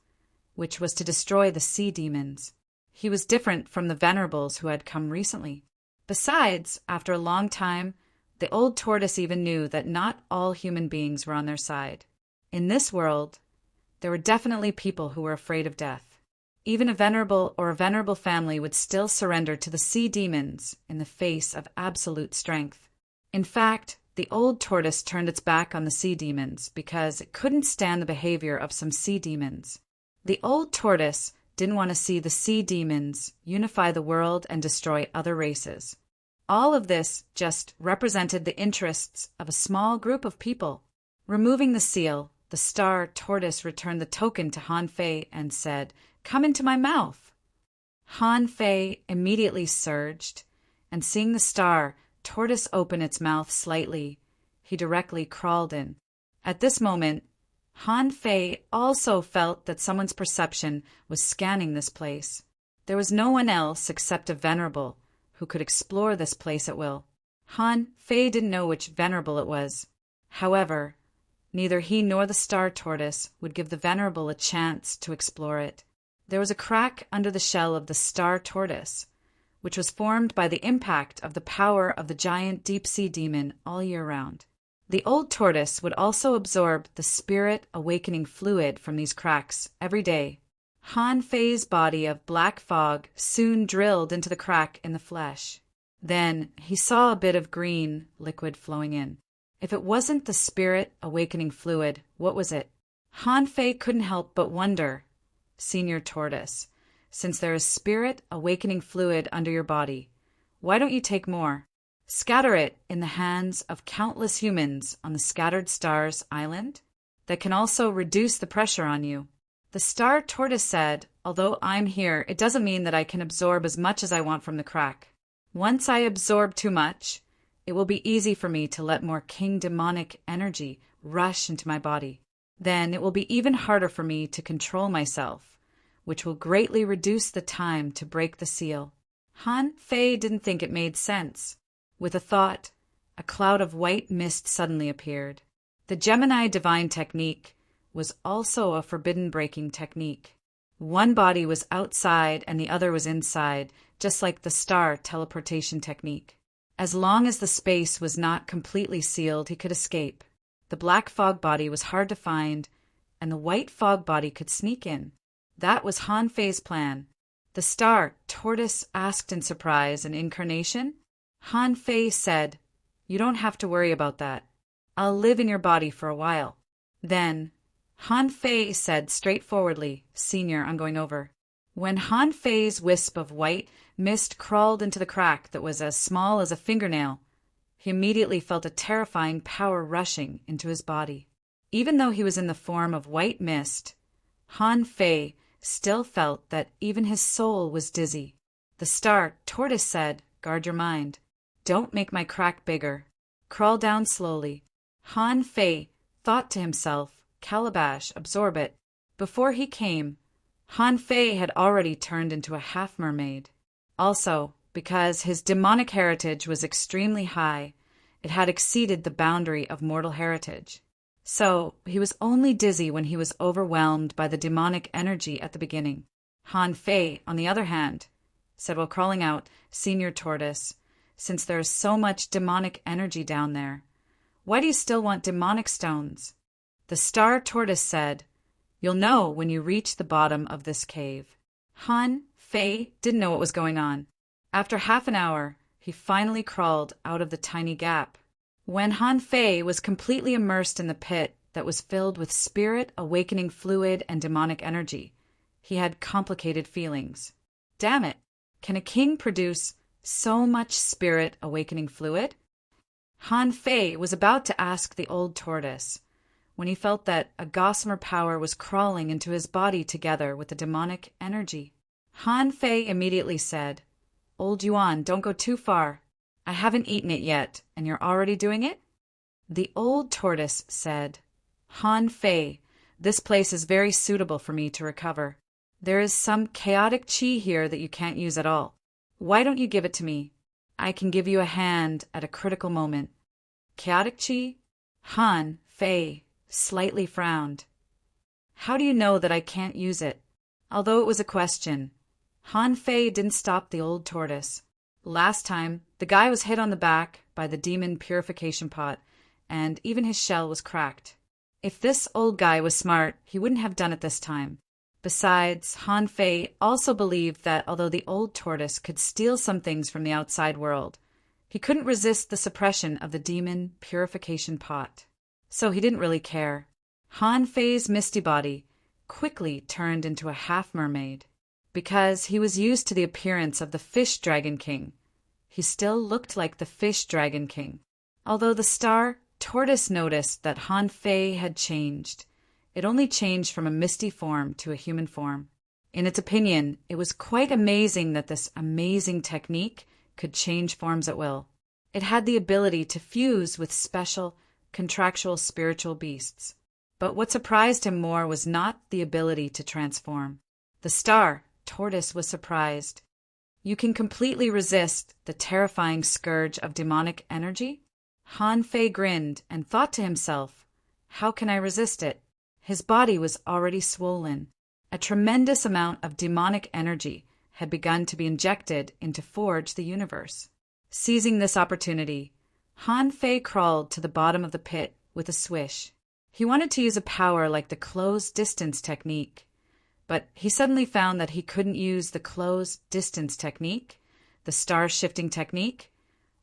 which was to destroy the sea demons. He was different from the venerables who had come recently. Besides, after a long time, the old tortoise even knew that not all human beings were on their side. In this world, there were definitely people who were afraid of death. Even a venerable or a venerable family would still surrender to the sea demons in the face of absolute strength. In fact, the old tortoise turned its back on the sea demons because it couldn't stand the behavior of some sea demons. The old tortoise didn't want to see the sea demons unify the world and destroy other races. All of this just represented the interests of a small group of people. Removing the seal, the star tortoise returned the token to Han Fei and said, Come into my mouth. Han Fei immediately surged, and seeing the star tortoise open its mouth slightly, he directly crawled in. At this moment, Han Fei also felt that someone's perception was scanning this place. There was no one else except a venerable who could explore this place at will. Han Fei didn't know which venerable it was. However, neither he nor the star tortoise would give the venerable a chance to explore it. There was a crack under the shell of the star tortoise, which was formed by the impact of the power of the giant deep-sea demon all year round. The old tortoise would also absorb the spirit awakening fluid from these cracks every day. Han Fei's body of black fog soon drilled into the crack in the flesh. Then he saw a bit of green liquid flowing in. If it wasn't the spirit awakening fluid, what was it? Han Fei couldn't help but wonder, Senior Tortoise, since there is spirit awakening fluid under your body, why don't you take more? Scatter it in the hands of countless humans on the Scattered Stars Island that can also reduce the pressure on you. The star tortoise said, although I'm here, it doesn't mean that I can absorb as much as I want from the crack. Once I absorb too much, it will be easy for me to let more king demonic energy rush into my body. Then it will be even harder for me to control myself, which will greatly reduce the time to break the seal. Han Fei didn't think it made sense. With a thought, a cloud of white mist suddenly appeared. The Gemini divine technique was also a forbidden breaking technique. One body was outside and the other was inside, just like the star teleportation technique. As long as the space was not completely sealed, he could escape. The black fog body was hard to find, and the white fog body could sneak in. That was Han Fei's plan. The star tortoise asked in surprise, an incarnation? Han Fei said, "You don't have to worry about that. I'll live in your body for a while." Then Han Fei said straightforwardly, "Senior, I'm going over." When Han Fei's wisp of white mist crawled into the crack that was as small as a fingernail, he immediately felt a terrifying power rushing into his body. Even though he was in the form of white mist, Han Fei still felt that even his soul was dizzy. The star tortoise said, "Guard your mind. Don't make my crack bigger. Crawl down slowly." Han Fei thought to himself, "Calabash, absorb it." Before he came, Han Fei had already turned into a half-mermaid. Also, because his demonic heritage was extremely high, it had exceeded the boundary of mortal heritage. So, he was only dizzy when he was overwhelmed by the demonic energy at the beginning. Han Fei, on the other hand, said while crawling out, "Senior Tortoise, since there is so much demonic energy down there, why do you still want demonic stones?" The star tortoise said, "You'll know when you reach the bottom of this cave." Han Fei didn't know what was going on. After half an hour, he finally crawled out of the tiny gap. When Han Fei was completely immersed in the pit that was filled with spirit awakening fluid and demonic energy, he had complicated feelings. Damn it! Can a king produce so much spirit awakening fluid? Han Fei was about to ask the old tortoise when he felt that a gossamer power was crawling into his body together with the demonic energy. Han Fei immediately said, "Old Yuan, don't go too far. I haven't eaten it yet, and you're already doing it?" The old tortoise said, "Han Fei, this place is very suitable for me to recover. There is some chaotic qi here that you can't use at all. Why don't you give it to me? I can give you a hand at a critical moment." Chaotic qi? Han Fei slightly frowned. "How do you know that I can't use it?" Although it was a question, Han Fei didn't stop the old tortoise. Last time, the guy was hit on the back by the demon purification pot, and even his shell was cracked. If this old guy was smart, he wouldn't have done it this time. Besides, Han Fei also believed that although the old tortoise could steal some things from the outside world, he couldn't resist the suppression of the demon purification pot. So he didn't really care. Han Fei's misty body quickly turned into a half-mermaid. Because he was used to the appearance of the Fish Dragon King, he still looked like the Fish Dragon King. Although the star tortoise noticed that Han Fei had changed, it only changed from a misty form to a human form. In its opinion, it was quite amazing that this amazing technique could change forms at will. It had the ability to fuse with special, contractual spiritual beasts. But what surprised him more was not the ability to transform. The star tortoise was surprised. You can completely resist the terrifying scourge of demonic energy? Han Fei grinned and thought to himself, how can I resist it? His body was already swollen. A tremendous amount of demonic energy had begun to be injected into Forge the Universe. Seizing this opportunity, Han Fei crawled to the bottom of the pit with a swish. He wanted to use a power like the closed distance technique, but he suddenly found that he couldn't use the closed distance technique, the star shifting technique,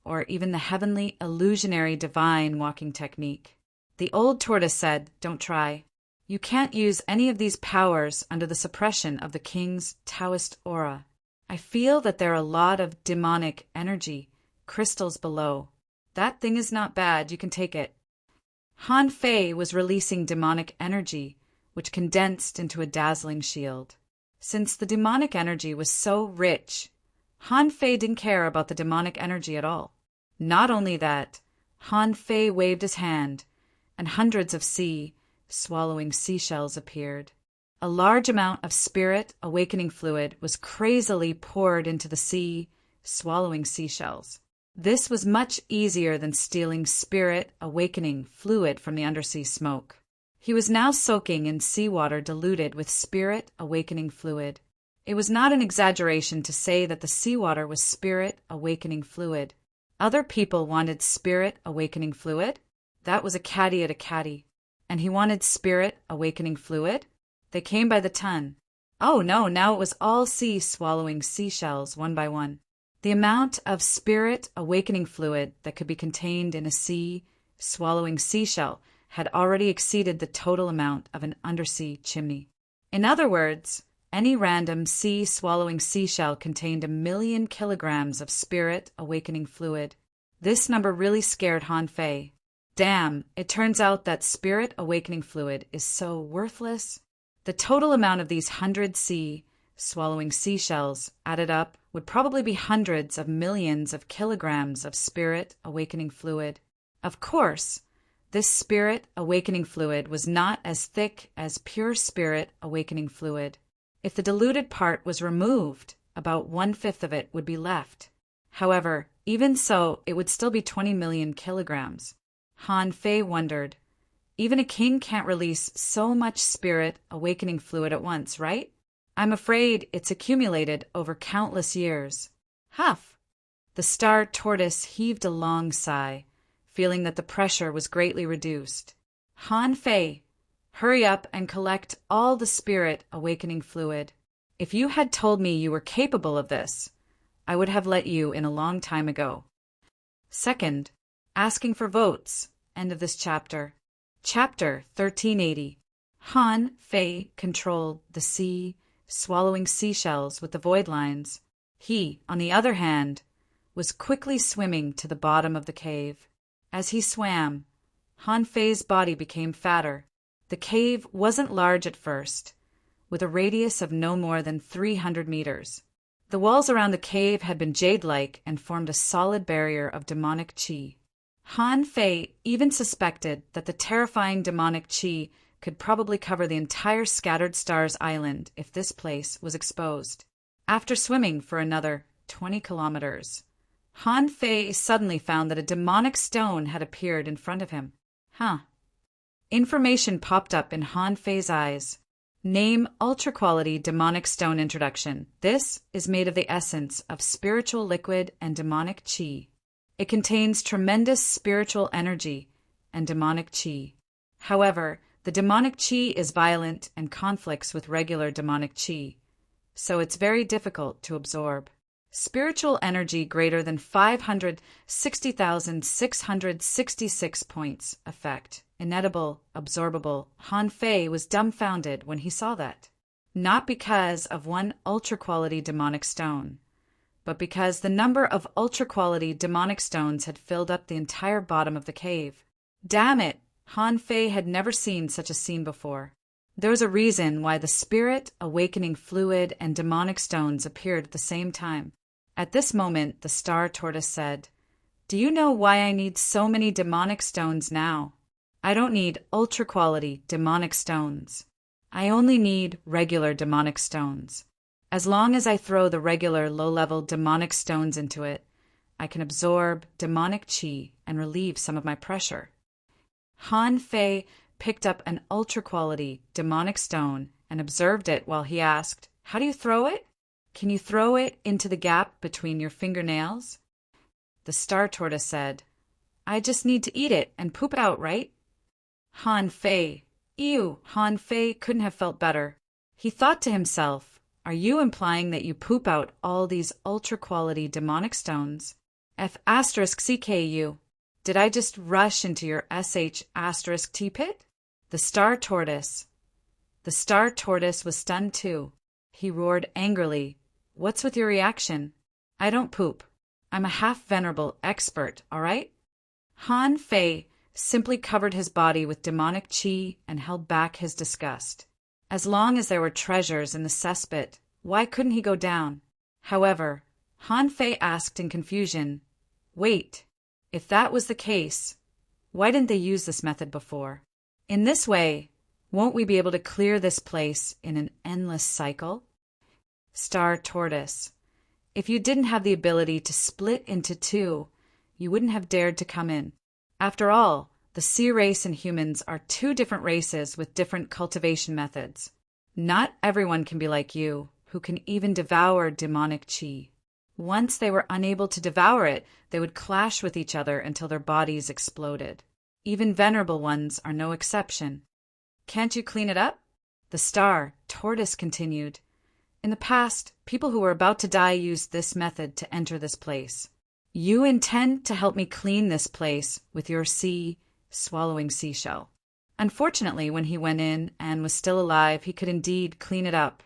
or even the heavenly illusionary divine walking technique. The old tortoise said, don't try. You can't use any of these powers under the suppression of the king's Taoist aura. I feel that there are a lot of demonic energy crystals below. That thing is not bad, you can take it. Han Fei was releasing demonic energy, which condensed into a dazzling shield. Since the demonic energy was so rich, Han Fei didn't care about the demonic energy at all. Not only that, Han Fei waved his hand, and hundreds of swallowing seashells appeared. A large amount of spirit awakening fluid was crazily poured into the swallowing seashells. This was much easier than stealing spirit awakening fluid from the undersea smoke. He was now soaking in seawater diluted with spirit awakening fluid. It was not an exaggeration to say that the seawater was spirit awakening fluid. Other people wanted spirit awakening fluid. That was a caddy at a caddy. And he wanted spirit awakening fluid. They came by the ton. Oh no, now it was all swallowing seashells one by one. The amount of spirit awakening fluid that could be contained in a swallowing seashell had already exceeded the total amount of an undersea chimney. In other words, any random swallowing seashell contained 1,000,000 kilograms of spirit awakening fluid. This number really scared Han Fei. Damn, it turns out that spirit awakening fluid is so worthless. The total amount of these 100 swallowing seashells added up would probably be hundreds of millions of kilograms of spirit awakening fluid. Of course, this spirit awakening fluid was not as thick as pure spirit awakening fluid. If the diluted part was removed, about 1/5 of it would be left. However, even so, it would still be 20 million kilograms. Han Fei wondered, even a king can't release so much spirit awakening fluid at once, right? I'm afraid it's accumulated over countless years. Huff! The star tortoise heaved a long sigh, feeling that the pressure was greatly reduced. Han Fei, hurry up and collect all the spirit awakening fluid. If you had told me you were capable of this, I would have let you in a long time ago. Second, asking for votes. End of this chapter. Chapter 1380. Han Fei controlled the swallowing seashells with the void lines. He, on the other hand, was quickly swimming to the bottom of the cave. As he swam, Han Fei's body became fatter. The cave wasn't large at first, with a radius of no more than 300 meters. The walls around the cave had been jade-like and formed a solid barrier of demonic qi. Han Fei even suspected that the terrifying demonic qi could probably cover the entire Scattered Stars Island if this place was exposed. After swimming for another 20 kilometers, Han Fei suddenly found that a demonic stone had appeared in front of him. Information popped up in Han Fei's eyes. Name ultra-quality demonic stone introduction. This is made of the essence of spiritual liquid and demonic qi. It contains tremendous spiritual energy and demonic qi. However, the demonic qi is violent and conflicts with regular demonic qi, so it's very difficult to absorb. Spiritual energy greater than 560,666 points effect. Inedible, absorbable. Han Fei was dumbfounded when he saw that. Not because of one ultra-quality demonic stone, but because the number of ultra-quality demonic stones had filled up the entire bottom of the cave. Damn it! Han Fei had never seen such a scene before. There was a reason why the spirit awakening fluid and demonic stones appeared at the same time. At this moment, the star tortoise said, "Do you know why I need so many demonic stones now? I don't need ultra-quality demonic stones. I only need regular demonic stones. As long as I throw the regular low-level demonic stones into it, I can absorb demonic chi and relieve some of my pressure. Han Fei picked up an ultra-quality demonic stone and observed it while he asked, "How do you throw it? Can you throw it into the gap between your fingernails?" The star tortoise said, "I just need to eat it and poop it out, right?" Han Fei, ew, Han Fei couldn't have felt better. He thought to himself, "Are you implying that you poop out all these ultra-quality demonic stones? F***CKU. Did I just rush into your SH**T pit?" The star tortoise was stunned too. He roared angrily, "What's with your reaction? I don't poop. I'm a half-venerable expert, all right?" Han Fei simply covered his body with demonic chi and held back his disgust. As long as there were treasures in the cesspit, why couldn't he go down? However, Han Fei asked in confusion, "Wait, if that was the case, why didn't they use this method before? In this way, won't we be able to clear this place in an endless cycle?" Star Tortoise, if you didn't have the ability to split into two, you wouldn't have dared to come in. After all, the sea race and humans are two different races with different cultivation methods. Not everyone can be like you, who can even devour demonic chi. Once they were unable to devour it, they would clash with each other until their bodies exploded. Even venerable ones are no exception. "Can't you clean it up?" The star tortoise continued. "In the past, people who were about to die used this method to enter this place. You intend to help me clean this place with your sea-swallowing seashell." Unfortunately, when he went in and was still alive, he could indeed clean it up.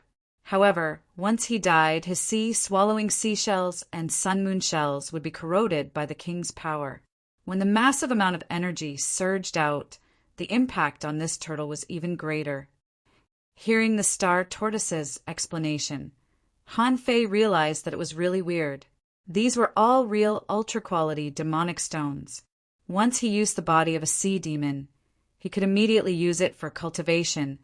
However, once he died, his sea-swallowing seashells and sun-moon shells would be corroded by the king's power. When the massive amount of energy surged out, the impact on this turtle was even greater. Hearing the star tortoise's explanation, Han Fei realized that it was really weird. These were all real ultra-quality demonic stones. Once he used the body of a sea demon, he could immediately use it for cultivation,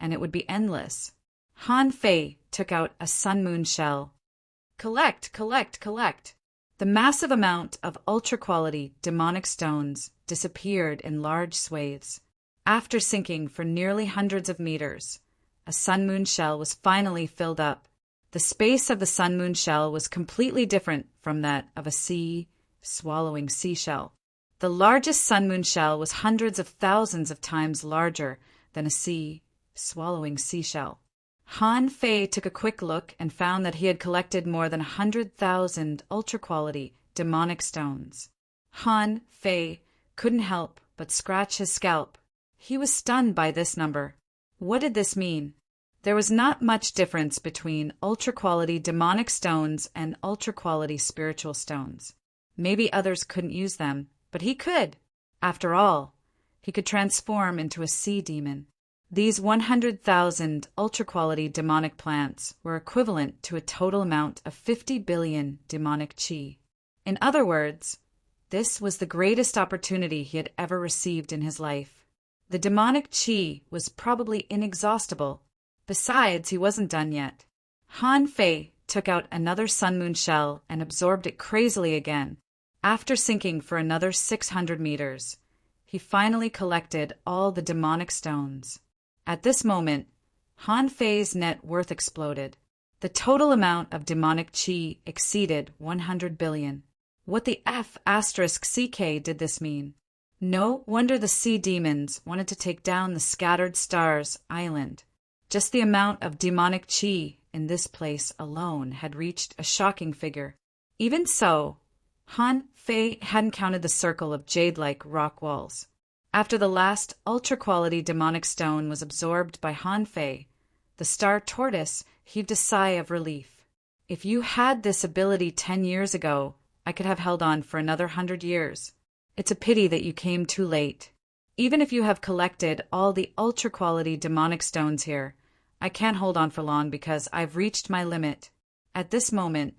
and it would be endless. Han Fei took out a sun-moon shell. Collect, collect, collect. The massive amount of ultra-quality demonic stones disappeared in large swathes. After sinking for nearly hundreds of meters, a sun-moon shell was finally filled up. The space of the sun-moon shell was completely different from that of a sea-swallowing seashell. The largest sun-moon shell was hundreds of thousands of times larger than a sea-swallowing seashell. Han Fei took a quick look and found that he had collected more than 100,000 ultra-quality demonic stones. Han Fei couldn't help but scratch his scalp. He was stunned by this number. What did this mean? There was not much difference between ultra-quality demonic stones and ultra-quality spiritual stones. Maybe others couldn't use them, but he could. After all, he could transform into a sea demon. These 100,000 ultra-quality demonic plants were equivalent to a total amount of 50 billion demonic chi. In other words, this was the greatest opportunity he had ever received in his life. The demonic chi was probably inexhaustible. Besides, he wasn't done yet. Han Fei took out another sun-moon shell and absorbed it crazily again. After sinking for another 600 meters, he finally collected all the demonic stones. At this moment, Han Fei's net worth exploded. The total amount of demonic chi exceeded 100 billion. What the F***CK did this mean? No wonder the sea demons wanted to take down the Scattered Stars Island. Just the amount of demonic chi in this place alone had reached a shocking figure. Even so, Han Fei hadn't counted the circle of jade-like rock walls. After the last ultra-quality demonic stone was absorbed by Han Fei, the star tortoise heaved a sigh of relief. If you had this ability 10 years ago, I could have held on for another 100 years. It's a pity that you came too late. Even if you have collected all the ultra-quality demonic stones here, I can't hold on for long because I've reached my limit. At this moment,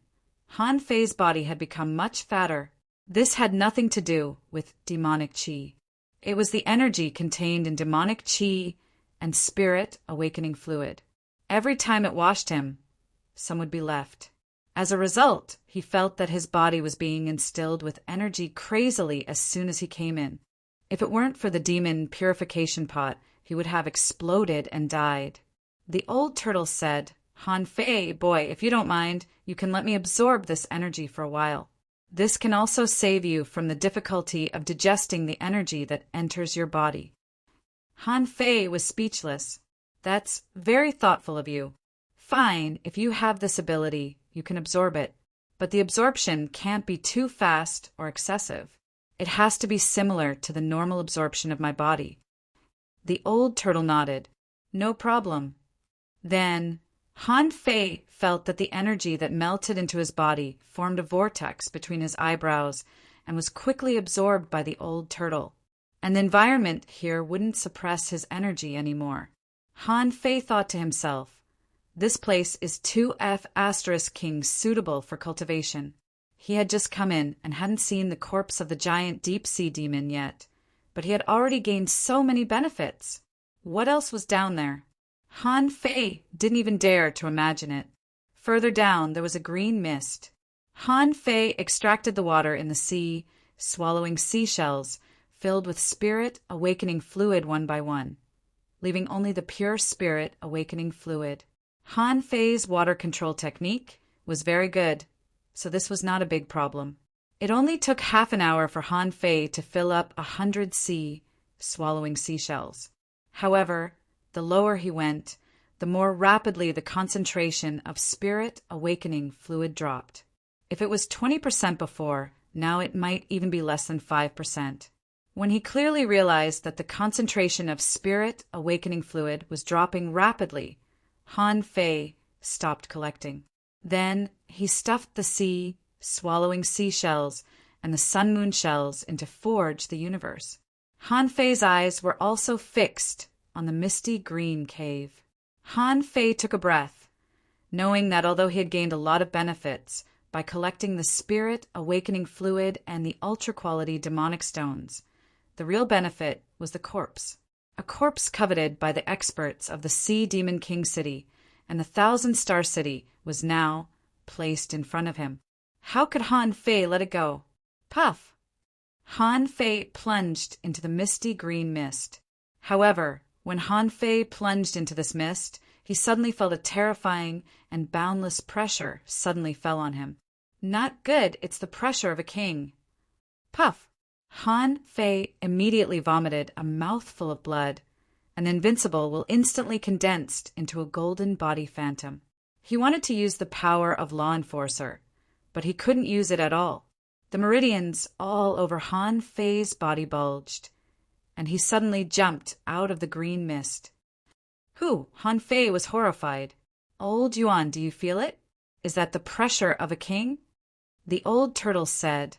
Han Fei's body had become much fatter. This had nothing to do with demonic chi. It was the energy contained in demonic chi and spirit awakening fluid. Every time it washed him, some would be left. As a result, he felt that his body was being instilled with energy crazily as soon as he came in. If it weren't for the demon purification pot, he would have exploded and died. The old turtle said, "Han Fei, boy, if you don't mind, you can let me absorb this energy for a while. This can also save you from the difficulty of digesting the energy that enters your body." Han Fei was speechless. "That's very thoughtful of you. Fine, if you have this ability, you can absorb it. But the absorption can't be too fast or excessive. It has to be similar to the normal absorption of my body." The old turtle nodded. "No problem." Then Han Fei felt that the energy that melted into his body formed a vortex between his eyebrows and was quickly absorbed by the old turtle. And the environment here wouldn't suppress his energy anymore. Han Fei thought to himself, "This place is 2F** King suitable for cultivation." He had just come in and hadn't seen the corpse of the giant deep-sea demon yet, but he had already gained so many benefits. What else was down there? Han Fei didn't even dare to imagine it. Further down, there was a green mist. Han Fei extracted the water in the sea, swallowing seashells filled with spirit awakening fluid one by one, leaving only the pure spirit awakening fluid. Han Fei's water control technique was very good, so this was not a big problem. It only took half an hour for Han Fei to fill up 100 swallowing seashells. However, the lower he went, the more rapidly the concentration of spirit awakening fluid dropped. If it was 20% before, now it might even be less than 5%. When he clearly realized that the concentration of spirit awakening fluid was dropping rapidly, Han Fei stopped collecting. Then he stuffed the swallowing seashells and the sun-moon shells into Forge the Universe. Han Fei's eyes were also fixed on the misty green cave. Han Fei took a breath, knowing that although he had gained a lot of benefits by collecting the spirit awakening fluid and the ultra-quality demonic stones, the real benefit was the corpse. A corpse coveted by the experts of the Sea Demon King City and the Thousand-Star City was now placed in front of him. How could Han Fei let it go? Puff! Han Fei plunged into the misty green mist. However, when Han Fei plunged into this mist, he suddenly felt a terrifying and boundless pressure suddenly fell on him. Not good, it's the pressure of a king. Puff! Han Fei immediately vomited a mouthful of blood. An invincible will instantly condensed into a golden body phantom. He wanted to use the power of Law Enforcer, but he couldn't use it at all. The meridians all over Han Fei's body bulged, and he suddenly jumped out of the green mist. "Who?" Han Fei was horrified. "Old Yuan, do you feel it? Is that the pressure of a king?" The old turtle said,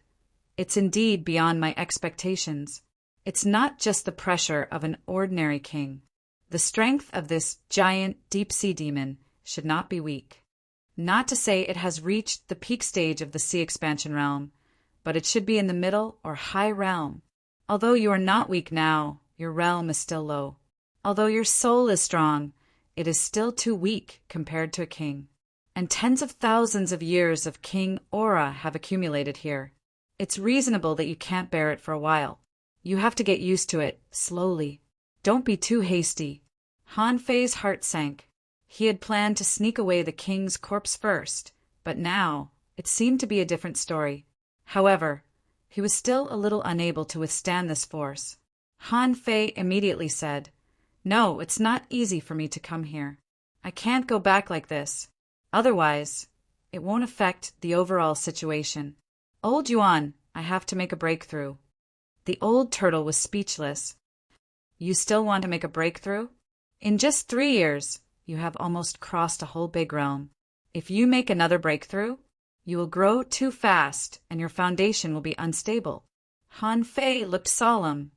"It's indeed beyond my expectations. It's not just the pressure of an ordinary king. The strength of this giant deep-sea demon should not be weak. Not to say it has reached the peak stage of the sea expansion realm, but it should be in the middle or high realm. Although you are not weak now, your realm is still low. Although your soul is strong, it is still too weak compared to a king. And tens of thousands of years of king aura have accumulated here. It's reasonable that you can't bear it for a while. You have to get used to it, slowly. Don't be too hasty." Han Fei's heart sank. He had planned to sneak away the king's corpse first, but now it seemed to be a different story. However, he was still a little unable to withstand this force. Han Fei immediately said, "No, it's not easy for me to come here. I can't go back like this. Otherwise, it won't affect the overall situation. Old Yuan, I have to make a breakthrough." The old turtle was speechless. "You still want to make a breakthrough? In just 3 years, you have almost crossed a whole big realm. If you make another breakthrough, you will grow too fast and your foundation will be unstable." Han Fei looked solemn.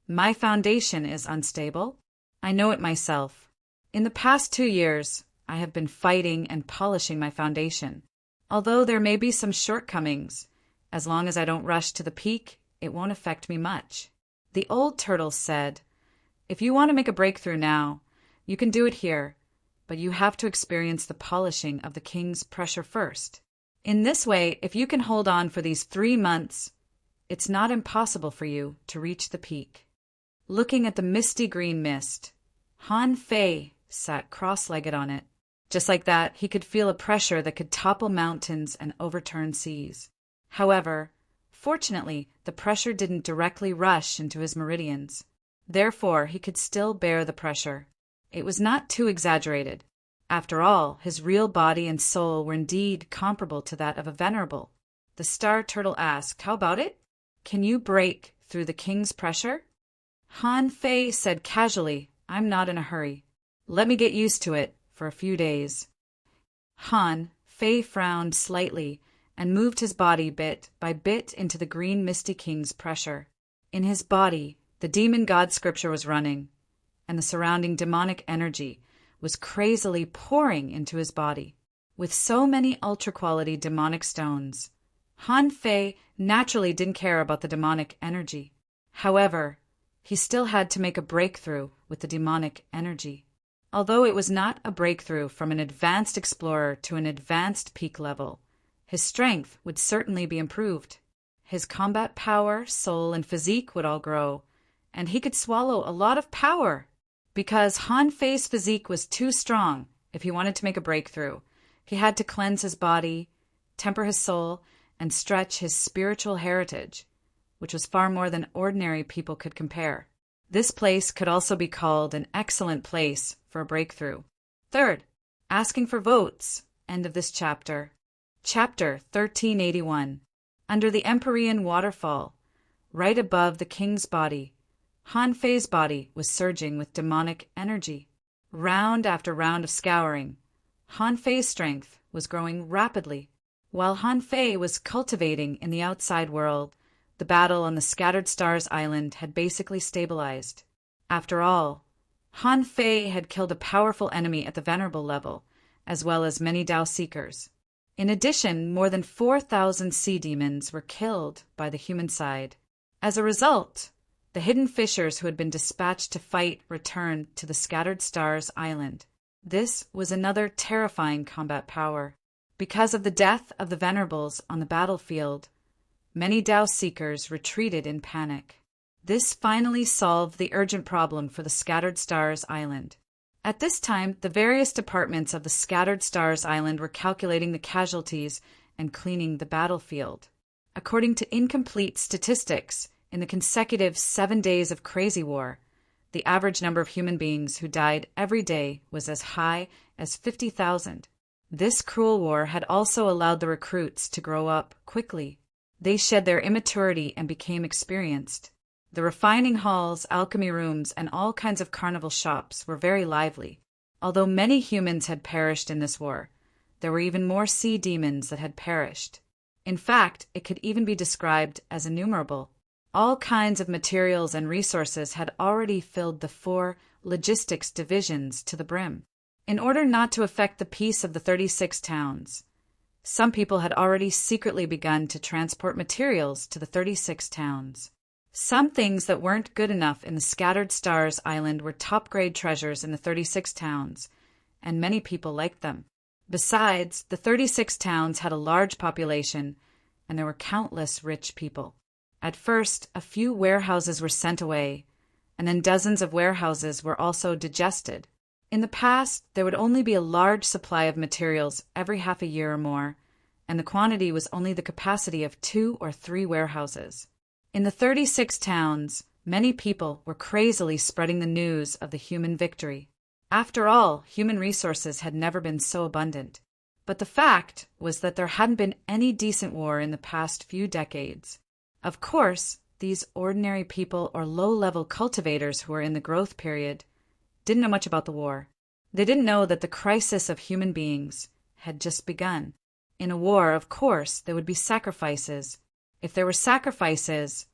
"My foundation is unstable. I know it myself. In the past 2 years, I have been fighting and polishing my foundation. Although there may be some shortcomings, as long as I don't rush to the peak, it won't affect me much." The old turtle said, "If you want to make a breakthrough now, you can do it here, but you have to experience the polishing of the king's pressure first. In this way, if you can hold on for these 3 months, it's not impossible for you to reach the peak. Looking at the misty green mist, Han Fei sat cross-legged on it. Just like that, he could feel a pressure that could topple mountains and overturn seas. However, fortunately, the pressure didn't directly rush into his meridians. Therefore, he could still bear the pressure. It was not too exaggerated. After all, his real body and soul were indeed comparable to that of a venerable. The star turtle asked, "How about it? Can you break through the king's pressure?" Han Fei said casually, "I'm not in a hurry. Let me get used to it for a few days." Han Fei frowned slightly and moved his body bit by bit into the green misty king's pressure. In his body, the demon god scripture was running, and the surrounding demonic energy was crazily pouring into his body. With so many ultra-quality demonic stones, Han Fei naturally didn't care about the demonic energy. However, he still had to make a breakthrough with the demonic energy. Although it was not a breakthrough from an advanced explorer to an advanced peak level, his strength would certainly be improved. His combat power, soul, and physique would all grow, and he could swallow a lot of power. Because Han Fei's physique was too strong if he wanted to make a breakthrough, he had to cleanse his body, temper his soul, and stretch his spiritual heritage, which was far more than ordinary people could compare. This place could also be called an excellent place for a breakthrough. Third, asking for votes. End of this chapter. Chapter 1381. Under the Empyrean waterfall, right above the king's body, Han Fei's body was surging with demonic energy. Round after round of scouring, Han Fei's strength was growing rapidly. While Han Fei was cultivating in the outside world, the battle on the Scattered Stars Island had basically stabilized. After all, Han Fei had killed a powerful enemy at the venerable level, as well as many Dao Seekers. In addition, more than 4,000 sea demons were killed by the human side. As a result, the hidden fishers who had been dispatched to fight returned to the Scattered Stars Island. This was another terrifying combat power. Because of the death of the venerables on the battlefield, many Dao Seekers retreated in panic. This finally solved the urgent problem for the Scattered Stars Island. At this time, the various departments of the Scattered Stars Island were calculating the casualties and cleaning the battlefield. According to incomplete statistics, in the consecutive 7 days of Crazy War, the average number of human beings who died every day was as high as 50,000. This cruel war had also allowed the recruits to grow up quickly. They shed their immaturity and became experienced. The refining halls, alchemy rooms, and all kinds of carnival shops were very lively. Although many humans had perished in this war, there were even more sea demons that had perished. In fact, it could even be described as innumerable. All kinds of materials and resources had already filled the 4 logistics divisions to the brim. In order not to affect the peace of the 36 towns, some people had already secretly begun to transport materials to the 36 towns. Some things that weren't good enough in the Scattered Stars Island were top-grade treasures in the 36 towns, and many people liked them. Besides, the 36 towns had a large population, and there were countless rich people. At first, a few warehouses were sent away, and then dozens of warehouses were also digested. In the past, there would only be a large supply of materials every half a year or more, and the quantity was only the capacity of 2 or 3 warehouses. In the 36 towns, many people were crazily spreading the news of the human victory. After all, human resources had never been so abundant. But the fact was that there hadn't been any decent war in the past few decades. Of course, these ordinary people or low-level cultivators who were in the growth period didn't know much about the war. They didn't know that the crisis of human beings had just begun. In a war, of course, there would be sacrifices. If there were sacrifices,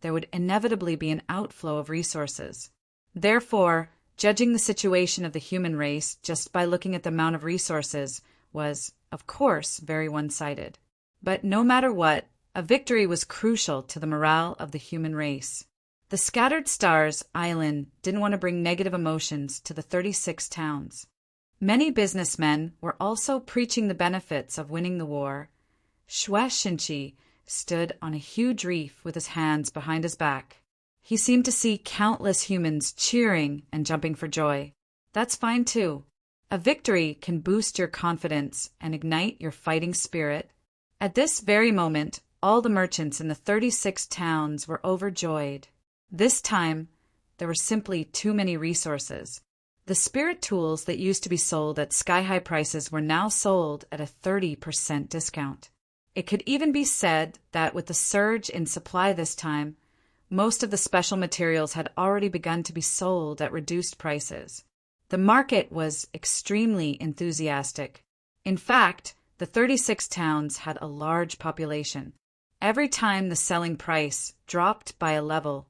there would inevitably be an outflow of resources. Therefore, judging the situation of the human race just by looking at the amount of resources was, of course, very one-sided. But no matter what, a victory was crucial to the morale of the human race. The Scattered Stars Island didn't want to bring negative emotions to the 36 towns. Many businessmen were also preaching the benefits of winning the war. Shwe Shinchi stood on a huge reef with his hands behind his back. He seemed to see countless humans cheering and jumping for joy. That's fine too. A victory can boost your confidence and ignite your fighting spirit. At this very moment, all the merchants in the 36 towns were overjoyed. This time, there were simply too many resources. The spirit tools that used to be sold at sky-high prices were now sold at a 30% discount. It could even be said that with the surge in supply this time, most of the special materials had already begun to be sold at reduced prices. The market was extremely enthusiastic. In fact, the 36 towns had a large population. Every time the selling price dropped by a level,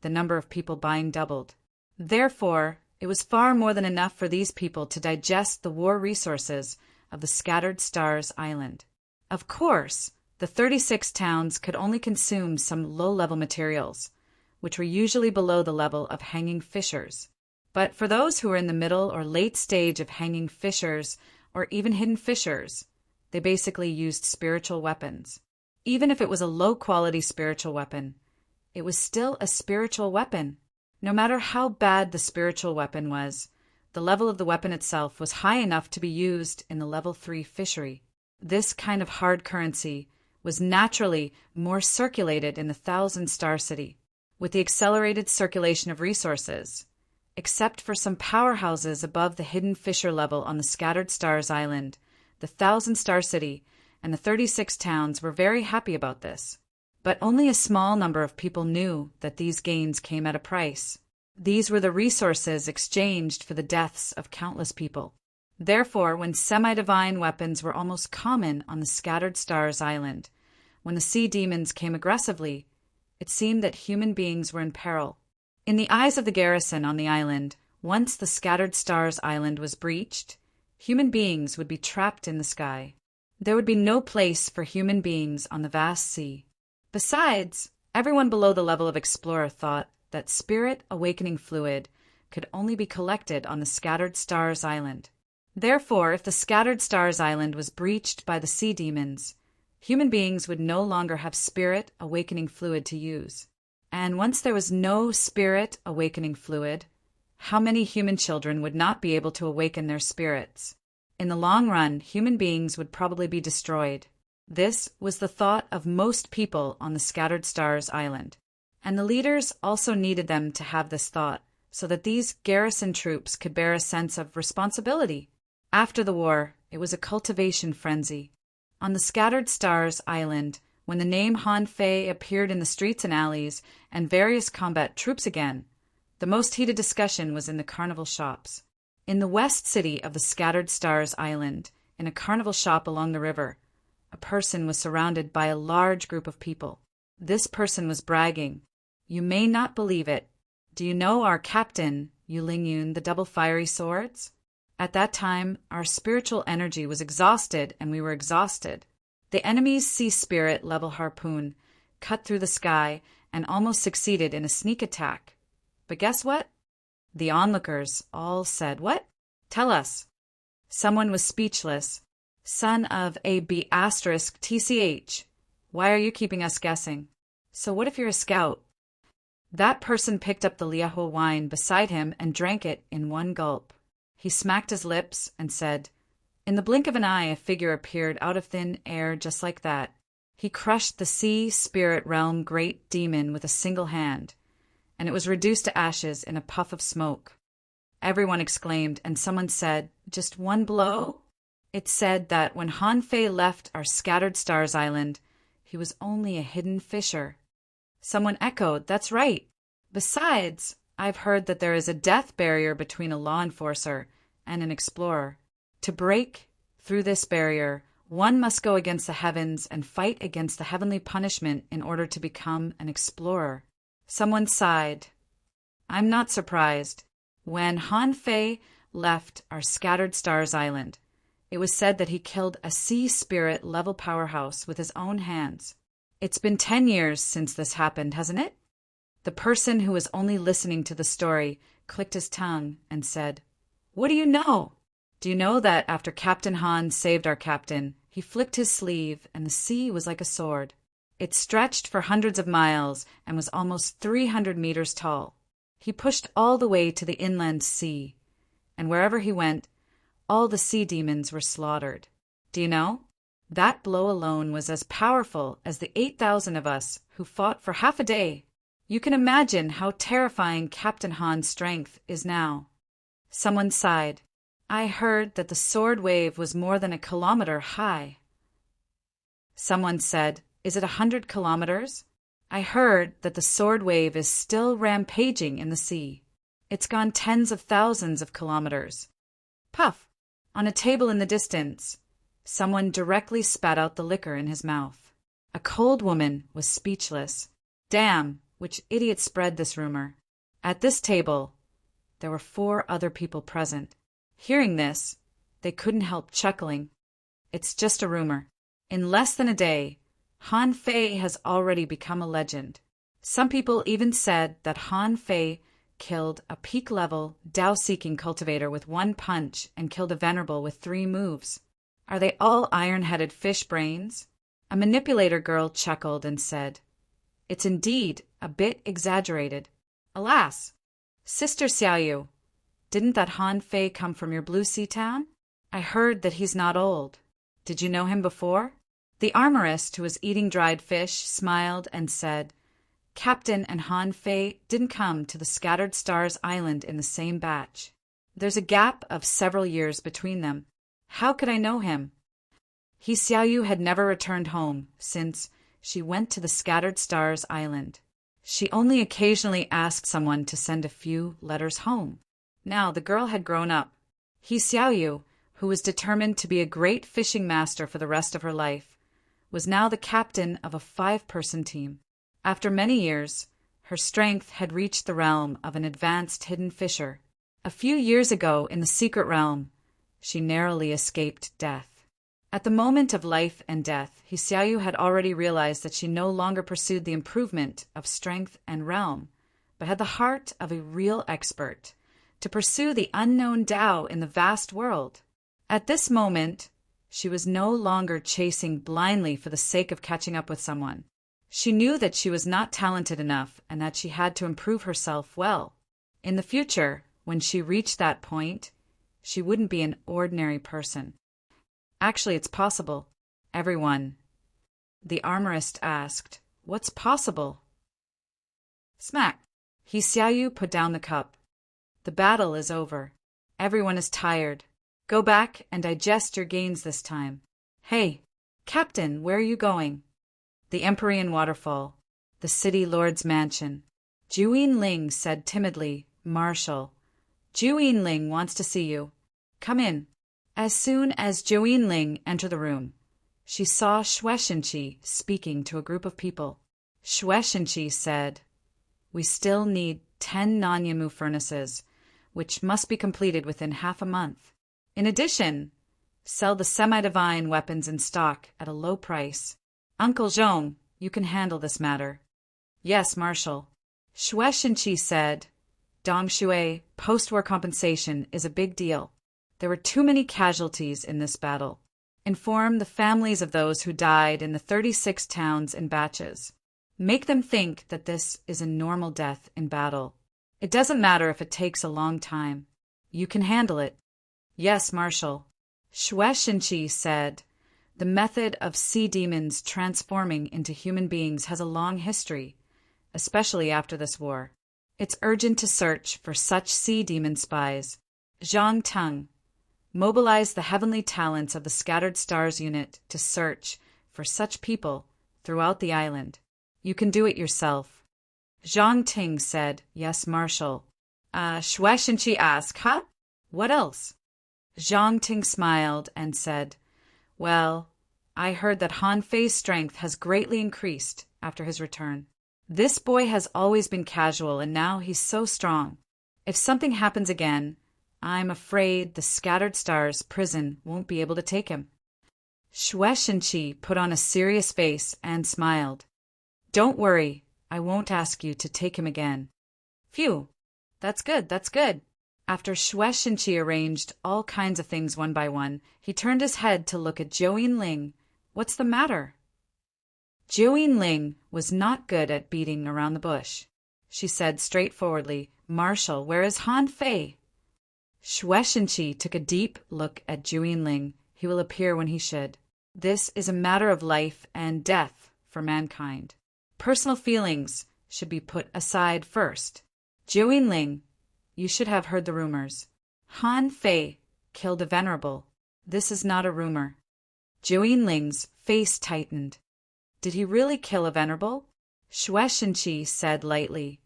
the number of people buying doubled. Therefore, it was far more than enough for these people to digest the war resources of the Scattered Stars Island. Of course, the 36 towns could only consume some low-level materials, which were usually below the level of hanging fishers. But for those who were in the middle or late stage of hanging fishers or even hidden fishers, they basically used spiritual weapons. Even if it was a low-quality spiritual weapon, it was still a spiritual weapon. No matter how bad the spiritual weapon was, the level of the weapon itself was high enough to be used in the level 3 fishery. This kind of hard currency was naturally more circulated in the Thousand-Star City, with the accelerated circulation of resources. Except for some powerhouses above the hidden fisher level on the Scattered Stars Island, the Thousand-Star City and the 36 towns were very happy about this. But only a small number of people knew that these gains came at a price. These were the resources exchanged for the deaths of countless people. Therefore, when semi-divine weapons were almost common on the Scattered Stars Island, when the sea demons came aggressively, it seemed that human beings were in peril. In the eyes of the garrison on the island, once the Scattered Stars Island was breached, human beings would be trapped in the sky. There would be no place for human beings on the vast sea. Besides, everyone below the level of explorer thought that spirit awakening fluid could only be collected on the Scattered Stars Island. Therefore, if the Scattered Stars Island was breached by the sea demons, human beings would no longer have spirit awakening fluid to use. And once there was no spirit awakening fluid, how many human children would not be able to awaken their spirits? In the long run, human beings would probably be destroyed. This was the thought of most people on the Scattered Stars Island. And the leaders also needed them to have this thought, so that these garrison troops could bear a sense of responsibility. After the war, it was a cultivation frenzy. On the Scattered Stars Island, when the name Han Fei appeared in the streets and alleys and various combat troops again, the most heated discussion was in the carnival shops. In the west city of the Scattered Stars Island, in a carnival shop along the river, a person was surrounded by a large group of people. This person was bragging. "You may not believe it. Do you know our captain, Yu Lingyun, the double fiery swords? At that time, our spiritual energy was exhausted and we were exhausted. The enemy's sea spirit level harpoon cut through the sky and almost succeeded in a sneak attack. But guess what? The onlookers all said, 'What? Tell us.' Someone was speechless. 'Son of a B asterisk TCH, why are you keeping us guessing? So what if you're a scout?' That person picked up the Liaho wine beside him and drank it in one gulp. He smacked his lips and said, 'In the blink of an eye, a figure appeared out of thin air just like that. He crushed the sea spirit realm great demon with a single hand, and it was reduced to ashes in a puff of smoke.' Everyone exclaimed, and someone said, 'Just one blow?' It said that when Han Fei left our Scattered Stars Island, he was only a hidden fisher. Someone echoed, 'That's right. Besides, I've heard that there is a death barrier between a law enforcer and an explorer. To break through this barrier, one must go against the heavens and fight against the heavenly punishment in order to become an explorer.' Someone sighed. 'I'm not surprised. When Han Fei left our Scattered Stars Island, it was said that he killed a sea spirit level powerhouse with his own hands. It's been 10 years since this happened, hasn't it?' The person who was only listening to the story clicked his tongue and said, 'What do you know? Do you know that after Captain Han saved our captain, he flicked his sleeve and the sea was like a sword? It stretched for hundreds of miles and was almost 300 meters tall. He pushed all the way to the inland sea, and wherever he went, all the sea demons were slaughtered. Do you know? That blow alone was as powerful as the 8,000 of us who fought for half a day. You can imagine how terrifying Captain Han's strength is now. Someone sighed. I heard that the sword wave was more than 1 kilometer high. Someone said, Is it 100 kilometers? I heard that the sword wave is still rampaging in the sea. It's gone tens of thousands of kilometers. Puff! On a table in the distance, someone directly spat out the liquor in his mouth. A cold woman was speechless. Damn, which idiot spread this rumor? At this table, there were 4 other people present. Hearing this, they couldn't help chuckling. It's just a rumor. In less than a day, Han Fei has already become a legend. Some people even said that Han Fei killed a peak-level, Dao-seeking cultivator with 1 punch and killed a venerable with 3 moves. Are they all iron-headed fish brains? A manipulator girl chuckled and said, It's indeed a bit exaggerated. Alas! Sister Xiaoyu, didn't that Han Fei come from your Blue Sea town? I heard that he's not old. Did you know him before? The armorist, who was eating dried fish, smiled and said, Captain and Han Fei didn't come to the Scattered Stars Island in the same batch. There's a gap of several years between them. How could I know him? He Xiaoyu had never returned home since she went to the Scattered Stars Island. She only occasionally asked someone to send a few letters home. Now the girl had grown up. He Xiaoyu, who was determined to be a great fishing master for the rest of her life, was now the captain of a 5-person team. After many years, her strength had reached the realm of an advanced hidden fisher. A few years ago, in the secret realm, she narrowly escaped death. At the moment of life and death, He Xiaoyu had already realized that she no longer pursued the improvement of strength and realm, but had the heart of a real expert, to pursue the unknown Tao in the vast world. At this moment, she was no longer chasing blindly for the sake of catching up with someone. She knew that she was not talented enough and that she had to improve herself well. In the future, when she reached that point, she wouldn't be an ordinary person. Actually, it's possible. Everyone. The armorist asked, What's possible? Smack! He Xiaoyu put down the cup. The battle is over. Everyone is tired. Go back and digest your gains this time. Hey, Captain, where are you going? The Empyrean Waterfall. The City Lord's Mansion. Juyin Ling said timidly, Marshal. Juyin Ling wants to see you. Come in. As soon as Juyin Ling entered the room, she saw Shueishenqi speaking to a group of people. Shueishenqi said, We still need 10 Nanyamu furnaces, which must be completed within half a month. In addition, sell the semi-divine weapons in stock at a low price. Uncle Zhong, you can handle this matter. Yes, Marshal. Shueishenqi said, Dong Shui, post-war compensation is a big deal. There were too many casualties in this battle. Inform the families of those who died in the 36 towns in batches. Make them think that this is a normal death in battle. It doesn't matter if it takes a long time. You can handle it. Yes, Marshal. Shueishenqi said, The method of sea demons transforming into human beings has a long history, especially after this war. It's urgent to search for such sea demon spies. Zhang Teng, mobilize the heavenly talents of the Scattered Stars unit to search for such people throughout the island. You can do it yourself. Zhang Ting said, Yes, Marshal. Shueishenqi asked, Huh? What else? Zhang Ting smiled and said, Well, I heard that Han Fei's strength has greatly increased after his return. This boy has always been casual and now he's so strong. If something happens again, I'm afraid the Scattered Stars prison won't be able to take him. Shueishenqi put on a serious face and smiled. Don't worry, I won't ask you to take him again. Phew, that's good, that's good. After Shueishenqi arranged all kinds of things one by one, he turned his head to look at Zhou Yinling. "What's the matter?" Zhou Yinling was not good at beating around the bush. She said straightforwardly, "Marshal, where is Han Fei?" Shueishenqi took a deep look at Zhou Yinling. "He will appear when he should. This is a matter of life and death for mankind. Personal feelings should be put aside first. Zhou Yinling, you should have heard the rumors. Han Fei killed a venerable. This is not a rumor." Zhou Yinling's face tightened. "Did he really kill a venerable?" Shueishenqi said lightly,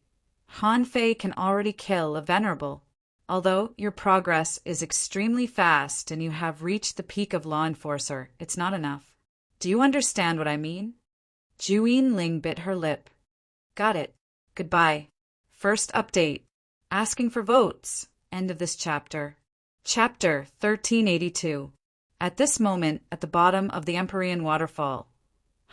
"Han Fei can already kill a venerable. Although your progress is extremely fast and you have reached the peak of law enforcer, it's not enough. Do you understand what I mean?" Zhou Yinling bit her lip. "Got it. Goodbye. First update. Asking for votes." End of this chapter. Chapter 1382. At this moment, at the bottom of the Empyrean waterfall,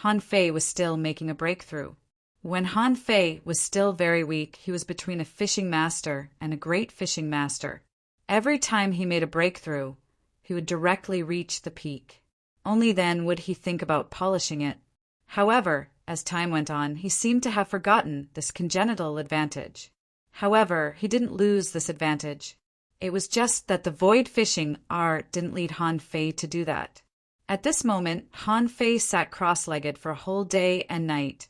Han Fei was still making a breakthrough. When Han Fei was still very weak, he was between a fishing master and a great fishing master. Every time he made a breakthrough, he would directly reach the peak. Only then would he think about polishing it. However, as time went on, he seemed to have forgotten this congenital advantage. However, he didn't lose this advantage. It was just that the void fishing art didn't lead Han Fei to do that. At this moment, Han Fei sat cross-legged for a whole day and night,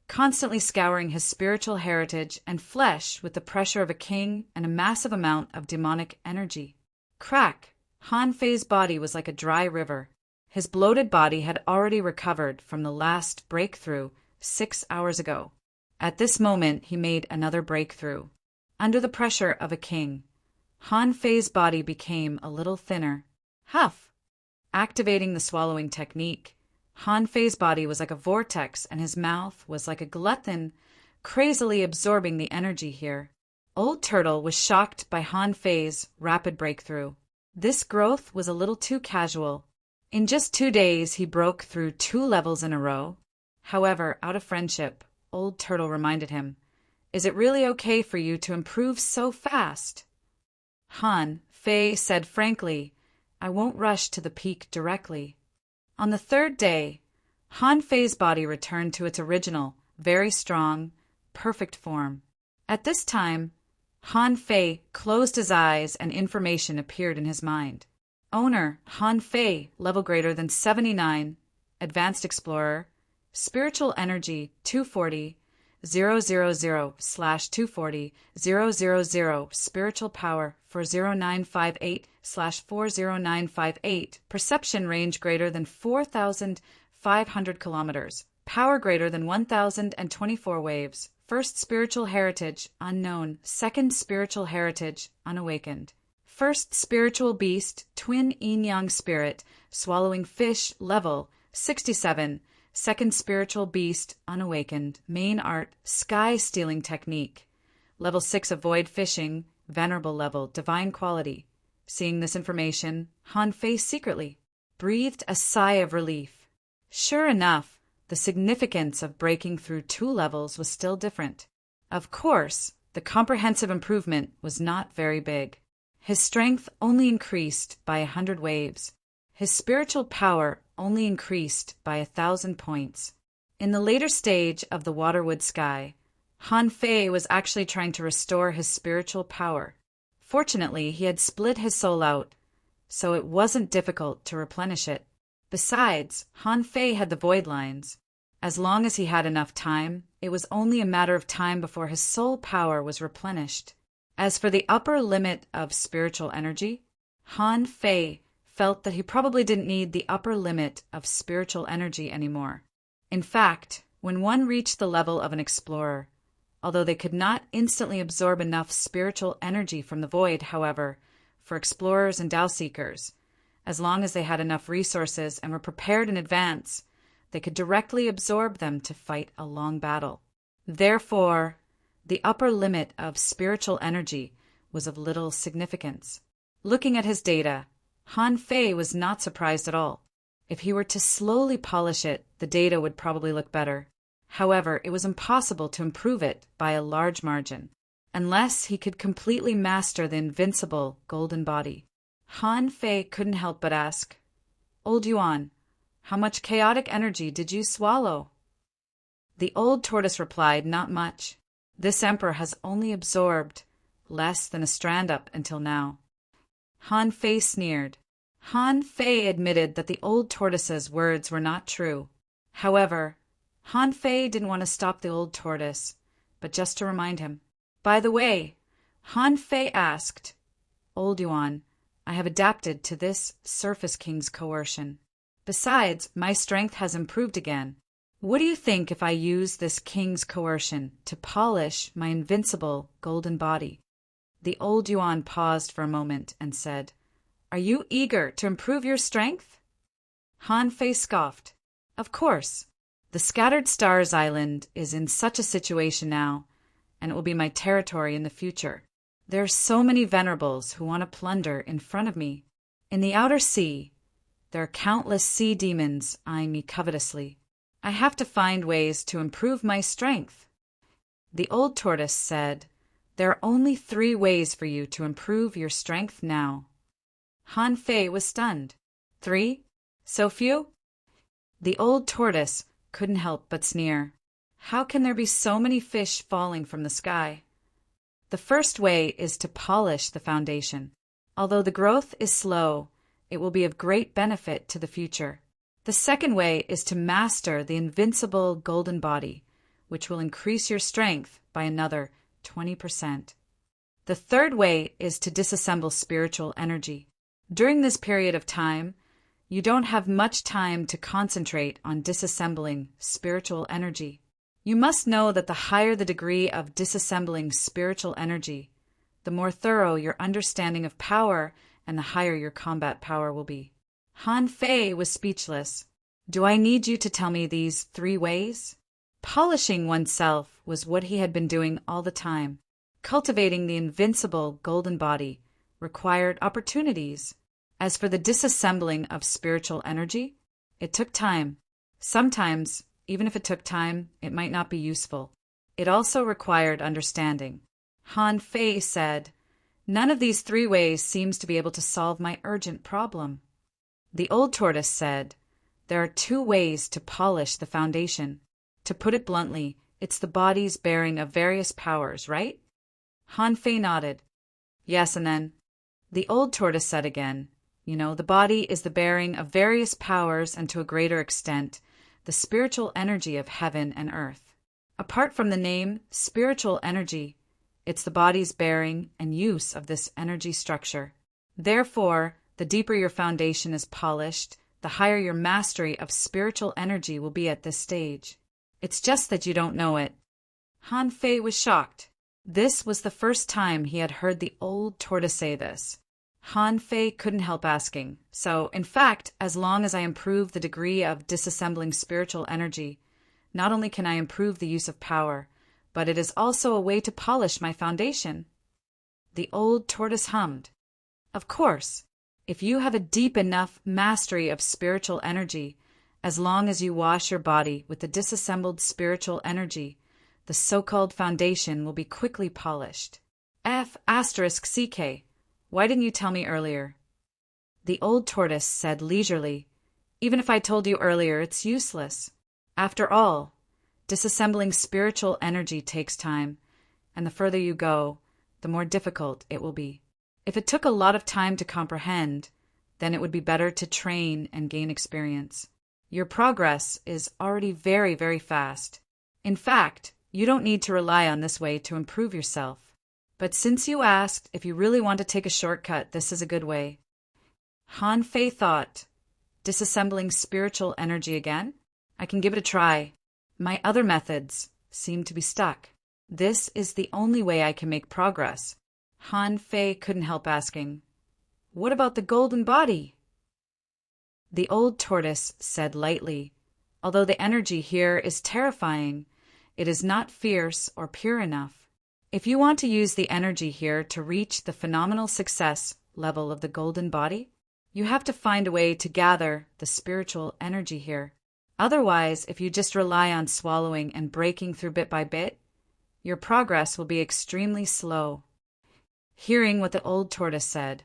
constantly scouring his spiritual heritage and flesh with the pressure of a king and a massive amount of demonic energy. Crack! Han Fei's body was like a dry river. His bloated body had already recovered from the last breakthrough 6 hours ago. At this moment, he made another breakthrough. Under the pressure of a king, Han Fei's body became a little thinner. Huff! Activating the swallowing technique, Han Fei's body was like a vortex and his mouth was like a glutton, crazily absorbing the energy here. Old Turtle was shocked by Han Fei's rapid breakthrough. This growth was a little too casual. In just 2 days, he broke through 2 levels in a row. However, out of friendship, Old Turtle reminded him, "Is it really okay for you to improve so fast?" Han Fei said frankly, "I won't rush to the peak directly." On the 3rd day, Han Fei's body returned to its original, very strong, perfect form. At this time, Han Fei closed his eyes and information appeared in his mind. Owner, Han Fei, level greater than 79, Advanced Explorer, Spiritual Energy 240, 000/240, 000, Spiritual Power 40958/40958, Perception Range greater than 4,500 kilometers, Power greater than 1,024 waves, First Spiritual Heritage, unknown, Second Spiritual Heritage, unawakened. First Spiritual Beast, Twin Yin-Yang Spirit, Swallowing Fish, level 67, Second Spiritual Beast, unawakened. Main art, Sky Stealing Technique. Level 6 of Void Fishing, Venerable level, Divine Quality. Seeing this information, Han Fei secretly breathed a sigh of relief. Sure enough, the significance of breaking through 2 levels was still different. Of course, the comprehensive improvement was not very big. His strength only increased by 100 waves. His spiritual power only increased by 1,000 points. In the later stage of the Waterwood Sky, Han Fei was actually trying to restore his spiritual power. Fortunately, he had split his soul out, so it wasn't difficult to replenish it. Besides, Han Fei had the void lines. As long as he had enough time, it was only a matter of time before his soul power was replenished. As for the upper limit of spiritual energy, Han Fei felt that he probably didn't need the upper limit of spiritual energy anymore. In fact, when one reached the level of an explorer, although they could not instantly absorb enough spiritual energy from the void, however, for explorers and Tao seekers, as long as they had enough resources and were prepared in advance, they could directly absorb them to fight a long battle. Therefore, the upper limit of spiritual energy was of little significance. Looking at his data, Han Fei was not surprised at all. If he were to slowly polish it, the data would probably look better. However, it was impossible to improve it by a large margin. unless he could completely master the invincible golden body. Han Fei couldn't help but ask, "Old Yuan, how much chaotic energy did you swallow?" The old tortoise replied, "Not much. This emperor has only absorbed less than a strand up until now." Han Fei sneered. Han Fei admitted that the old tortoise's words were not true. However, Han Fei didn't want to stop the old tortoise, but just to remind him. "By the way," Han Fei asked, "Old Yuan, I have adapted to this Surface King's coercion. Besides, my strength has improved again. What do you think if I use this king's coercion to polish my invincible golden body?" The old Yuan paused for a moment and said, "Are you eager to improve your strength?" Han Fei scoffed. "Of course. The Scattered Stars Island is in such a situation now, and it will be my territory in the future. There are so many venerables who want to plunder in front of me. In the outer sea, there are countless sea demons eyeing me covetously. I have to find ways to improve my strength." The old tortoise said, "There are only 3 ways for you to improve your strength now." Han Fei was stunned. 3? So few? The old tortoise couldn't help but sneer. How can there be so many fish falling from the sky? The first way is to polish the foundation. Although the growth is slow, it will be of great benefit to the future. The second way is to master the invincible golden body, which will increase your strength by another 20%. The third way is to disassemble spiritual energy. During this period of time, you don't have much time to concentrate on disassembling spiritual energy. You must know that the higher the degree of disassembling spiritual energy, the more thorough your understanding of power and the higher your combat power will be. Han Fei was speechless. "Do I need you to tell me these 3 ways?" Polishing oneself was what he had been doing all the time. Cultivating the invincible golden body required opportunities. As for the disassembling of spiritual energy, it took time. Sometimes, even if it took time, it might not be useful. It also required understanding. Han Fei said, "None of these 3 ways seems to be able to solve my urgent problem." The old tortoise said, "There are 2 ways to polish the foundation. To put it bluntly, it's the body's bearing of various powers, right?" Han Fei nodded. "Yes, and then?" The old tortoise said again, "The body is the bearing of various powers and to a greater extent, the spiritual energy of heaven and earth. Apart from the name, spiritual energy, it's the body's bearing and use of this energy structure. Therefore, the deeper your foundation is polished, the higher your mastery of spiritual energy will be at this stage. It's just that you don't know it." Han Fei was shocked. This was the first time he had heard the old tortoise say this. Han Fei couldn't help asking, "So, in fact, as long as I improve the degree of disassembling spiritual energy, not only can I improve the use of power, but it is also a way to polish my foundation?" The old tortoise hummed. "Of course, if you have a deep enough mastery of spiritual energy, as long as you wash your body with the disassembled spiritual energy, the so-called foundation will be quickly polished. F***CK. Why didn't you tell me earlier?" The old tortoise said leisurely, "Even if I told you earlier, it's useless. After all, disassembling spiritual energy takes time, and the further you go, the more difficult it will be. If it took a lot of time to comprehend, then it would be better to train and gain experience. Your progress is already very, very fast. In fact, you don't need to rely on this way to improve yourself. But since you asked if you really want to take a shortcut, this is a good way." Han Fei thought, "Disassembling spiritual energy again? I can give it a try. My other methods seem to be stuck. This is the only way I can make progress." Han Fei couldn't help asking, "What about the golden body?" The old tortoise said lightly, "Although the energy here is terrifying, it is not fierce or pure enough. If you want to use the energy here to reach the phenomenal success level of the golden body, you have to find a way to gather the spiritual energy here. Otherwise, if you just rely on swallowing and breaking through bit by bit, your progress will be extremely slow." Hearing what the old tortoise said,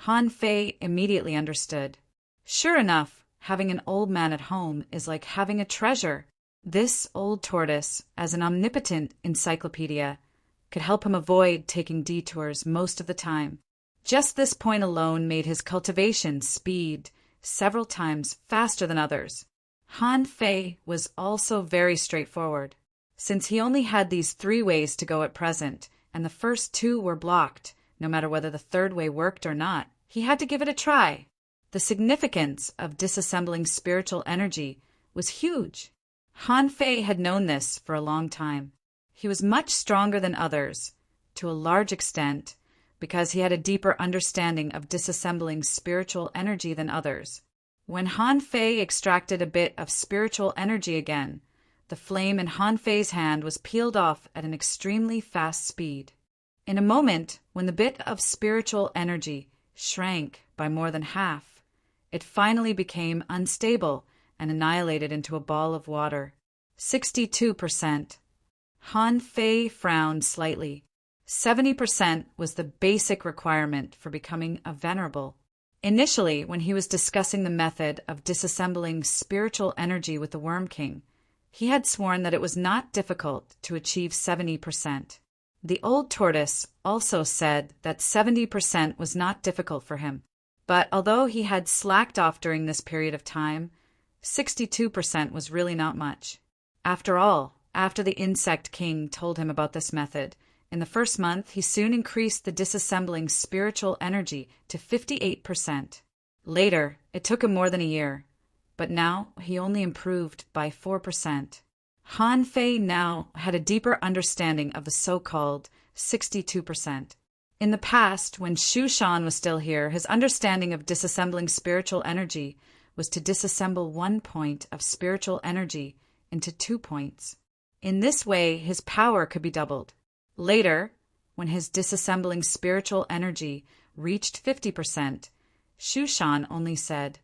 Han Fei immediately understood. Sure enough, having an old man at home is like having a treasure. This old tortoise, as an omnipotent encyclopedia, could help him avoid taking detours most of the time. Just this point alone made his cultivation speed several times faster than others. Han Fei was also very straightforward. Since he only had these 3 ways to go at present, and the first 2 were blocked, no matter whether the 3rd way worked or not, he had to give it a try. The significance of disassembling spiritual energy was huge. Han Fei had known this for a long time. He was much stronger than others, to a large extent, because he had a deeper understanding of disassembling spiritual energy than others. When Han Fei extracted a bit of spiritual energy again, the flame in Han Fei's hand was peeled off at an extremely fast speed. In a moment, when the bit of spiritual energy shrank by more than half, it finally became unstable and annihilated into a ball of water. 62%. Han Fei frowned slightly. 70% was the basic requirement for becoming a venerable. Initially, when he was discussing the method of disassembling spiritual energy with the Worm King, he had sworn that it was not difficult to achieve 70%. The old tortoise also said that 70% was not difficult for him, but although he had slacked off during this period of time, 62% was really not much. After all, after the Insect King told him about this method, in the first month he soon increased the disassembling spiritual energy to 58%. Later, it took him more than a year, but now he only improved by 4%. Han Fei now had a deeper understanding of the so-called 62%. In the past, when Shu Shan was still here, his understanding of disassembling spiritual energy was to disassemble 1 point of spiritual energy into 2 points. In this way, his power could be doubled. Later, when his disassembling spiritual energy reached 50%, Shu Shan only said,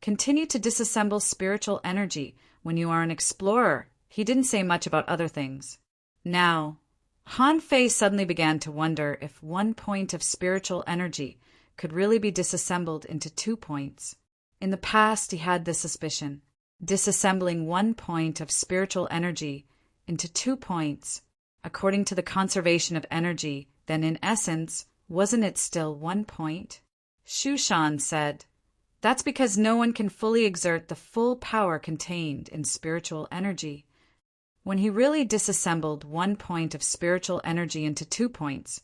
"Continue to disassemble spiritual energy when you are an explorer." He didn't say much about other things. Now, Han Fei suddenly began to wonder if 1 point of spiritual energy could really be disassembled into 2 points. In the past, he had this suspicion. Disassembling 1 point of spiritual energy into 2 points, according to the conservation of energy, then in essence, wasn't it still 1 point? Shu Shan said, "That's because no one can fully exert the full power contained in spiritual energy." When he really disassembled 1 point of spiritual energy into 2 points,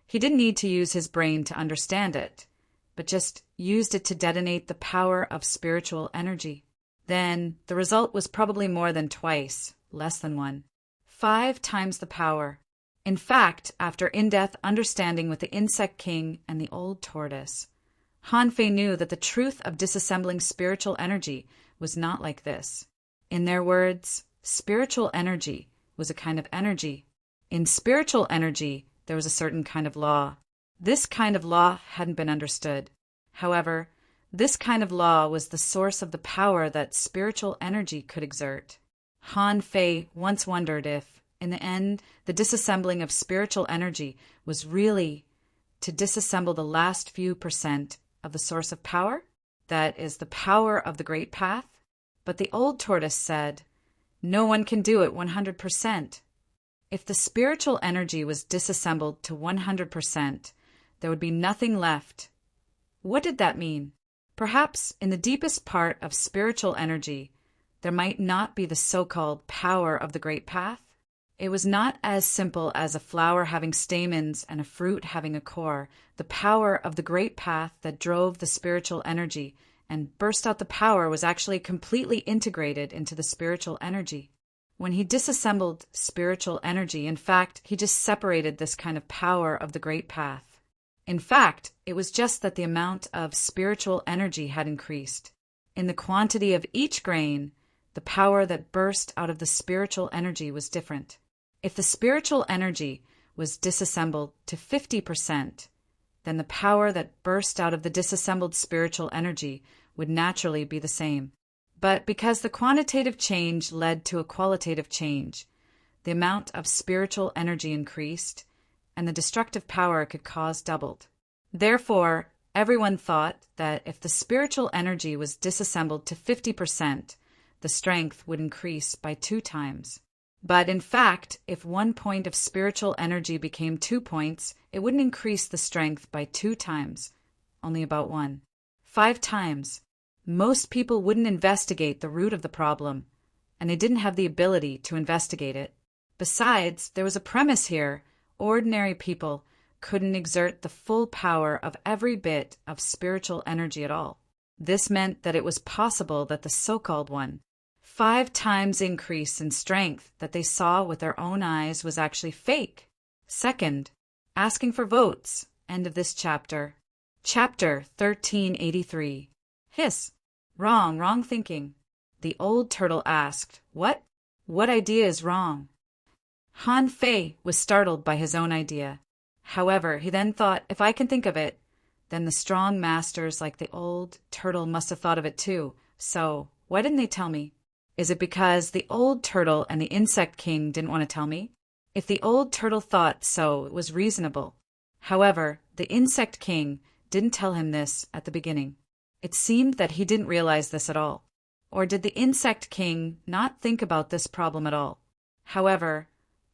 he didn't need to use his brain to understand it, but just used it to detonate the power of spiritual energy. Then the result was probably more than twice, less than 1. 5 times the power. In fact, after in-depth understanding with the Insect King and the old tortoise, Han Fei knew that the truth of disassembling spiritual energy was not like this. In their words, spiritual energy was a kind of energy. In spiritual energy, there was a certain kind of law. This kind of law hadn't been understood. However, this kind of law was the source of the power that spiritual energy could exert. Han Fei once wondered if, in the end, the disassembling of spiritual energy was really to disassemble the last few percent of the source of power, that is, the power of the Great Path. But the old tortoise said, "No one can do it 100%. If the spiritual energy was disassembled to 100%, there would be nothing left." What did that mean? Perhaps in the deepest part of spiritual energy, there might not be the so-called power of the Great Path. It was not as simple as a flower having stamens and a fruit having a core. The power of the Great Path that drove the spiritual energy and burst out the power was actually completely integrated into the spiritual energy. When he disassembled spiritual energy, in fact, he just separated this kind of power of the Great Path. In fact, it was just that the amount of spiritual energy had increased. In the quantity of each grain, the power that burst out of the spiritual energy was different. If the spiritual energy was disassembled to 50%, then the power that burst out of the disassembled spiritual energy would naturally be the same. But because the quantitative change led to a qualitative change, the amount of spiritual energy increased, and the destructive power it could cause doubled. Therefore, everyone thought that if the spiritual energy was disassembled to 50%, the strength would increase by 2 times. But in fact, if 1 point of spiritual energy became 2 points, it wouldn't increase the strength by 2 times, only about 1. 5 times. Most people wouldn't investigate the root of the problem, and they didn't have the ability to investigate it. Besides, there was a premise here. Ordinary people couldn't exert the full power of every bit of spiritual energy at all. This meant that it was possible that the so-called 5 times increase in strength that they saw with their own eyes was actually fake. Second, asking for votes. End of this chapter. Chapter 1383. Hiss. Wrong thinking. The old turtle asked, What? What idea is wrong? Han Fei was startled by his own idea. However, he then thought, if I can think of it, then the strong masters like the old turtle must have thought of it too. So, why didn't they tell me? Is it because the old turtle and the insect king didn't want to tell me? If the old turtle thought so, it was reasonable. However, the insect king didn't tell him this at the beginning. It seemed that he didn't realize this at all. Or did the insect king not think about this problem at all? However,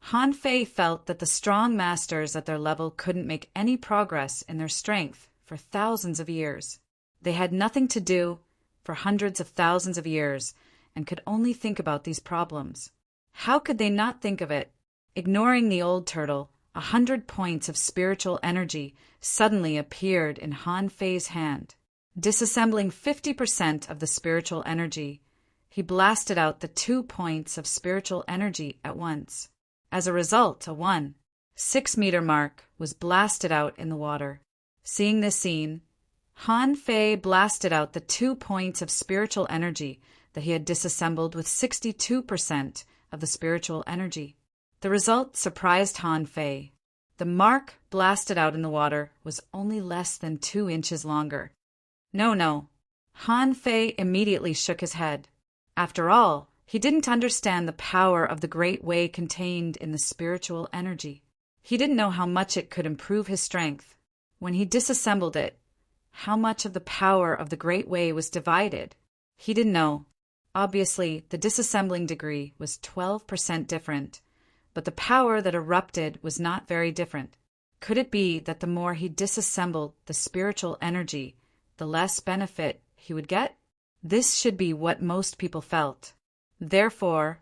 Han Fei felt that the strong masters at their level couldn't make any progress in their strength for thousands of years. They had nothing to do for hundreds of thousands of years and could only think about these problems. How could they not think of it? Ignoring the old turtle, 100 points of spiritual energy suddenly appeared in Han Fei's hand. Disassembling 50% of the spiritual energy, he blasted out the 2 points of spiritual energy at once. As a result, a 1.6-meter mark was blasted out in the water. Seeing this scene, Han Fei blasted out the 2 points of spiritual energy that he had disassembled with 62% of the spiritual energy. The result surprised Han Fei. The mark blasted out in the water was only less than 2 inches longer. No. Han Fei immediately shook his head. After all, he didn't understand the power of the great way contained in the spiritual energy. He didn't know how much it could improve his strength. When he disassembled it, how much of the power of the great way was divided? He didn't know. Obviously, the disassembling degree was 12% different, but the power that erupted was not very different. Could it be that the more he disassembled the spiritual energy, the less benefit he would get? This should be what most people felt. Therefore,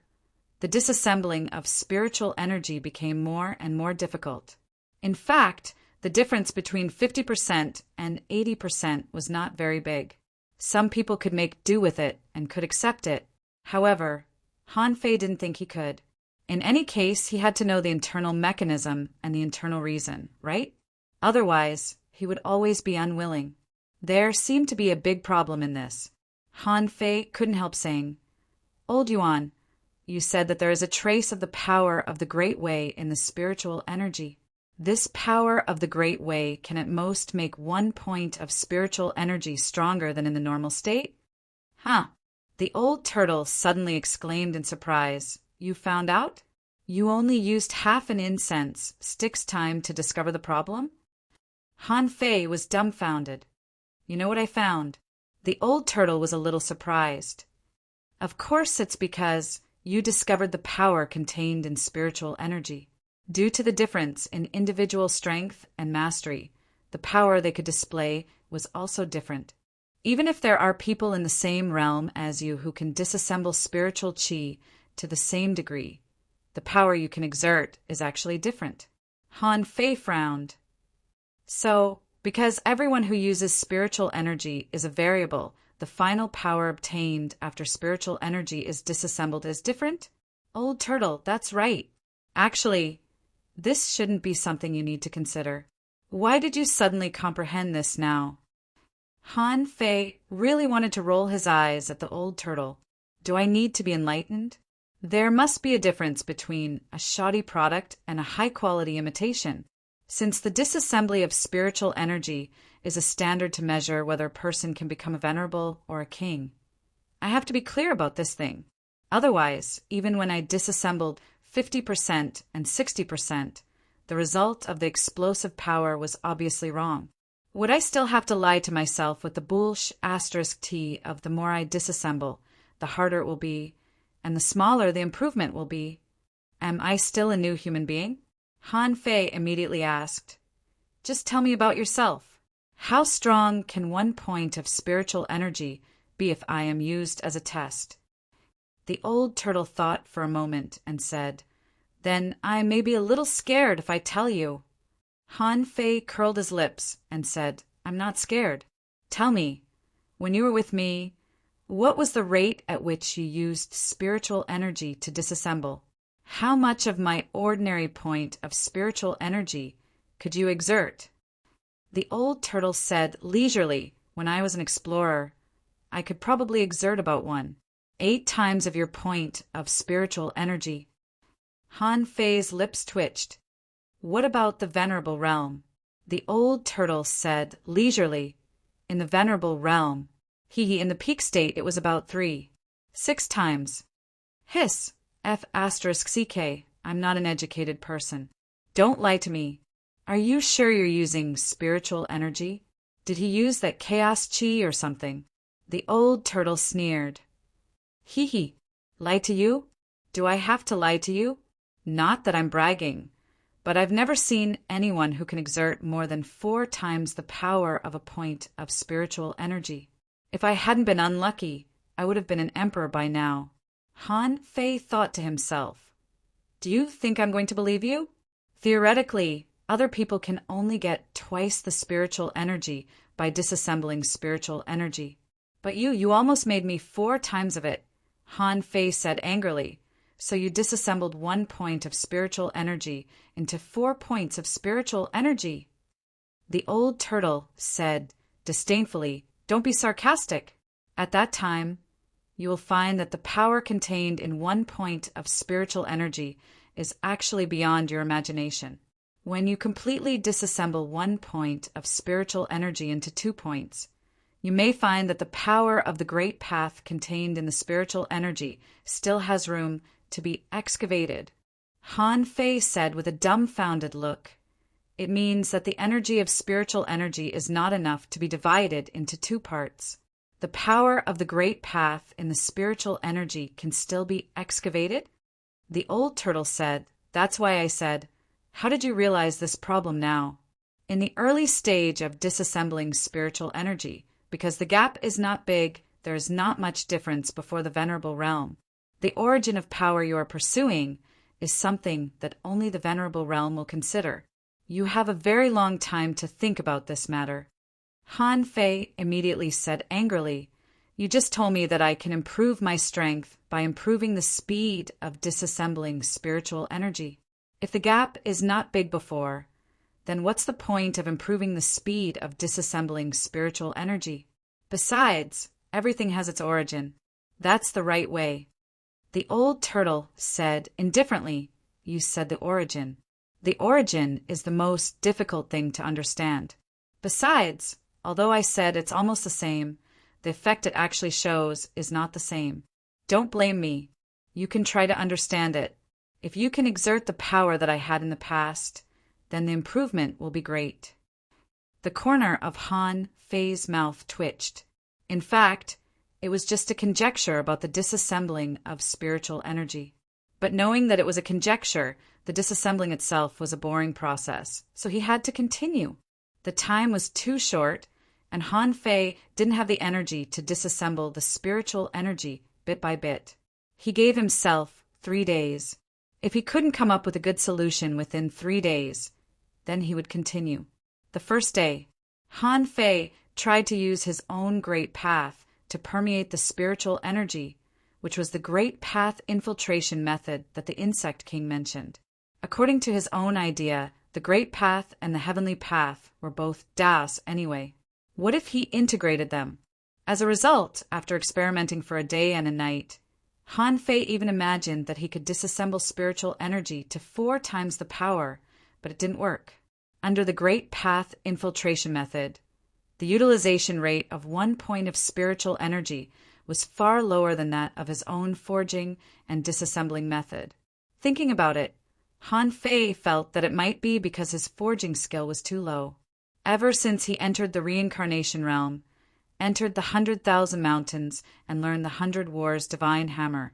the disassembling of spiritual energy became more and more difficult. In fact, the difference between 50% and 80% was not very big. Some people could make do with it and could accept it. However, Han Fei didn't think he could. In any case, he had to know the internal mechanism and the internal reason, right? Otherwise, he would always be unwilling. There seemed to be a big problem in this. Han Fei couldn't help saying, Old Yuan, you said that there is a trace of the power of the Great Way in the spiritual energy. This power of the Great Way can at most make 1 point of spiritual energy stronger than in the normal state? Huh. The old turtle suddenly exclaimed in surprise. You found out? You only used half an incense stick's time to discover the problem? Han Fei was dumbfounded. You know what I found? The old turtle was a little surprised. Of course it's because you discovered the power contained in spiritual energy. Due to the difference in individual strength and mastery, the power they could display was also different. Even if there are people in the same realm as you who can disassemble spiritual qi to the same degree, the power you can exert is actually different. Han Fei frowned. So, because everyone who uses spiritual energy is a variable, the final power obtained after spiritual energy is disassembled is different? Old turtle, that's right. Actually, this shouldn't be something you need to consider. Why did you suddenly comprehend this now? Han Fei really wanted to roll his eyes at the old turtle. Do I need to be enlightened? There must be a difference between a shoddy product and a high-quality imitation. Since the disassembly of spiritual energy is a standard to measure whether a person can become a venerable or a king, I have to be clear about this thing. Otherwise, even when I disassembled 50% and 60%, the result of the explosive power was obviously wrong. Would I still have to lie to myself with the boolsh asterisk T of the more I disassemble, the harder it will be, and the smaller the improvement will be? Am I still a new human being? Han Fei immediately asked, "Just tell me about yourself. How strong can 1 point of spiritual energy be if I am used as a test?" The old turtle thought for a moment and said, "Then I may be a little scared if I tell you." Han Fei curled his lips and said, "I'm not scared. Tell me, when you were with me, what was the rate at which you used spiritual energy to disassemble? How much of my ordinary point of spiritual energy could you exert?" The old turtle said leisurely, "When I was an explorer, I could probably exert about 8 times of your point of spiritual energy." Han Fei's lips twitched. "What about the venerable realm?" The old turtle said leisurely, "In the venerable realm, in the peak state it was about 6 times. Hiss, F*ck, I'm not an educated person. Don't lie to me. Are you sure you're using spiritual energy? Did he use that chaos chi or something?" The old turtle sneered. Hee. Lie to you? Do I have to lie to you? Not that I'm bragging, but I've never seen anyone who can exert more than 4 times the power of a point of spiritual energy. If I hadn't been unlucky, I would have been an emperor by now. Han Fei thought to himself, "Do you think I'm going to believe you? Theoretically, other people can only get twice the spiritual energy by disassembling spiritual energy. But you almost made me 4 times of it," Han Fei said angrily. "So you disassembled 1 point of spiritual energy into 4 points of spiritual energy." The old turtle said disdainfully, "Don't be sarcastic. At that time, you will find that the power contained in 1 point of spiritual energy is actually beyond your imagination. When you completely disassemble 1 point of spiritual energy into 2 points, you may find that the power of the great path contained in the spiritual energy still has room to be excavated." Han Fei said with a dumbfounded look, "It means that the energy of spiritual energy is not enough to be divided into 2 parts. The power of the great path in the spiritual energy can still be excavated?" The old turtle said, "That's why I said, how did you realize this problem now? In the early stage of disassembling spiritual energy, because the gap is not big, there is not much difference before the venerable realm. The origin of power you are pursuing is something that only the venerable realm will consider. You have a very long time to think about this matter." Han Fei immediately said angrily, "You just told me that I can improve my strength by improving the speed of disassembling spiritual energy. If the gap is not big before, then what's the point of improving the speed of disassembling spiritual energy? Besides, everything has its origin. That's the right way." The old turtle said indifferently, "You said the origin. The origin is the most difficult thing to understand. Besides, although I said it's almost the same, the effect it actually shows is not the same. Don't blame me. You can try to understand it. If you can exert the power that I had in the past, then the improvement will be great." The corner of Han Fei's mouth twitched. In fact, it was just a conjecture about the disassembling of spiritual energy. But knowing that it was a conjecture, the disassembling itself was a boring process, so he had to continue. The time was too short, and Han Fei didn't have the energy to disassemble the spiritual energy bit by bit. He gave himself 3 days. If he couldn't come up with a good solution within 3 days, then he would continue. The first day, Han Fei tried to use his own great path to permeate the spiritual energy, which was the great path infiltration method that the insect king mentioned. According to his own idea, the great path and the heavenly path were both das anyway. What if he integrated them? As a result, after experimenting for a day and a night, Han Fei even imagined that he could disassemble spiritual energy to 4 times the power, but it didn't work. Under the great path infiltration method, the utilization rate of 1 point of spiritual energy was far lower than that of his own forging and disassembling method. Thinking about it, Han Fei felt that it might be because his forging skill was too low. Ever since he entered the reincarnation realm, entered the 100,000 mountains, and learned the 100 Wars divine hammer,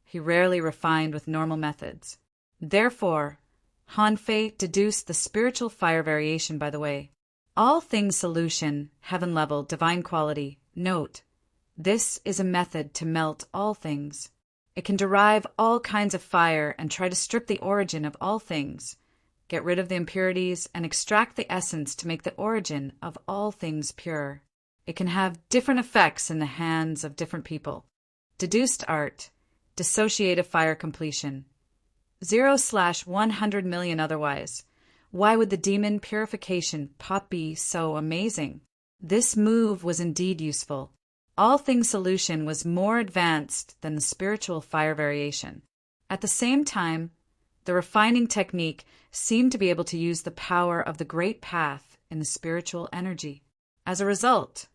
he rarely refined with normal methods. Therefore, Han Fei deduced the spiritual fire variation by the way. All things solution, heaven level, divine quality. Note, this is a method to melt all things. It can derive all kinds of fire and try to strip the origin of all things, get rid of the impurities, and extract the essence to make the origin of all things pure. It can have different effects in the hands of different people. Deduced art, dissociative fire completion. 0/100 million otherwise. Why would the demon purification pot be so amazing? This move was indeed useful. All things solution was more advanced than the spiritual fire variation. At the same time, the refining technique seemed to be able to use the power of the great path in the spiritual energy. As a result,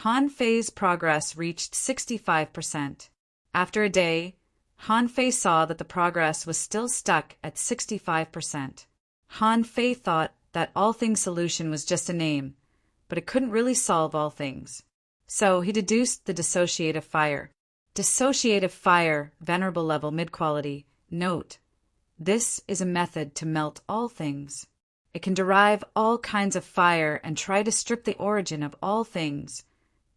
Han Fei's progress reached 65%. After a day, Han Fei saw that the progress was still stuck at 65%. Han Fei thought that all things solution was just a name, but it couldn't really solve all things. So he deduced the dissociative fire. Dissociative fire, venerable level, mid-quality. Note, this is a method to melt all things. It can derive all kinds of fire and try to strip the origin of all things,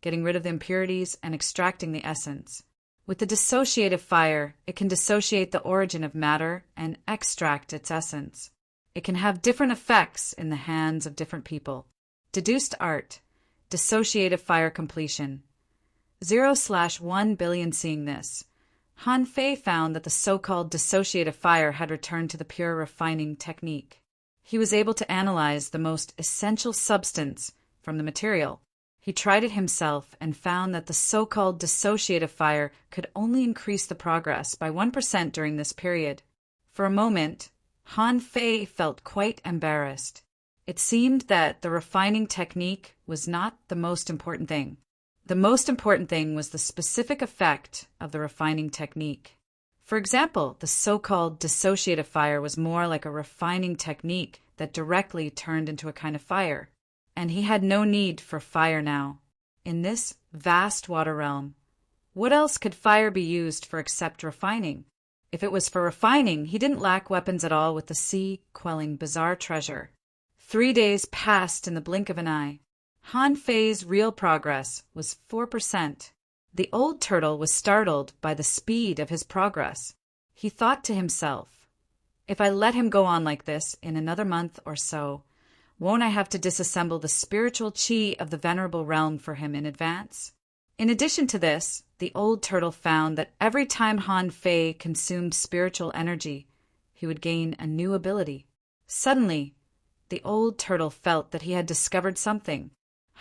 getting rid of the impurities and extracting the essence. With the dissociative fire, it can dissociate the origin of matter and extract its essence. It can have different effects in the hands of different people. Deduced art, dissociative fire completion. 0/1 billion. Seeing this, Han Fei found that the so-called dissociative fire had returned to the pure refining technique. He was able to analyze the most essential substance from the material. He tried it himself and found that the so-called dissociative fire could only increase the progress by 1% during this period. For a moment, Han Fei felt quite embarrassed. It seemed that the refining technique was not the most important thing. The most important thing was the specific effect of the refining technique. For example, the so-called dissociative fire was more like a refining technique that directly turned into a kind of fire. And he had no need for fire now. In this vast water realm, what else could fire be used for except refining? If it was for refining, he didn't lack weapons at all with the sea-quelling bizarre treasure. 3 days passed in the blink of an eye. Han Fei's real progress was 4%. The old turtle was startled by the speed of his progress. He thought to himself, if I let him go on like this in another month or so, won't I have to disassemble the spiritual chi of the venerable realm for him in advance? In addition to this, the old turtle found that every time Han Fei consumed spiritual energy, he would gain a new ability. Suddenly, the old turtle felt that he had discovered something.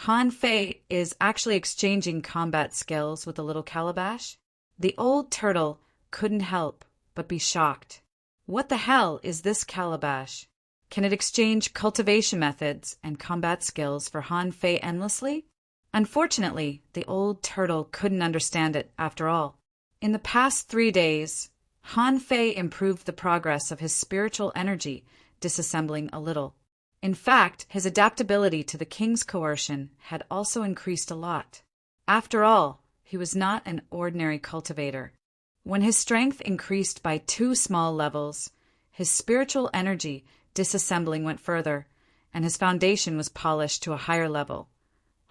Han Fei is actually exchanging combat skills with the little calabash. The old turtle couldn't help but be shocked. What the hell is this calabash? Can it exchange cultivation methods and combat skills for Han Fei endlessly? Unfortunately, the old turtle couldn't understand it after all. In the past 3 days, Han Fei improved the progress of his spiritual energy, disassembling a little. In fact, his adaptability to the king's coercion had also increased a lot. After all, he was not an ordinary cultivator. When his strength increased by 2 small levels, his spiritual energy disassembling went further, and his foundation was polished to a higher level.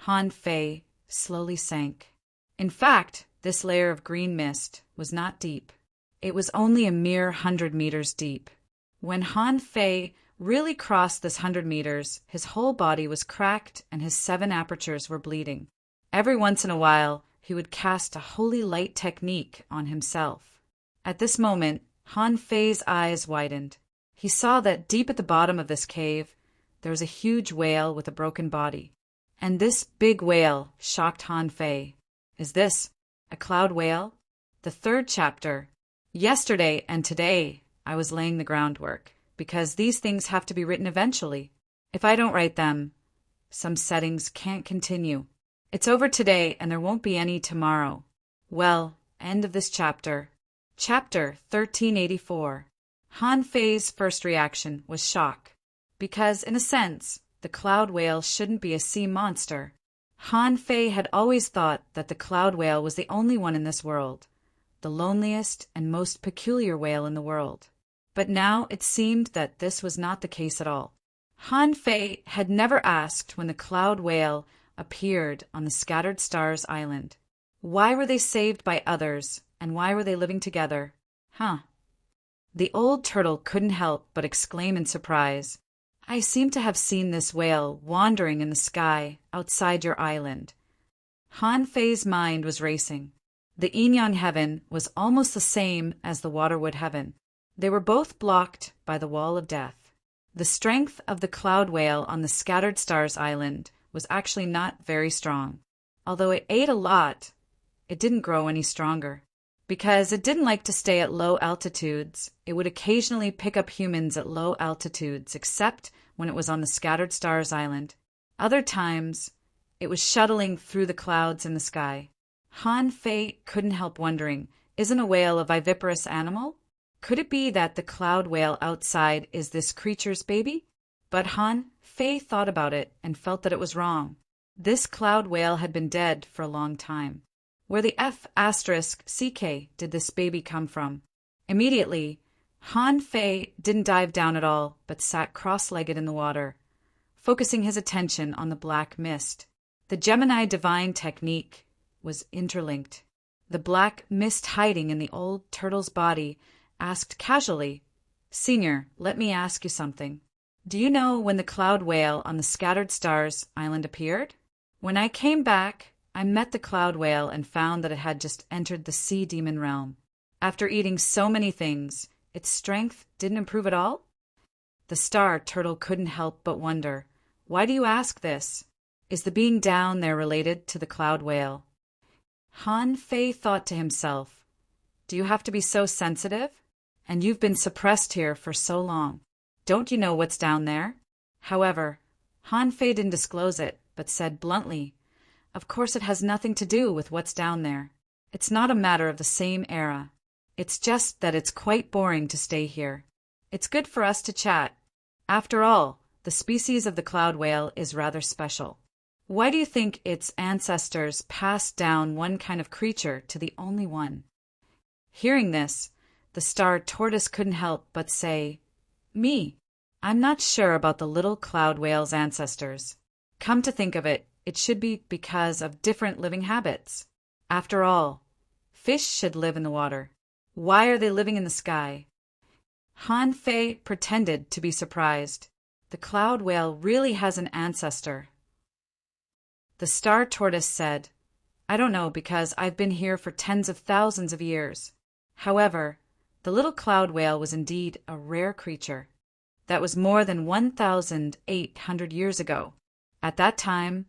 Han Fei slowly sank. In fact, this layer of green mist was not deep. It was only a mere 100 meters deep. When Han Fei really crossed this 100 meters, his whole body was cracked and his 7 apertures were bleeding. Every once in a while, he would cast a holy light technique on himself. At this moment, Han Fei's eyes widened. He saw that deep at the bottom of this cave, there was a huge whale with a broken body. And this big whale shocked Han Fei. Is this a cloud whale? The 3rd chapter. Yesterday and today, I was laying the groundwork, because these things have to be written eventually. If I don't write them, some settings can't continue. It's over today and there won't be any tomorrow. Well, end of this chapter. Chapter 1384. Han Fei's first reaction was shock, because, in a sense, the cloud whale shouldn't be a sea monster. Han Fei had always thought that the cloud whale was the only one in this world, the loneliest and most peculiar whale in the world. But now it seemed that this was not the case at all. Han Fei had never asked when the cloud whale appeared on the Scattered Stars Island. Why were they saved by others, and why were they living together? The old turtle couldn't help but exclaim in surprise, "I seem to have seen this whale wandering in the sky outside your island." Han Fei's mind was racing. The Inyan heaven was almost the same as the Waterwood heaven. They were both blocked by the wall of death. The strength of the cloud whale on the Scattered Stars Island was actually not very strong. Although it ate a lot, it didn't grow any stronger. Because it didn't like to stay at low altitudes, it would occasionally pick up humans at low altitudes, except when it was on the Scattered Stars Island. Other times, it was shuttling through the clouds in the sky. Han Fei couldn't help wondering, isn't a whale a viviparous animal? Could it be that the cloud whale outside is this creature's baby? But Han Fei thought about it and felt that it was wrong. This cloud whale had been dead for a long time. Where the F***CK did this baby come from? Immediately, Han Fei didn't dive down at all, but sat cross-legged in the water, focusing his attention on the black mist. The Gemini divine technique was interlinked. The black mist hiding in the old turtle's body asked casually, "Senior, let me ask you something. Do you know when the cloud whale on the Scattered Stars Island appeared? When I came back, I met the cloud whale and found that it had just entered the sea demon realm. After eating so many things, its strength didn't improve at all?" The star turtle couldn't help but wonder, "Why do you ask this? Is the being down there related to the cloud whale?" Han Fei thought to himself, "Do you have to be so sensitive? And you've been suppressed here for so long. Don't you know what's down there?" However, Han Fei didn't disclose it, but said bluntly, "Of course it has nothing to do with what's down there. It's not a matter of the same era. It's just that it's quite boring to stay here. It's good for us to chat. After all, the species of the cloud whale is rather special. Why do you think its ancestors passed down one kind of creature to the only one?" Hearing this, the star tortoise couldn't help but say, "Me. I'm not sure about the little cloud whale's ancestors. Come to think of it, it should be because of different living habits. After all, fish should live in the water. Why are they living in the sky?" Han Fei pretended to be surprised. The cloud whale really has an ancestor. The star tortoise said, "I don't know because I've been here for tens of thousands of years." However, the little cloud whale was indeed a rare creature. That was more than 1,800 years ago. At that time,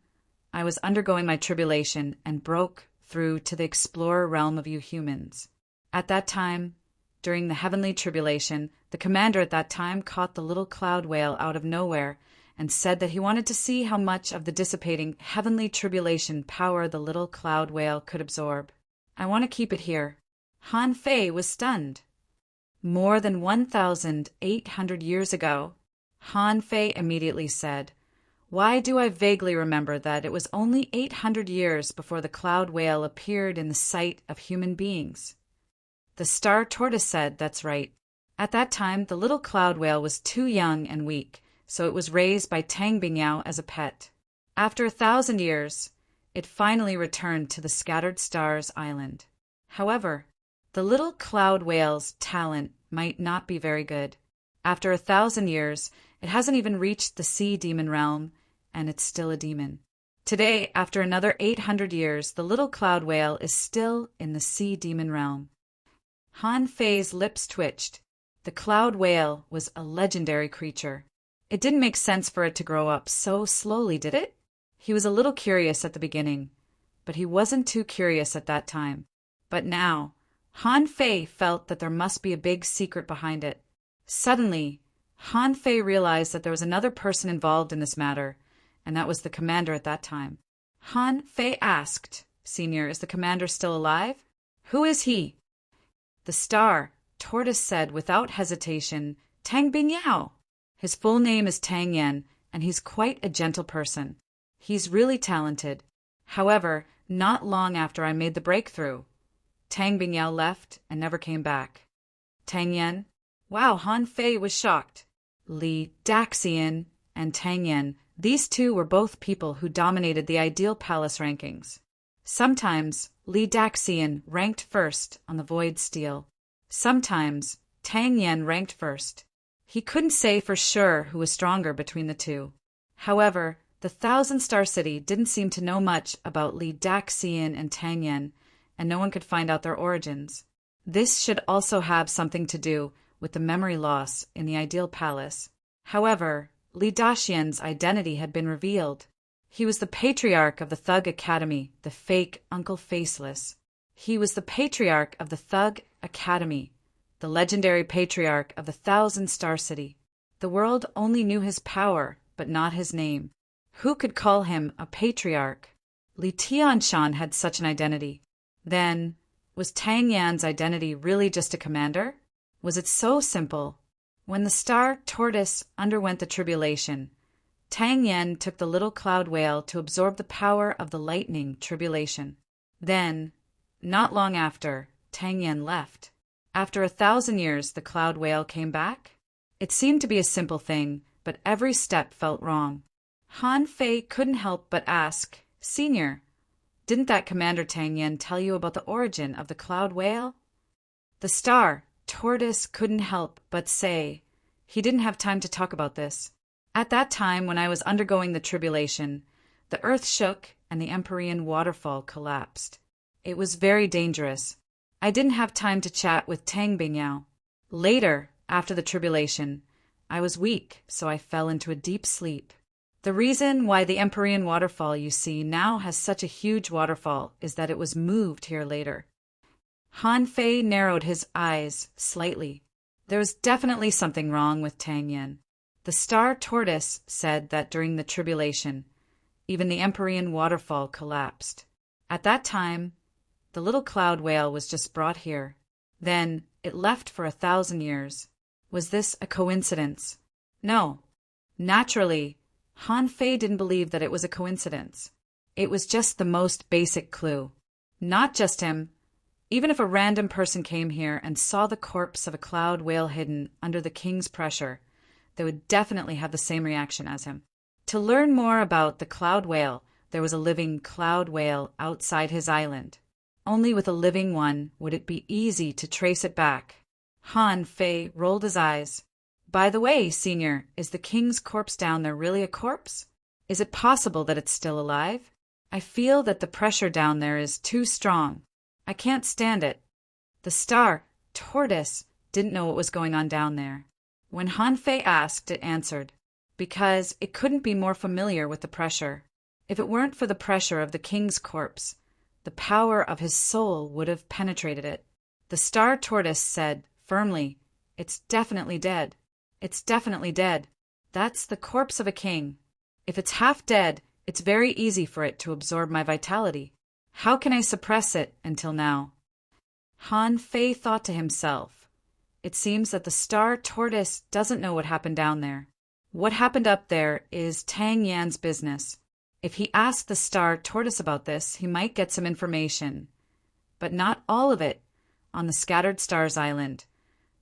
I was undergoing my tribulation and broke through to the explorer realm of you humans. At that time, during the heavenly tribulation, the commander at that time caught the little cloud whale out of nowhere and said that he wanted to see how much of the dissipating heavenly tribulation power the little cloud whale could absorb. I want to keep it here. Han Fei was stunned. More than 1,800 years ago, Han Fei immediately said, "Why do I vaguely remember that it was only 800 years before the cloud whale appeared in the sight of human beings?" The star tortoise said, "That's right. At that time, the little cloud whale was too young and weak, so it was raised by Tang Bingyao as a pet. After 1,000 years, it finally returned to the Scattered Stars Island. However, the little cloud whale's talent might not be very good. After 1,000 years, it hasn't even reached the sea demon realm, and it's still a demon. Today, after another 800 years, the little cloud whale is still in the sea demon realm." Han Fei's lips twitched. The cloud whale was a legendary creature. It didn't make sense for it to grow up so slowly, did it? He was a little curious at the beginning, but he wasn't too curious at that time. But now, Han Fei felt that there must be a big secret behind it. Suddenly, Han Fei realized that there was another person involved in this matter, and that was the commander at that time. Han Fei asked, "Senior, is the commander still alive? Who is he?" The star Tortoise said without hesitation, Tang Bingyao. His full name is Tang Yen, and he's quite a gentle person. He's really talented. However, not long after I made the breakthrough, Tang Bingyao left and never came back. Tang Yen? Wow, Han Fei was shocked. Li Daxian and Tang Yen, these two were both people who dominated the ideal palace rankings. Sometimes Li Daxian ranked first on the Void Steel. Sometimes Tang Yen ranked first. He couldn't say for sure who was stronger between the two. However, the Thousand-Star City didn't seem to know much about Li Daxian and Tang Yen, and no one could find out their origins. This should also have something to do with the memory loss in the ideal palace. However, Li Daxian's identity had been revealed. He was the patriarch of the Thug Academy, the fake Uncle Faceless. He was the patriarch of the Thug Academy, the legendary patriarch of the Thousand-Star City. The world only knew his power, but not his name. Who could call him a patriarch? Li Tianshan had such an identity. Then, was Tang Yan's identity really just a commander? Was it so simple? When the star tortoise underwent the tribulation, Tang Yan took the little cloud whale to absorb the power of the lightning tribulation. Then, not long after, Tang Yan left. After 1,000 years, the cloud whale came back? It seemed to be a simple thing, but every step felt wrong. Han Fei couldn't help but ask, Senior, didn't that Commander Tang Yan tell you about the origin of the cloud whale? The star tortoise couldn't help but say he didn't have time to talk about this. At that time, when I was undergoing the tribulation, the earth shook and the Empyrean waterfall collapsed. It was very dangerous. I didn't have time to chat with Tang Bingyao. Later, after the tribulation, I was weak, so I fell into a deep sleep. The reason why the Empyrean waterfall you see now has such a huge waterfall is that it was moved here later. Han Fei narrowed his eyes slightly. There was definitely something wrong with Tang Yen. The star tortoise said that during the tribulation, even the Empyrean waterfall collapsed. At that time, the little cloud whale was just brought here. Then it left for 1,000 years. Was this a coincidence? No. Naturally, Han Fei didn't believe that it was a coincidence. It was just the most basic clue. Not just him. Even if a random person came here and saw the corpse of a cloud whale hidden under the king's pressure, they would definitely have the same reaction as him. To learn more about the cloud whale, there was a living cloud whale outside his island. Only with a living one would it be easy to trace it back. Han Fei rolled his eyes. By the way, Senior, is the king's corpse down there really a corpse? Is it possible that it's still alive? I feel that the pressure down there is too strong. I can't stand it. The star tortoise didn't know what was going on down there. When Han Fei asked, it answered, because it couldn't be more familiar with the pressure. If it weren't for the pressure of the king's corpse, the power of his soul would have penetrated it. The star tortoise said firmly, It's definitely dead. It's definitely dead. That's the corpse of a king. If it's half dead, it's very easy for it to absorb my vitality. How can I suppress it until now? Han Fei thought to himself, it seems that the star tortoise doesn't know what happened down there. What happened up there is Tang Yan's business. If he asked the star tortoise about this, he might get some information. But not all of it. On the Scattered Stars Island,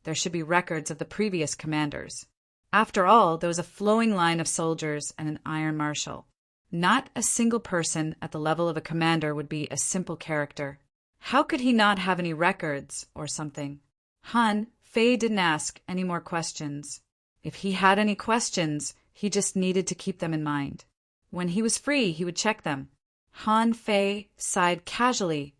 there should be records of the previous commanders. After all, there was a flowing line of soldiers and an Iron Marshal. Not a single person at the level of a commander would be a simple character. How could he not have any records or something? Han Fei didn't ask any more questions. If he had any questions, he just needed to keep them in mind. When he was free, he would check them. Han Fei sighed casually,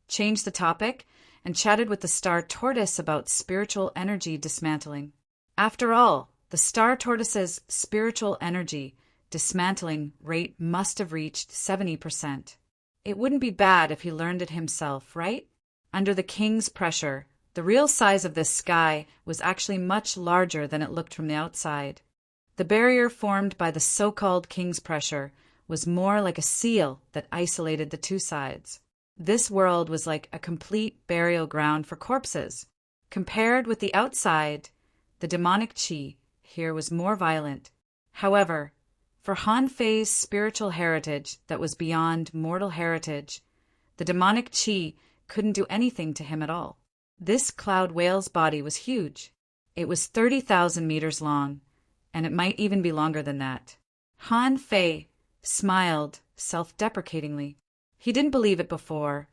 changed the topic, and chatted with the star tortoise about spiritual energy dismantling. After all, the star tortoise's spiritual energy dismantling rate must have reached 70%. It wouldn't be bad if he learned it himself, right? Under the king's pressure, the real size of this sky was actually much larger than it looked from the outside. The barrier formed by the so-called king's pressure was more like a seal that isolated the two sides. This world was like a complete burial ground for corpses. Compared with the outside, the demonic qi here was more violent. However, for Han Fei's spiritual heritage that was beyond mortal heritage, the demonic qi couldn't do anything to him at all. This cloud whale's body was huge. It was 30,000 meters long, and it might even be longer than that. Han Fei smiled self-deprecatingly. He didn't believe it before,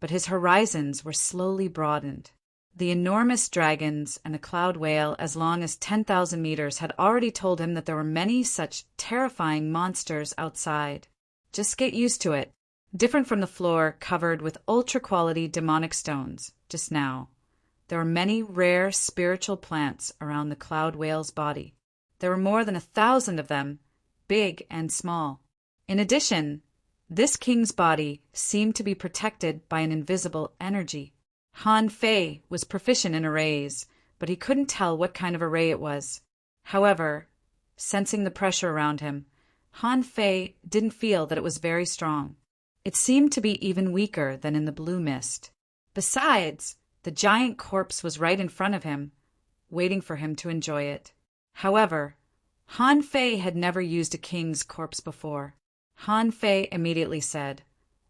but his horizons were slowly broadened. The enormous dragons and the cloud whale as long as 10,000 meters had already told him that there were many such terrifying monsters outside. Just get used to it. Different from the floor covered with ultra-quality demonic stones, just now, there were many rare spiritual plants around the cloud whale's body. There were more than 1,000 of them, big and small. In addition, this king's body seemed to be protected by an invisible energy. Han Fei was proficient in arrays, but he couldn't tell what kind of array it was. However, sensing the pressure around him, Han Fei didn't feel that it was very strong. It seemed to be even weaker than in the blue mist. Besides, the giant corpse was right in front of him, waiting for him to enjoy it. However, Han Fei had never used a king's corpse before. Han Fei immediately said,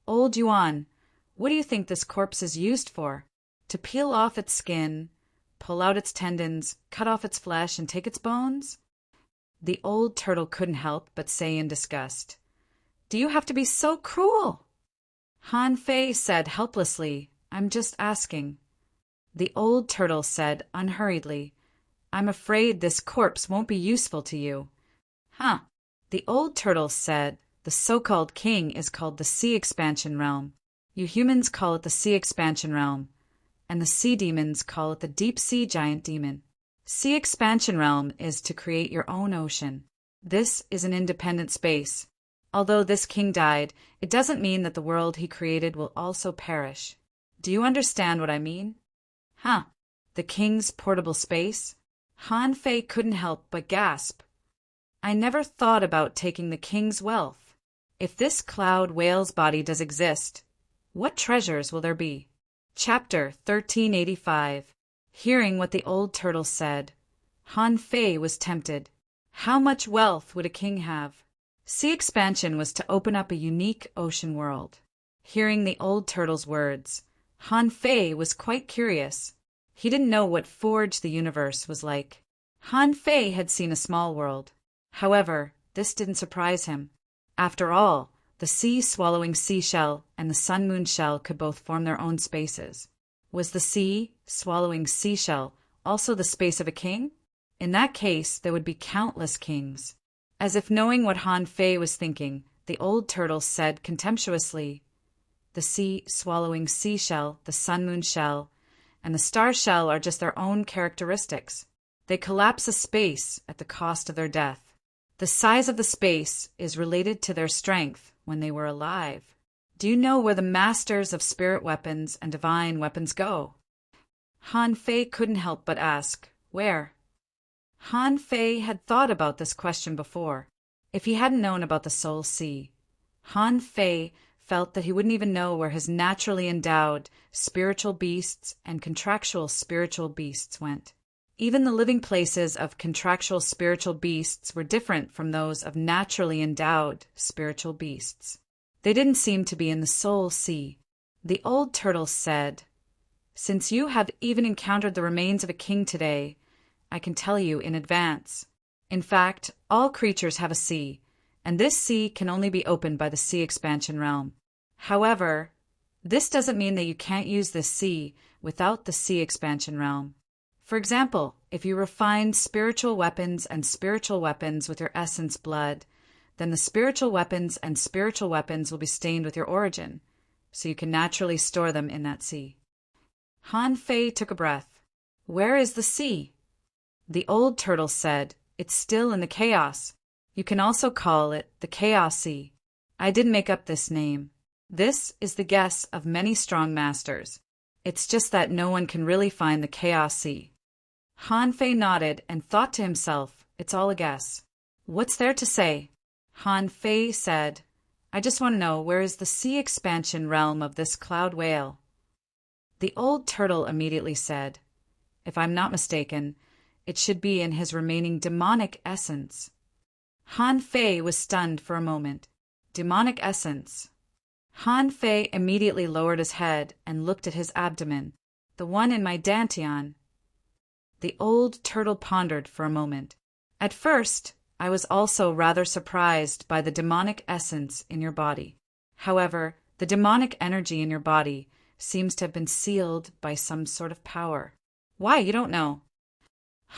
"Old Yuan, what do you think this corpse is used for? To peel off its skin, pull out its tendons, cut off its flesh, and take its bones?" The old turtle couldn't help but say in disgust, "Do you have to be so cruel?" Han Fei said helplessly, "I'm just asking." The old turtle said unhurriedly, "I'm afraid this corpse won't be useful to you." "Huh." The old turtle said, "The so-called king is called the Sea Expansion Realm. You humans call it the Sea Expansion Realm, and the sea demons call it the Deep Sea Giant Demon. Sea Expansion Realm is to create your own ocean. This is an independent space. Although this king died, it doesn't mean that the world he created will also perish. Do you understand what I mean?" "Huh. The king's portable space?" Han Fei couldn't help but gasp. "I never thought about taking the king's wealth. If this cloud whale's body does exist, what treasures will there be?" Chapter 1385. Hearing what the old turtle said, Han Fei was tempted. How much wealth would a king have? Sea expansion was to open up a unique ocean world. Hearing the old turtle's words, Han Fei was quite curious. He didn't know what Forge the Universe was like. Han Fei had seen a small world. However, this didn't surprise him. After all, the sea-swallowing seashell and the sun-moon shell could both form their own spaces. Was the sea-swallowing seashell also the space of a king? In that case, there would be countless kings. As if knowing what Han Fei was thinking, the old turtle said contemptuously, "The sea-swallowing seashell, the sun-moon shell, and the star shell are just their own characteristics. They collapse a space at the cost of their death. The size of the space is related to their strength when they were alive. Do you know where the masters of spirit weapons and divine weapons go?" Han Fei couldn't help but ask, "Where?" Han Fei had thought about this question before. If he hadn't known about the Soul Sea, Han Fei felt that he wouldn't even know where his naturally endowed spiritual beasts and contractual spiritual beasts went. Even the living places of contractual spiritual beasts were different from those of naturally endowed spiritual beasts. They didn't seem to be in the Soul Sea. The old turtle said, "Since you have even encountered the remains of a king today, I can tell you in advance. In fact, all creatures have a sea, and this sea can only be opened by the Sea Expansion Realm. However, this doesn't mean that you can't use this sea without the Sea Expansion Realm. For example, if you refine spiritual weapons and spiritual weapons with your essence blood, then the spiritual weapons and spiritual weapons will be stained with your origin, so you can naturally store them in that sea." Han Fei took a breath. "Where is the sea?" The old turtle said, "It's still in the chaos. You can also call it the Chaos Sea. I didn't make up this name. This is the guess of many strong masters. It's just that no one can really find the Chaos Sea." Han Fei nodded and thought to himself, "It's all a guess. What's there to say?" Han Fei said, "I just want to know, where is the Sea Expansion Realm of this cloud whale?" The old turtle immediately said, If I'm not mistaken, it should be in his remaining demonic essence. Han Fei was stunned for a moment. Demonic essence. Han Fei immediately lowered his head and looked at his abdomen. The one in my dantian. The old turtle pondered for a moment. At first, I was also rather surprised by the demonic essence in your body. However, the demonic energy in your body seems to have been sealed by some sort of power. Why, you don't know.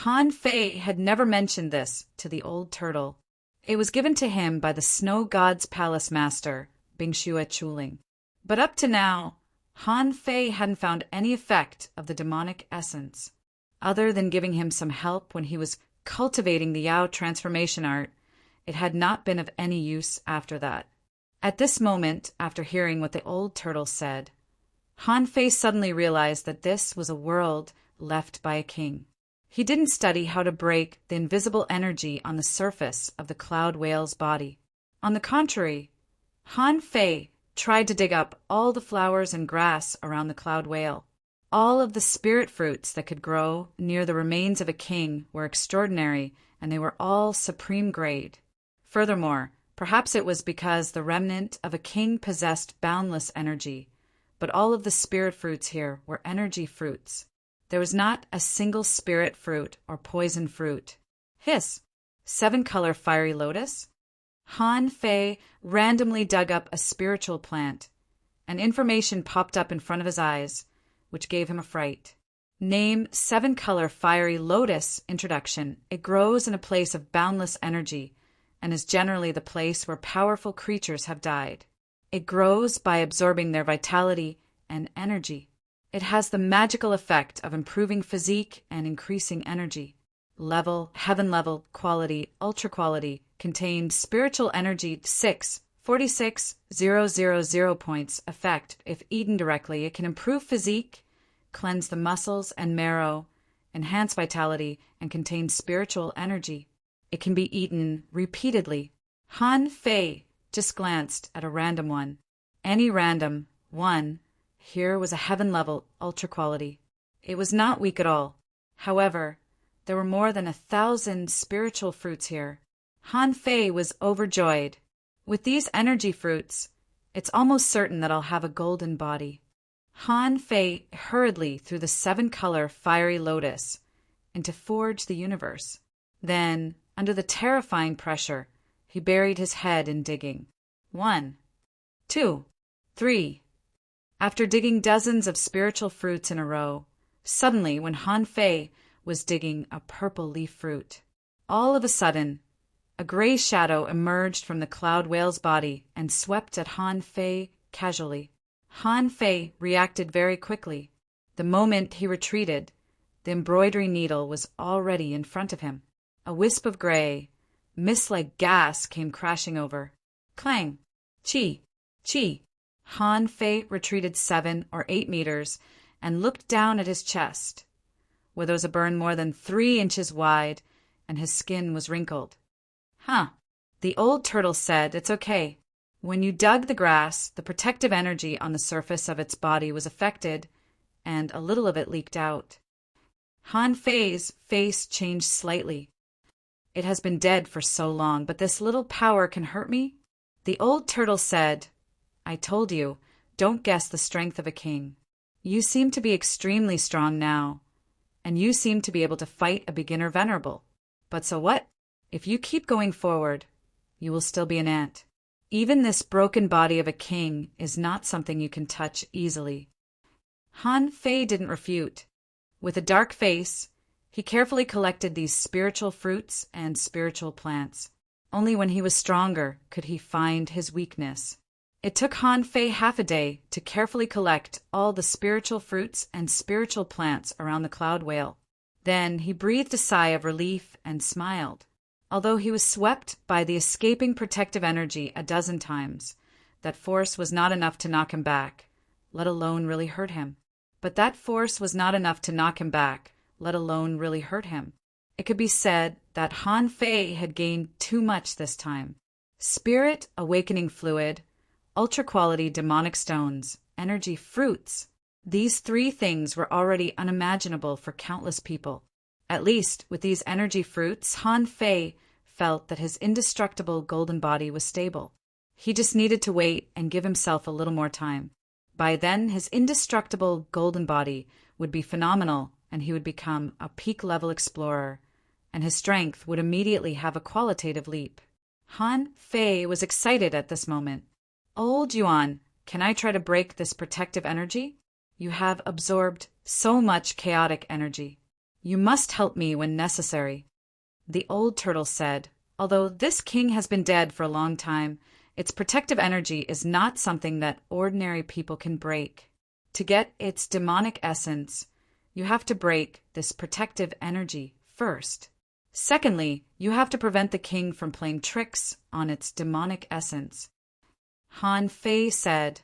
Han Fei had never mentioned this to the old turtle. It was given to him by the snow god's palace master, Bingxue Chuling. But up to now, Han Fei hadn't found any effect of the demonic essence. Other than giving him some help when he was cultivating the Yao transformation art, it had not been of any use after that. At this moment, after hearing what the old turtle said, Han Fei suddenly realized that this was a world left by a king. He didn't study how to break the invisible energy on the surface of the cloud whale's body. On the contrary, Han Fei tried to dig up all the flowers and grass around the cloud whale. All of the spirit fruits that could grow near the remains of a king were extraordinary, and they were all supreme grade. Furthermore, perhaps it was because the remnant of a king possessed boundless energy, but all of the spirit fruits here were energy fruits. There was not a single spirit fruit or poison fruit. Hiss! 7-color fiery lotus? Han Fei randomly dug up a spiritual plant, and information popped up in front of his eyes, which gave him a fright. Name 7-color fiery lotus introduction. It grows in a place of boundless energy and is generally the place where powerful creatures have died. It grows by absorbing their vitality and energy. It has the magical effect of improving physique and increasing energy. Level, heaven level, quality, ultra quality, contained spiritual energy 46,000 points. Effect. If eaten directly, it can improve physique, cleanse the muscles and marrow, enhance vitality, and contain spiritual energy. It can be eaten repeatedly. Han Fei just glanced at a random one. Any random one. Here was a heaven-level ultra quality. It was not weak at all. However, there were more than 1,000 spiritual fruits here. Han Fei was overjoyed. With these energy fruits, it's almost certain that I'll have a golden body. Han Fei hurriedly threw the 7-color fiery lotus into Forge the Universe. Then, under the terrifying pressure, he buried his head in digging. 1, 2, 3. After digging dozens of spiritual fruits in a row, suddenly when Han Fei was digging a purple leaf fruit, all of a sudden, a gray shadow emerged from the cloud whale's body and swept at Han Fei casually. Han Fei reacted very quickly. The moment he retreated, the embroidery needle was already in front of him. A wisp of gray, mist-like gas came crashing over. Clang! Chi! Chi! Han Fei retreated 7 or 8 meters and looked down at his chest, where there was a burn more than 3 inches wide, and his skin was wrinkled. Huh. The old turtle said, it's okay. When you dug the grass, the protective energy on the surface of its body was affected, and a little of it leaked out. Han Fei's face changed slightly. It has been dead for so long, but this little power can hurt me? The old turtle said, I told you, don't guess the strength of a king. You seem to be extremely strong now, and you seem to be able to fight a beginner venerable. But so what? If you keep going forward, you will still be an ant. Even this broken body of a king is not something you can touch easily. Han Fei didn't refute. With a dark face, he carefully collected these spiritual fruits and spiritual plants. Only when he was stronger could he find his weakness. It took Han Fei half a day to carefully collect all the spiritual fruits and spiritual plants around the cloud whale. Then he breathed a sigh of relief and smiled. Although he was swept by the escaping protective energy a dozen times, that force was not enough to knock him back, let alone really hurt him. But that force was not enough to knock him back, let alone really hurt him. It could be said that Han Fei had gained too much this time. Spirit awakening fluid, ultra-quality demonic stones, energy fruits. These three things were already unimaginable for countless people. At least, with these energy fruits, Han Fei felt that his indestructible golden body was stable. He just needed to wait and give himself a little more time. By then, his indestructible golden body would be phenomenal, and he would become a peak-level explorer, and his strength would immediately have a qualitative leap. Han Fei was excited at this moment. "Old Yuan, can I try to break this protective energy? You have absorbed so much chaotic energy. You must help me when necessary." The old turtle said, "Although this king has been dead for a long time, its protective energy is not something that ordinary people can break. To get its demonic essence, you have to break this protective energy first. Secondly, you have to prevent the king from playing tricks on its demonic essence." Han Fei said,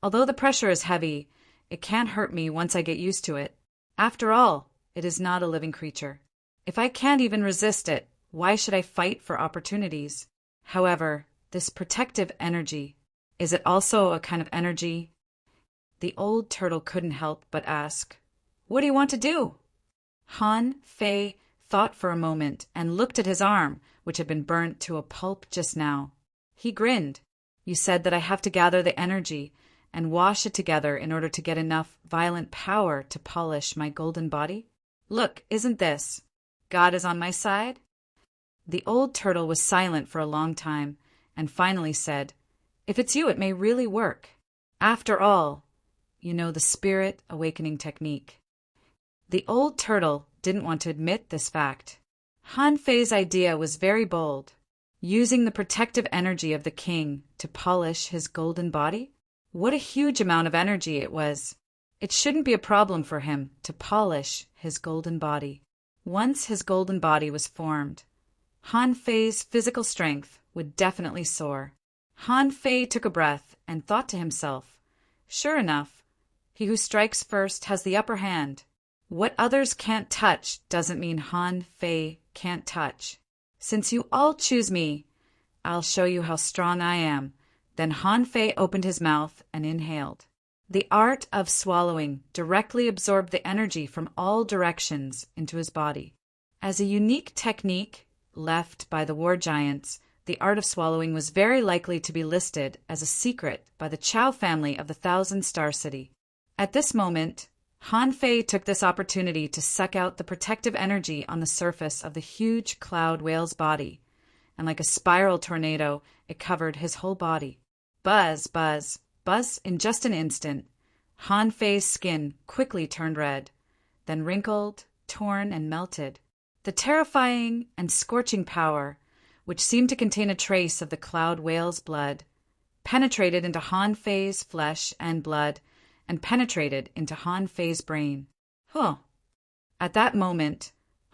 "Although the pressure is heavy, it can't hurt me once I get used to it. After all, it is not a living creature. If I can't even resist it, why should I fight for opportunities? However, this protective energy, is it also a kind of energy?" The old turtle couldn't help but ask, "What do you want to do?" Han Fei thought for a moment and looked at his arm, which had been burnt to a pulp just now. He grinned. "You said that I have to gather the energy and wash it together in order to get enough violent power to polish my golden body? Look, isn't this? God is on my side?" The old turtle was silent for a long time and finally said, "If it's you, it may really work. After all, you know the spirit awakening technique." The old turtle didn't want to admit this fact. Han Fei's idea was very bold. Using the protective energy of the king to polish his golden body? What a huge amount of energy it was. It shouldn't be a problem for him to polish his golden body. Once his golden body was formed, Han Fei's physical strength would definitely soar. Han Fei took a breath and thought to himself, "Sure enough, he who strikes first has the upper hand. What others can't touch doesn't mean Han Fei can't touch. Since you all choose me, I'll show you how strong I am." Then Han Fei opened his mouth and inhaled. The art of swallowing directly absorbed the energy from all directions into his body. As a unique technique left by the war giants, the art of swallowing was very likely to be listed as a secret by the Chow family of the Thousand Star City. At this moment, Han Fei took this opportunity to suck out the protective energy on the surface of the huge cloud whale's body, and like a spiral tornado, it covered his whole body. Buzz, buzz, buzz. In just an instant, Han Fei's skin quickly turned red, then wrinkled, torn, and melted. The terrifying and scorching power, which seemed to contain a trace of the cloud whale's blood, penetrated into Han Fei's flesh and blood, and penetrated into Han Fei's brain. At that moment,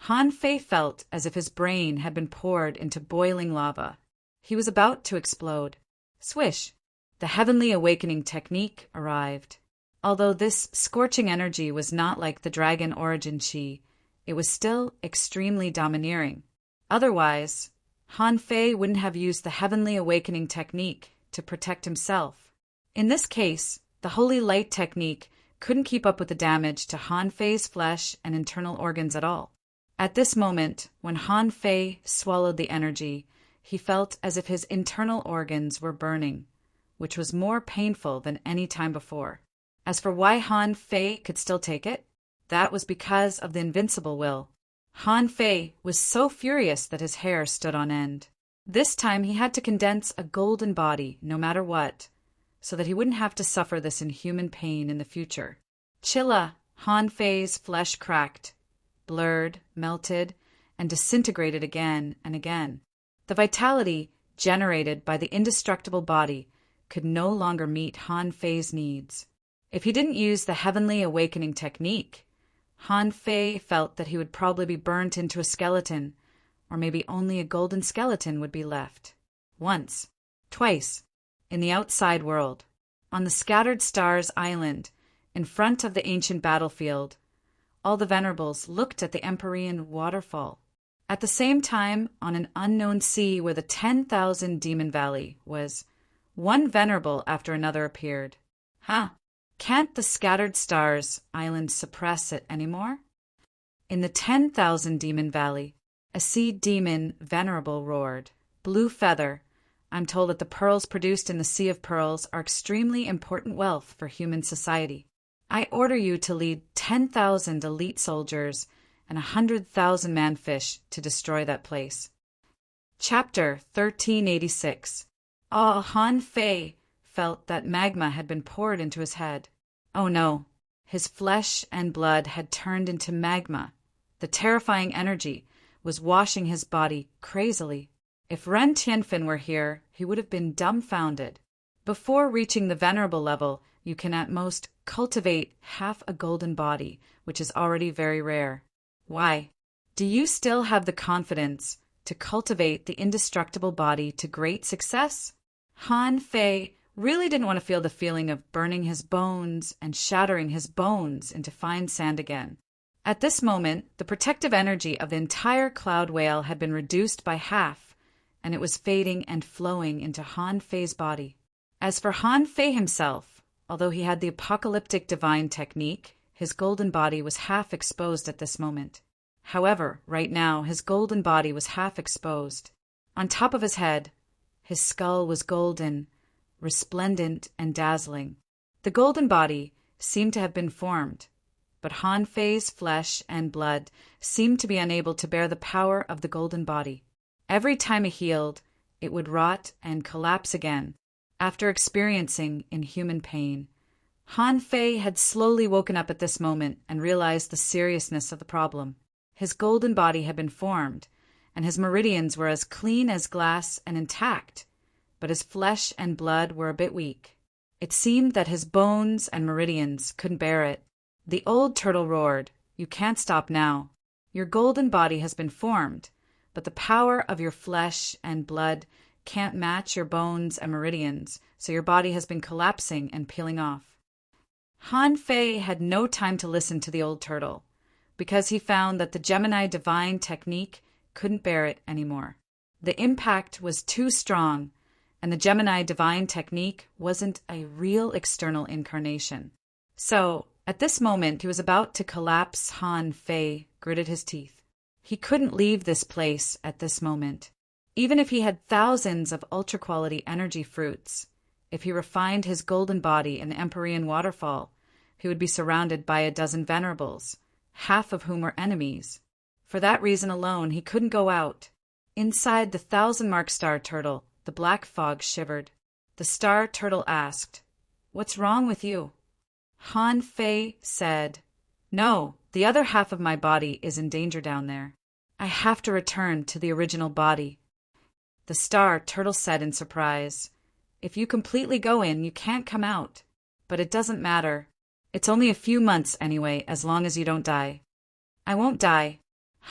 Han Fei felt as if his brain had been poured into boiling lava. He was about to explode. Swish! The heavenly awakening technique arrived. Although this scorching energy was not like the dragon origin chi, it was still extremely domineering. Otherwise, Han Fei wouldn't have used the heavenly awakening technique to protect himself. In this case, the holy light technique couldn't keep up with the damage to Han Fei's flesh and internal organs at all. At this moment, when Han Fei swallowed the energy, he felt as if his internal organs were burning, which was more painful than any time before. As for why Han Fei could still take it, that was because of the invincible will. Han Fei was so furious that his hair stood on end. This time he had to condense a golden body, no matter what, so that he wouldn't have to suffer this inhuman pain in the future. Chilla, Han Fei's flesh cracked, blurred, melted, and disintegrated again and again. The vitality generated by the indestructible body could no longer meet Han Fei's needs. If he didn't use the heavenly awakening technique, Han Fei felt that he would probably be burnt into a skeleton, or maybe only a golden skeleton would be left. Once, twice, in the outside world, on the Scattered Stars Island, in front of the ancient battlefield, all the venerables looked at the Empyrean waterfall. At the same time, on an unknown sea where the 10,000 Demon Valley was, one venerable after another appeared. Can't the scattered stars island suppress it anymore? In the 10,000 demon valley, a sea demon venerable roared. Blue feather, I'm told that the pearls produced in the Sea of Pearls are extremely important wealth for human society. I order you to lead 10,000 elite soldiers and 100,000 man-fish to destroy that place. Chapter 1386. Han Fei felt that magma had been poured into his head. Oh no, his flesh and blood had turned into magma. The terrifying energy was washing his body crazily. If Ren Tianfen were here, he would have been dumbfounded. Before reaching the venerable level, you can at most cultivate half a golden body, which is already very rare. Why? Do you still have the confidence to cultivate the indestructible body to great success? Han Fei really didn't want to feel the feeling of burning his bones and shattering his bones into fine sand again. At this moment, the protective energy of the entire cloud whale had been reduced by half, and it was fading and flowing into Han Fei's body. As for Han Fei himself, although he had the apocalyptic divine technique, his golden body was half exposed at this moment. However, right now, his golden body was half exposed. On top of his head, his skull was golden, resplendent and dazzling. The golden body seemed to have been formed, but Han Fei's flesh and blood seemed to be unable to bear the power of the golden body. Every time it healed, it would rot and collapse again, after experiencing inhuman pain. Han Fei had slowly woken up at this moment and realized the seriousness of the problem. His golden body had been formed, and his meridians were as clean as glass and intact, but his flesh and blood were a bit weak. It seemed that his bones and meridians couldn't bear it. The old turtle roared, "You can't stop now. Your golden body has been formed, but the power of your flesh and blood can't match your bones and meridians, so your body has been collapsing and peeling off." Han Fei had no time to listen to the old turtle, because he found that the Gemini divine technique couldn't bear it anymore. The impact was too strong, and the Gemini divine technique wasn't a real external incarnation. So, at this moment he was about to collapse. Han Fei gritted his teeth. He couldn't leave this place at this moment. Even if he had thousands of ultra-quality energy fruits, if he refined his golden body in the Empyrean waterfall, he would be surrounded by a dozen venerables, half of whom were enemies. For that reason alone, he couldn't go out. Inside the 1,000-mark star turtle, the black fog shivered. The star turtle asked, "What's wrong with you?" Han Fei said, "No, the other half of my body is in danger down there. I have to return to the original body." The star turtle said in surprise, "If you completely go in, you can't come out. But it doesn't matter. It's only a few months anyway, as long as you don't die." "I won't die."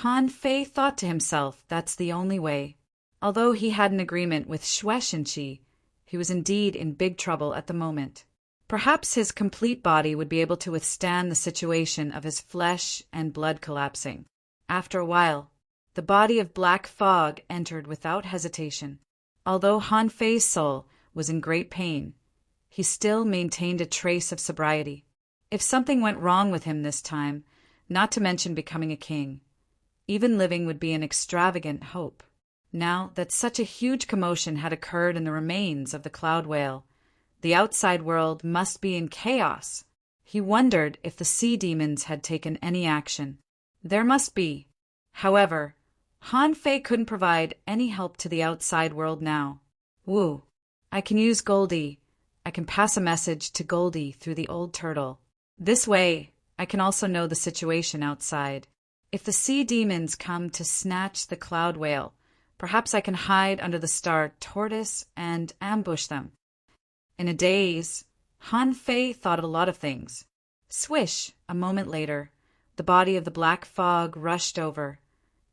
Han Fei thought to himself, that's the only way. Although he had an agreement with Shueishenqi, he was indeed in big trouble at the moment. Perhaps his complete body would be able to withstand the situation of his flesh and blood collapsing. After a while, the body of black fog entered without hesitation. Although Han Fei's soul was in great pain, he still maintained a trace of sobriety. If something went wrong with him this time, not to mention becoming a king, even living would be an extravagant hope. Now that such a huge commotion had occurred in the remains of the cloud whale, the outside world must be in chaos. He wondered if the sea demons had taken any action. There must be. However, Han Fei couldn't provide any help to the outside world now. Woo! I can use Goldie. I can pass a message to Goldie through the old turtle. This way, I can also know the situation outside. If the sea demons come to snatch the cloud whale, perhaps I can hide under the star tortoise and ambush them. In a daze, Han Fei thought of a lot of things. Swish! A moment later, the body of the black fog rushed over,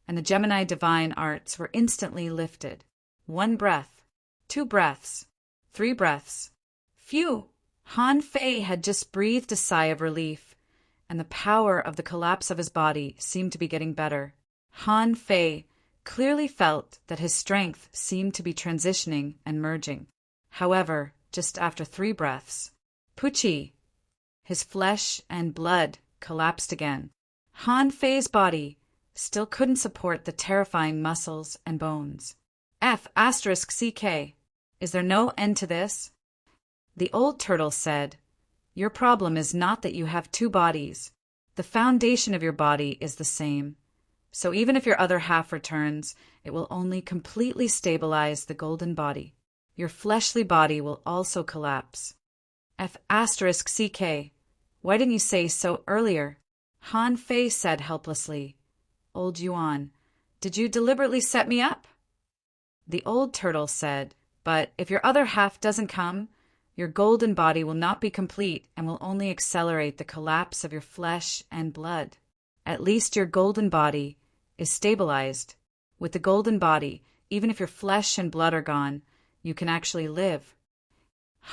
and the Gemini divine arts were instantly lifted. 1 breath, 2 breaths, 3 breaths. Phew! Han Fei had just breathed a sigh of relief, and the power of the collapse of his body seemed to be getting better. Han Fei clearly felt that his strength seemed to be transitioning and merging. However, just after 3 breaths, Pucci! His flesh and blood collapsed again. Han Fei's body still couldn't support the terrifying muscles and bones. F***CK. Is there no end to this? The old turtle said, "Your problem is not that you have two bodies. The foundation of your body is the same. So even if your other half returns, it will only completely stabilize the golden body. Your fleshly body will also collapse." F***CK. Why didn't you say so earlier? Han Fei said helplessly. Old Yuan, did you deliberately set me up? The old turtle said, "But if your other half doesn't come, your golden body will not be complete and will only accelerate the collapse of your flesh and blood. At least your golden body is stabilized. With the golden body, even if your flesh and blood are gone, you can actually live."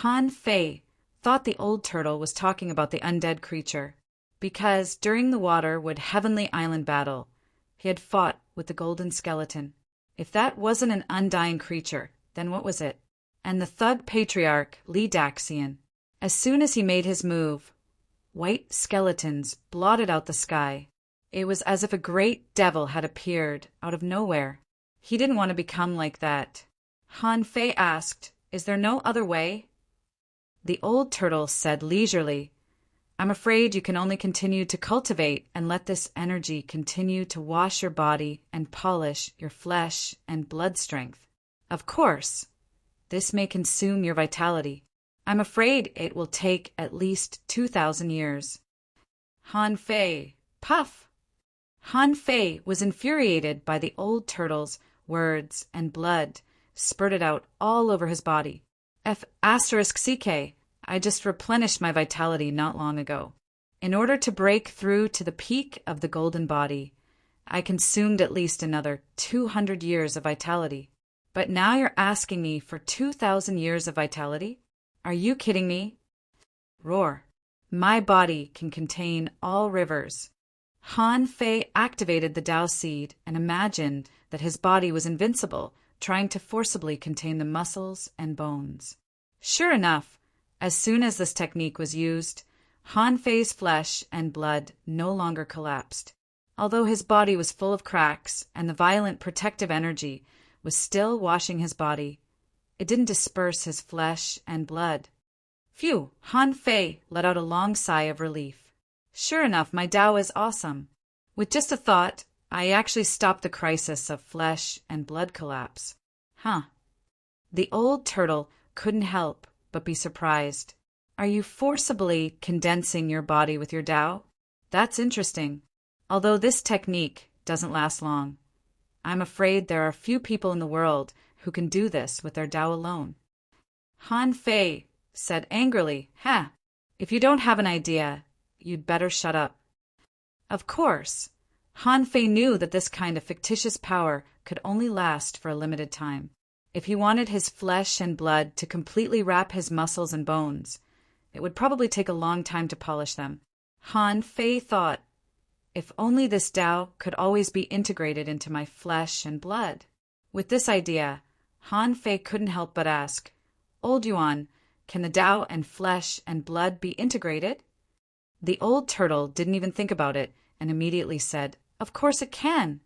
Han Fei thought the old turtle was talking about the undead creature, because during the Waterwood Heavenly Island battle, he had fought with the golden skeleton. If that wasn't an undying creature, then what was it? And the thug patriarch, Li Daxian. As soon as he made his move, white skeletons blotted out the sky. It was as if a great devil had appeared out of nowhere. He didn't want to become like that. Han Fei asked, "Is there no other way?" The old turtle said leisurely, "I'm afraid you can only continue to cultivate and let this energy continue to wash your body and polish your flesh and blood strength. Of course, this may consume your vitality. I'm afraid it will take at least 2,000 years. Han Fei, puff! Han Fei was infuriated by the old turtle's words, and blood spurted out all over his body. F***CK. I just replenished my vitality not long ago. In order to break through to the peak of the golden body, I consumed at least another 200 years of vitality. But now you're asking me for 2,000 years of vitality? Are you kidding me?" Roar. My body can contain all rivers. Han Fei activated the Tao seed and imagined that his body was invincible, trying to forcibly contain the muscles and bones. Sure enough, as soon as this technique was used, Han Fei's flesh and blood no longer collapsed. Although his body was full of cracks and the violent protective energy was still washing his body, it didn't disperse his flesh and blood. Phew! Han Fei let out a long sigh of relief. Sure enough, my Tao is awesome. With just a thought, I actually stopped the crisis of flesh and blood collapse. Huh. The old turtle couldn't help but be surprised. Are you forcibly condensing your body with your Tao? That's interesting. Although this technique doesn't last long, I'm afraid there are few people in the world who can do this with their Tao alone. Han Fei said angrily, if you don't have an idea, you'd better shut up. Of course, Han Fei knew that this kind of fictitious power could only last for a limited time. If he wanted his flesh and blood to completely wrap his muscles and bones, it would probably take a long time to polish them. Han Fei thought, if only this Tao could always be integrated into my flesh and blood. With this idea, Han Fei couldn't help but ask, Old Yuan, can the Tao and flesh and blood be integrated? The old turtle didn't even think about it and immediately said, of course it can.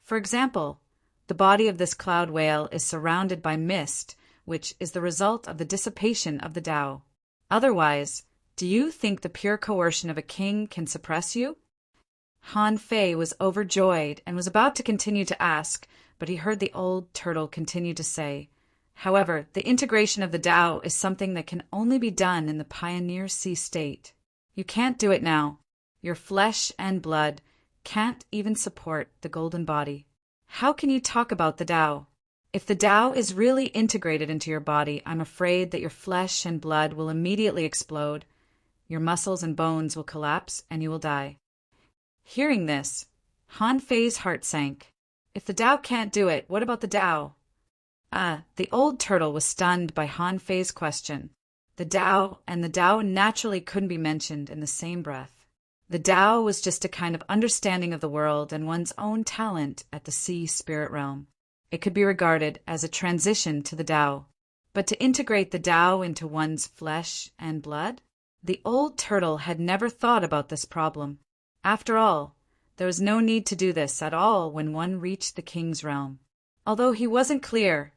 For example, the body of this cloud whale is surrounded by mist, which is the result of the dissipation of the Tao. Otherwise, do you think the pure coercion of a king can suppress you? Han Fei was overjoyed and was about to continue to ask, but he heard the old turtle continue to say, however, the integration of the Tao is something that can only be done in the pioneer sea state. You can't do it now. Your flesh and blood can't even support the golden body. How can you talk about the Tao? If the Tao is really integrated into your body, I'm afraid that your flesh and blood will immediately explode, your muscles and bones will collapse, and you will die. Hearing this, Han Fei's heart sank. If the Tao can't do it, what about the Tao? The old turtle was stunned by Han Fei's question. The Tao and the Tao naturally couldn't be mentioned in the same breath. The Tao was just a kind of understanding of the world and one's own talent at the sea spirit realm. It could be regarded as a transition to the Tao. But to integrate the Tao into one's flesh and blood? The old turtle had never thought about this problem. After all, there was no need to do this at all when one reached the king's realm. Although he wasn't clear,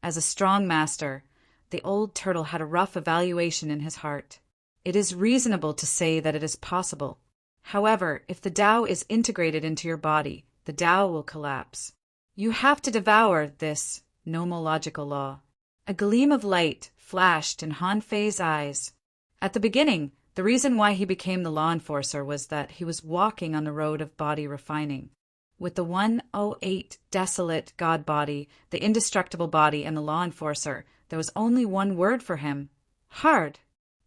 as a strong master, the old turtle had a rough evaluation in his heart. It is reasonable to say that it is possible. However, if the Tao is integrated into your body, the Tao will collapse. You have to devour this nomological law. A gleam of light flashed in Han Fei's eyes. At the beginning, the reason why he became the law enforcer was that he was walking on the road of body refining. With the 108 desolate God body, the indestructible body, and the law enforcer, there was only one word for him: hard.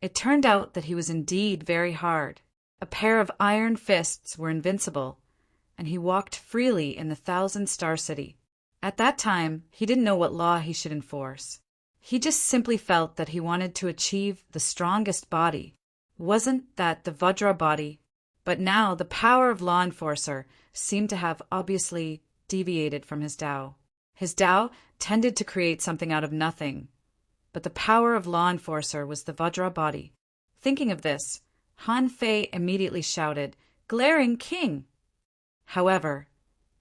It turned out that he was indeed very hard. A pair of iron fists were invincible, and he walked freely in the 1,000-star city. At that time, he didn't know what law he should enforce. He just simply felt that he wanted to achieve the strongest body. Wasn't that the Vajra body? But now the power of law enforcer seemed to have obviously deviated from his Tao. His Tao tended to create something out of nothing, but the power of law enforcer was the Vajra body. Thinking of this, Han Fei immediately shouted, "Glaring king!" However,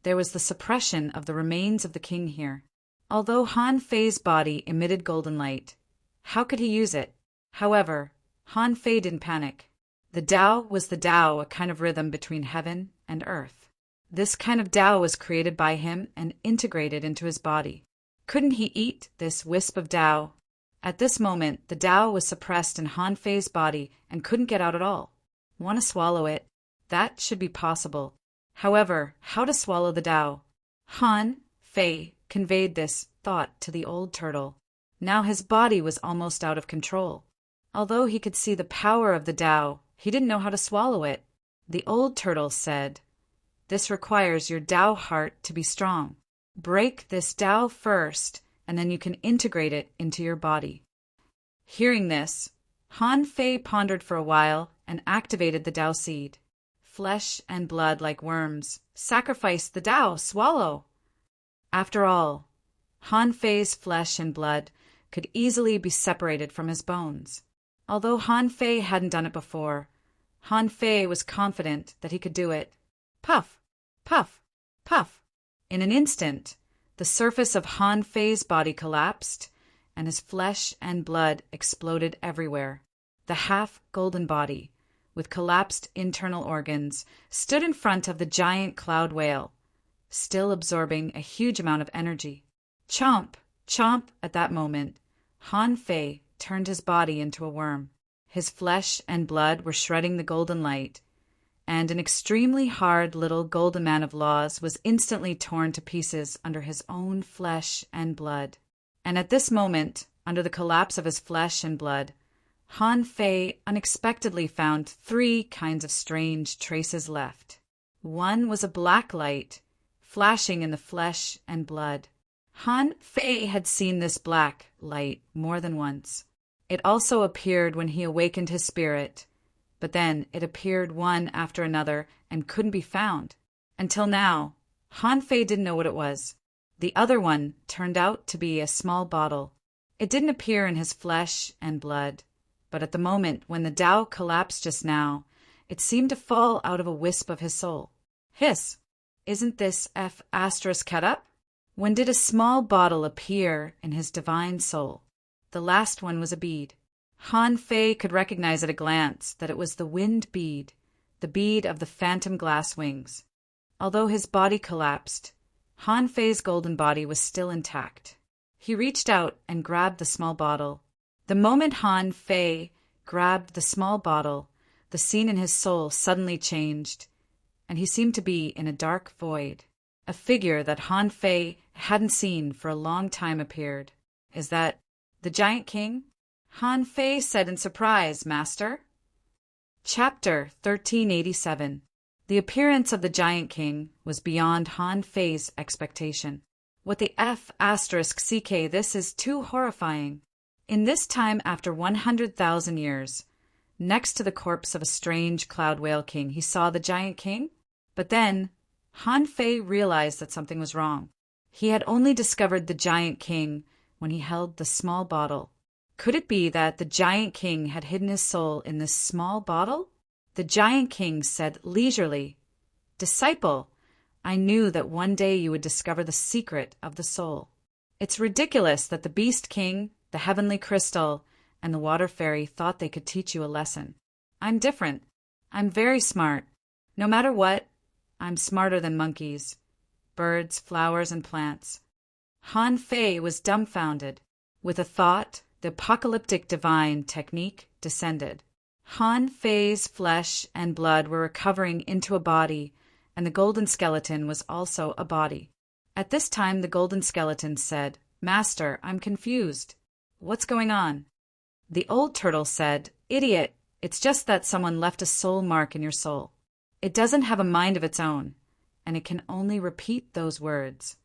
there was the suppression of the remains of the king here. Although Han Fei's body emitted golden light, how could he use it? However, Han Fei didn't panic. The Tao was the Tao, a kind of rhythm between heaven and earth. This kind of Tao was created by him and integrated into his body. Couldn't he eat this wisp of Tao? At this moment, the Tao was suppressed in Han Fei's body and couldn't get out at all. Want to swallow it? That should be possible. However, how to swallow the Tao? Han Fei conveyed this thought to the old turtle. Now his body was almost out of control. Although he could see the power of the Tao, he didn't know how to swallow it. The old turtle said, "This requires your Tao heart to be strong. Break this Tao first, and then you can integrate it into your body." Hearing this, Han Fei pondered for a while and activated the Tao seed. Flesh and blood like worms. Sacrifice the Tao, swallow. After all, Han Fei's flesh and blood could easily be separated from his bones. Although Han Fei hadn't done it before, Han Fei was confident that he could do it. Puff, puff, puff. In an instant, the surface of Han Fei's body collapsed, and his flesh and blood exploded everywhere. The half-golden body, with collapsed internal organs, stood in front of the giant cloud whale, still absorbing a huge amount of energy. Chomp, chomp. At that moment, Han Fei turned his body into a worm. His flesh and blood were shredding the golden light, and an extremely hard little golden man of laws was instantly torn to pieces under his own flesh and blood. And at this moment, under the collapse of his flesh and blood, Han Fei unexpectedly found 3 kinds of strange traces left. One was a black light, flashing in the flesh and blood. Han Fei had seen this black light more than once. It also appeared when he awakened his spirit, but then it appeared one after another and couldn't be found. Until now, Han Fei didn't know what it was. The other one turned out to be a small bottle. It didn't appear in his flesh and blood, but at the moment when the Tao collapsed just now, it seemed to fall out of a wisp of his soul. Hiss! Isn't this F*** ket up? When did a small bottle appear in his divine soul? The last one was a bead. Han Fei could recognize at a glance that it was the wind bead, the bead of the phantom glass wings. Although his body collapsed, Han Fei's golden body was still intact. He reached out and grabbed the small bottle. The moment Han Fei grabbed the small bottle, the scene in his soul suddenly changed, and he seemed to be in a dark void. A figure that Han Fei hadn't seen for a long time appeared. "Is that the Giant King?" Han Fei said in surprise, "Master." Chapter 1387. The appearance of the Giant King was beyond Han Fei's expectation. What the F***ck, this is too horrifying. In this time after 100,000 years, next to the corpse of a strange cloud whale king, he saw the Giant King? But then, Han Fei realized that something was wrong. He had only discovered the Giant King when he held the small bottle. Could it be that the Giant King had hidden his soul in this small bottle? The Giant King said leisurely, "Disciple, I knew that one day you would discover the secret of the soul. It's ridiculous that the Beast King, the Heavenly Crystal, and the Water Fairy thought they could teach you a lesson. I'm different. I'm very smart. No matter what, I'm smarter than monkeys, birds, flowers, and plants." Han Fei was dumbfounded. With a thought, the apocalyptic divine technique descended. Han Fei's flesh and blood were recovering into a body, and the golden skeleton was also a body. At this time, the golden skeleton said, "Master, I'm confused. What's going on?" The old turtle said, "Idiot, it's just that someone left a soul mark in your soul. It doesn't have a mind of its own, and it can only repeat those words."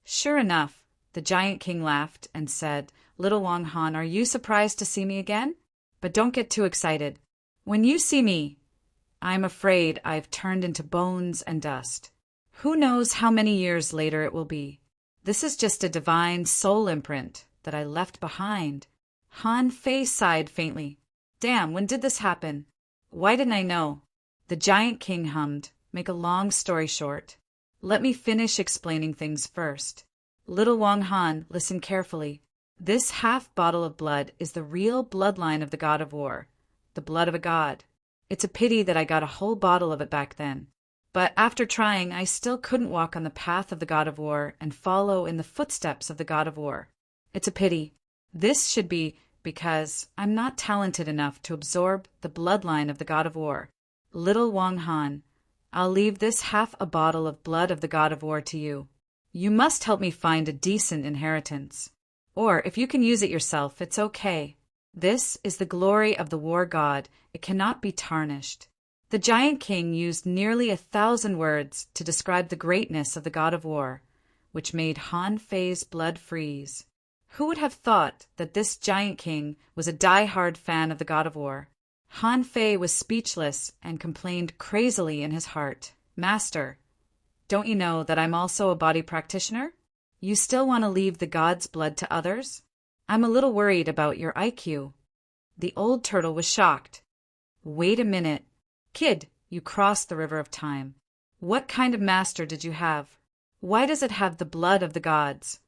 Sure enough, the Giant King laughed and said, "Little Wang Han, are you surprised to see me again? But don't get too excited. When you see me, I'm afraid I've turned into bones and dust. Who knows how many years later it will be? This is just a divine soul imprint that I left behind." Han Fei sighed faintly. "Damn, when did this happen? Why didn't I know?" The Giant King hummed, "Make a long story short. Let me finish explaining things first. Little Wang Han, listen carefully. This half bottle of blood is the real bloodline of the god of war, the blood of a god. It's a pity that I got a whole bottle of it back then. But after trying, I still couldn't walk on the path of the god of war and follow in the footsteps of the god of war. It's a pity. This should be because I'm not talented enough to absorb the bloodline of the god of war. Little Wang Han, I'll leave this half a bottle of blood of the god of war to you. You must help me find a decent inheritance. Or if you can use it yourself, it's okay. This is the glory of the war god. It cannot be tarnished." The Giant King used nearly 1,000 words to describe the greatness of the god of war, which made Han Fei's blood freeze. Who would have thought that this Giant King was a die-hard fan of the god of war? Han Fei was speechless and complained crazily in his heart, "Master, don't you know that I'm also a body practitioner? You still want to leave the god's blood to others? I'm a little worried about your IQ." The old turtle was shocked. "Wait a minute. Kid, you crossed the river of time. What kind of master did you have? Why does it have the blood of the gods?"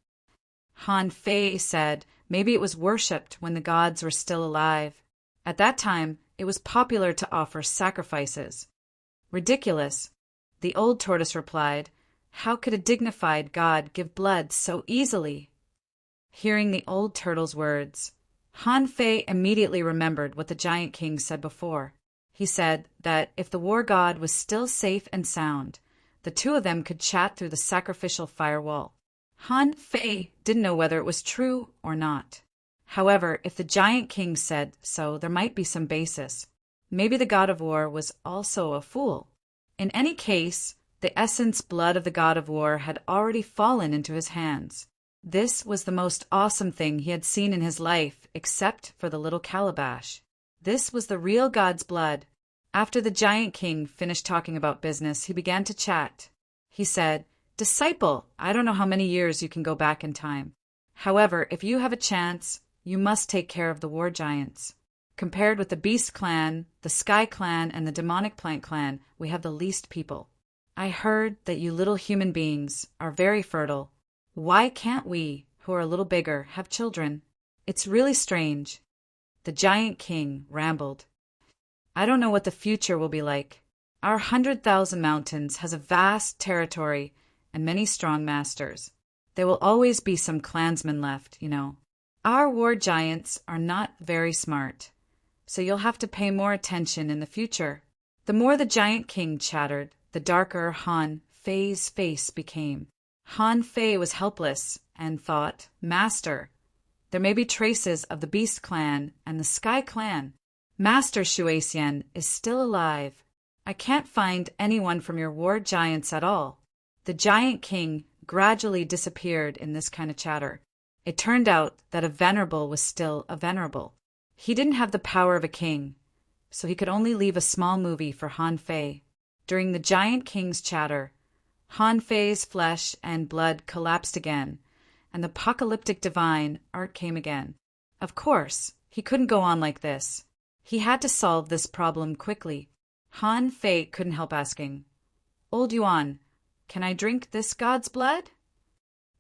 Han Fei said maybe it was worshipped when the gods were still alive. At that time, it was popular to offer sacrifices. "Ridiculous," the old tortoise replied. "How could a dignified god give blood so easily?" Hearing the old turtle's words, Han Fei immediately remembered what the Giant King said before. He said that if the war god was still safe and sound, the two of them could chat through the sacrificial firewall. Han Fei didn't know whether it was true or not. However, if the Giant King said so, there might be some basis. Maybe the god of war was also a fool. In any case, the essence blood of the god of war had already fallen into his hands. This was the most awesome thing he had seen in his life, except for the little calabash. This was the real god's blood. After the Giant King finished talking about business, he began to chat. He said, "Disciple, I don't know how many years you can go back in time. However, if you have a chance, you must take care of the war giants. Compared with the Beast Clan, the Sky Clan, and the Demonic Plant Clan, we have the least people. I heard that you little human beings are very fertile. Why can't we, who are a little bigger, have children? It's really strange." The Giant King rambled. "I don't know what the future will be like. Our 100,000 mountains has a vast territory and many strong masters. There will always be some clansmen left, you know. Our war giants are not very smart, so you'll have to pay more attention in the future." The more the Giant King chattered, the darker Han Fei's face became. Han Fei was helpless and thought, "Master, there may be traces of the Beast Clan and the Sky Clan. Master Shuexian is still alive. I can't find anyone from your war giants at all." The Giant King gradually disappeared in this kind of chatter. It turned out that a venerable was still a venerable. He didn't have the power of a king, so he could only leave a small movie for Han Fei. During the Giant King's chatter, Han Fei's flesh and blood collapsed again, and the apocalyptic divine art came again. Of course, he couldn't go on like this. He had to solve this problem quickly. Han Fei couldn't help asking, Old Yuan, can I drink this god's blood?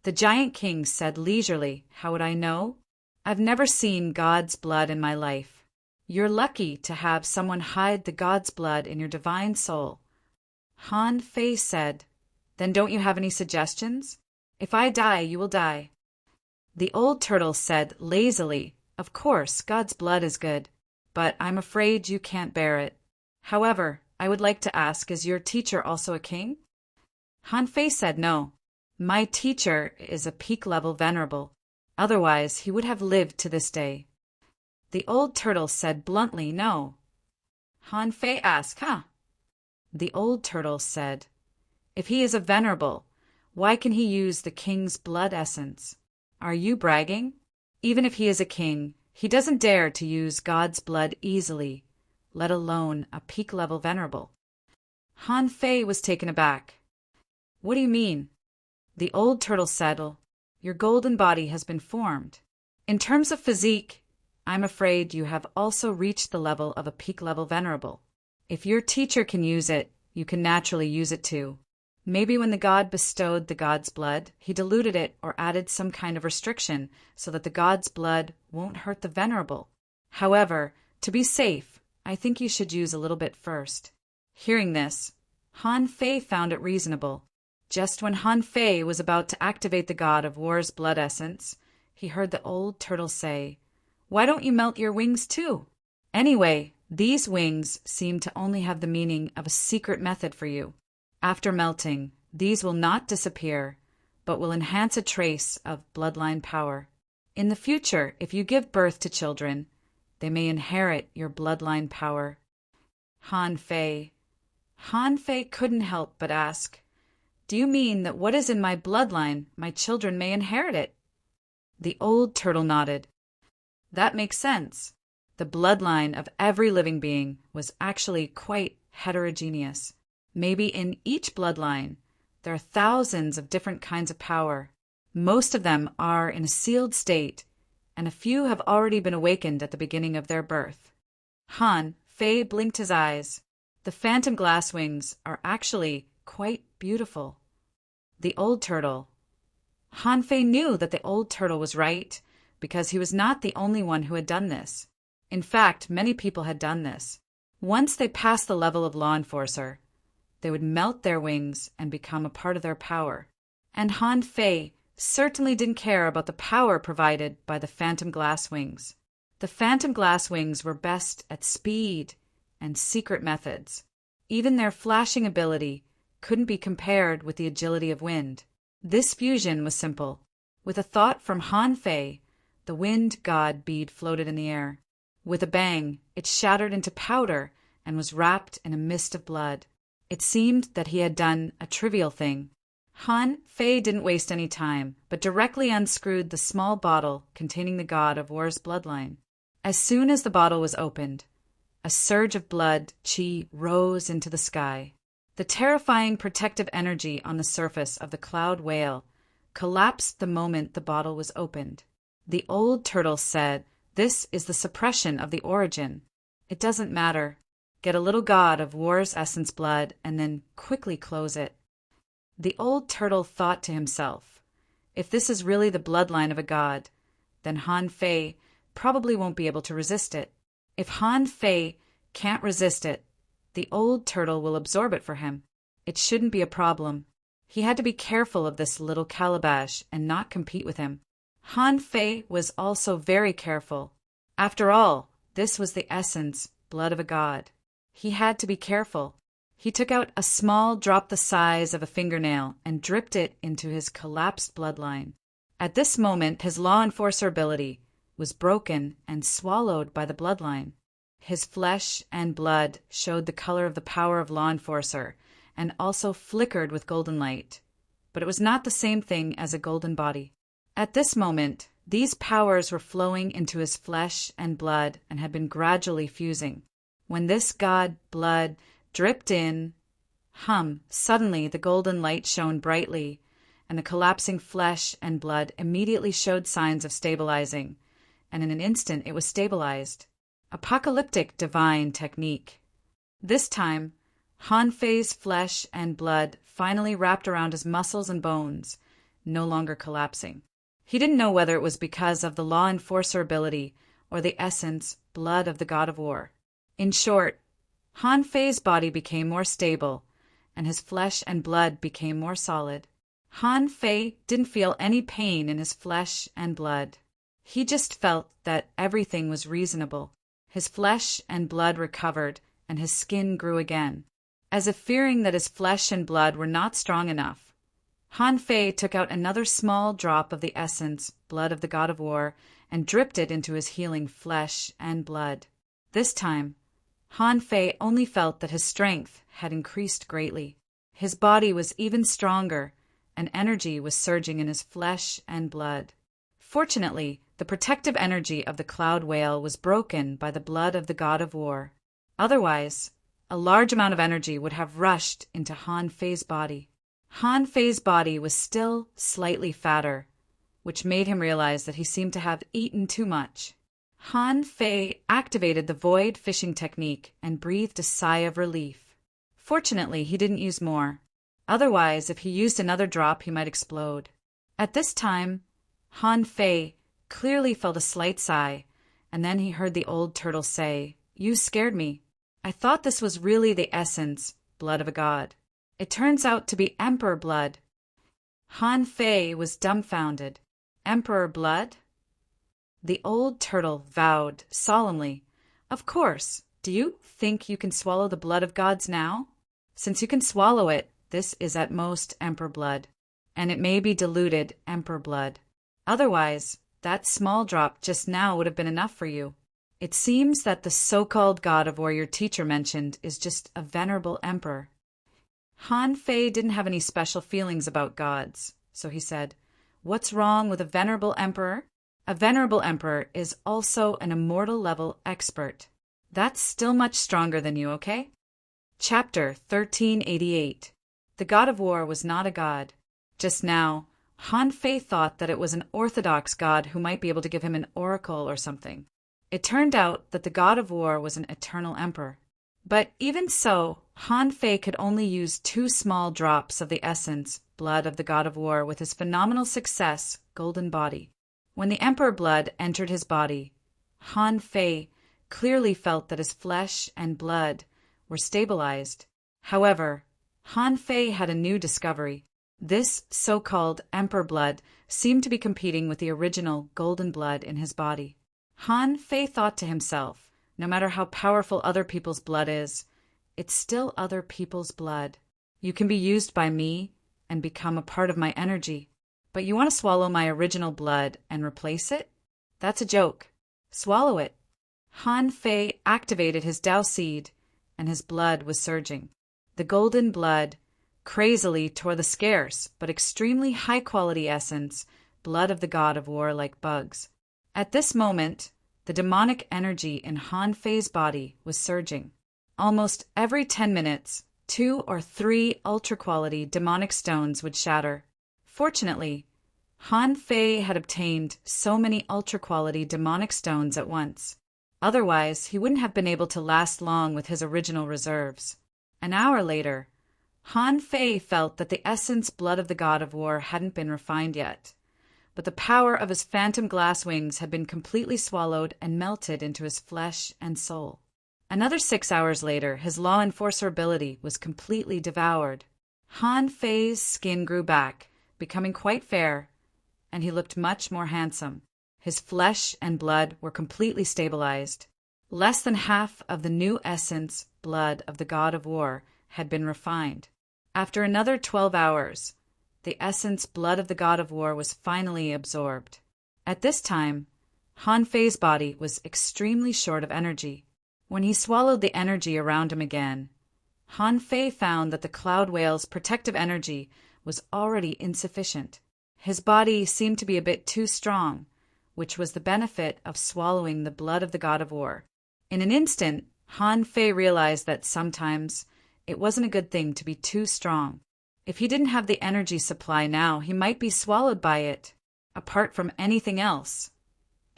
The giant king said leisurely, How would I know? I've never seen God's blood in my life. You're lucky to have someone hide the God's blood in your divine soul. Han Fei said, Then don't you have any suggestions? If I die, you will die. The old turtle said lazily, Of course, God's blood is good, but I'm afraid you can't bear it. However, I would like to ask, is your teacher also a king? Han Fei said no. My teacher is a peak-level venerable. Otherwise, he would have lived to this day. The old turtle said bluntly no. Han Fei asked, The old turtle said, If he is a venerable, why can he use the king's blood essence? Are you bragging? Even if he is a king, he doesn't dare to use God's blood easily, let alone a peak-level venerable. Han Fei was taken aback. What do you mean? The old turtle said, Your golden body has been formed. In terms of physique, I'm afraid you have also reached the level of a peak-level venerable. If your teacher can use it, you can naturally use it too. Maybe when the god bestowed the god's blood, he diluted it or added some kind of restriction so that the god's blood won't hurt the venerable. However, to be safe, I think you should use a little bit first. Hearing this, Han Fei found it reasonable. Just when Han Fei was about to activate the god of war's blood essence, he heard the old turtle say, Why don't you melt your wings too? Anyway, these wings seem to only have the meaning of a secret method for you. After melting, these will not disappear, but will enhance a trace of bloodline power. In the future, if you give birth to children, they may inherit your bloodline power. Han Fei couldn't help but ask, Do you mean that what is in my bloodline, my children may inherit it? The old turtle nodded. That makes sense. The bloodline of every living being was actually quite heterogeneous. Maybe in each bloodline, there are thousands of different kinds of power. Most of them are in a sealed state, and a few have already been awakened at the beginning of their birth. Han Fei blinked his eyes. The phantom glass wings are actually quite beautiful. The old turtle. Han Fei knew that the old turtle was right, because he was not the only one who had done this. In fact, many people had done this. Once they passed the level of law enforcer, they would melt their wings and become a part of their power. And Han Fei certainly didn't care about the power provided by the phantom glass wings. The phantom glass wings were best at speed and secret methods. Even their flashing ability couldn't be compared with the agility of wind. This fusion was simple. With a thought from Han Fei, the wind god bead floated in the air. With a bang, it shattered into powder and was wrapped in a mist of blood. It seemed that he had done a trivial thing. Han Fei didn't waste any time, but directly unscrewed the small bottle containing the god of war's bloodline. As soon as the bottle was opened, a surge of blood qi rose into the sky. The terrifying protective energy on the surface of the cloud whale collapsed the moment the bottle was opened. The old turtle said, This is the suppression of the origin. It doesn't matter. Get a little god of war's essence blood and then quickly close it. The old turtle thought to himself, If this is really the bloodline of a god, then Han Fei probably won't be able to resist it. If Han Fei can't resist it, the old turtle will absorb it for him. It shouldn't be a problem. He had to be careful of this little calabash and not compete with him. Han Fei was also very careful. After all, this was the essence, blood of a god. He had to be careful. He took out a small drop the size of a fingernail and dripped it into his collapsed bloodline. At this moment, his law enforcer ability was broken and swallowed by the bloodline. His flesh and blood showed the color of the power of law enforcer and also flickered with golden light. But it was not the same thing as a golden body. At this moment, these powers were flowing into his flesh and blood and had been gradually fusing. When this god blood dripped in, suddenly the golden light shone brightly, and the collapsing flesh and blood immediately showed signs of stabilizing. and in an instant it was stabilized. Apocalyptic divine technique. This time, Han Fei's flesh and blood finally wrapped around his muscles and bones, no longer collapsing. He didn't know whether it was because of the law enforcer ability or the essence, blood of the god of war. In short, Han Fei's body became more stable, and his flesh and blood became more solid. Han Fei didn't feel any pain in his flesh and blood. He just felt that everything was reasonable. His flesh and blood recovered, and his skin grew again. As if fearing that his flesh and blood were not strong enough, Han Fei took out another small drop of the essence, blood of the god of war, and dripped it into his healing flesh and blood. This time, Han Fei only felt that his strength had increased greatly. His body was even stronger, and energy was surging in his flesh and blood. Fortunately, the protective energy of the cloud whale was broken by the blood of the god of war. Otherwise, a large amount of energy would have rushed into Han Fei's body. Han Fei's body was still slightly fatter, which made him realize that he seemed to have eaten too much. Han Fei activated the void fishing technique and breathed a sigh of relief. Fortunately, he didn't use more. Otherwise, if he used another drop, he might explode. At this time, Han Fei clearly felt a slight sigh, and then he heard the old turtle say, "You scared me. I thought this was really the essence, blood of a god. It turns out to be emperor blood." Han Fei was dumbfounded. Emperor blood? The old turtle vowed solemnly, "Of course. Do you think you can swallow the blood of gods now? Since you can swallow it, this is at most emperor blood, and it may be diluted emperor blood. Otherwise, that small drop just now would have been enough for you. It seems that the so-called god of war your teacher mentioned is just a venerable emperor." Han Fei didn't have any special feelings about gods, so he said, "What's wrong with a venerable emperor? A venerable emperor is also an immortal-level expert. That's still much stronger than you, okay?" Chapter 1388. The god of war was not a god. Just now, Han Fei thought that it was an orthodox god who might be able to give him an oracle or something. It turned out that the god of war was an eternal emperor. But even so, Han Fei could only use 2 small drops of the essence, blood of the god of war, with his phenomenal success, golden body. When the emperor blood entered his body, Han Fei clearly felt that his flesh and blood were stabilized. However, Han Fei had a new discovery. This so-called emperor blood seemed to be competing with the original golden blood in his body. Han Fei thought to himself, no matter how powerful other people's blood is, it's still other people's blood. You can be used by me and become a part of my energy, but you want to swallow my original blood and replace it? That's a joke. Swallow it. Han Fei activated his Tao seed, and his blood was surging. The golden blood crazily tore the scarce but extremely high-quality essence, blood of the god of war, like bugs. At this moment, the demonic energy in Han Fei's body was surging. Almost every 10 minutes, 2 or 3 ultra-quality demonic stones would shatter. Fortunately, Han Fei had obtained so many ultra-quality demonic stones at once. Otherwise, he wouldn't have been able to last long with his original reserves. An hour later, Han Fei felt that the essence blood of the god of war hadn't been refined yet, but the power of his phantom glass wings had been completely swallowed and melted into his flesh and soul. Another 6 hours later, his law enforcer ability was completely devoured. Han Fei's skin grew back, becoming quite fair, and he looked much more handsome. His flesh and blood were completely stabilized. Less than half of the new essence, blood of the god of war, had been refined. After another 12 hours, the essence, blood of the god of war, was finally absorbed. At this time, Han Fei's body was extremely short of energy. When he swallowed the energy around him again, Han Fei found that the cloud whale's protective energy was already insufficient. His body seemed to be a bit too strong, which was the benefit of swallowing the blood of the god of war. In an instant, Han Fei realized that sometimes it wasn't a good thing to be too strong. If he didn't have the energy supply now, he might be swallowed by it, apart from anything else.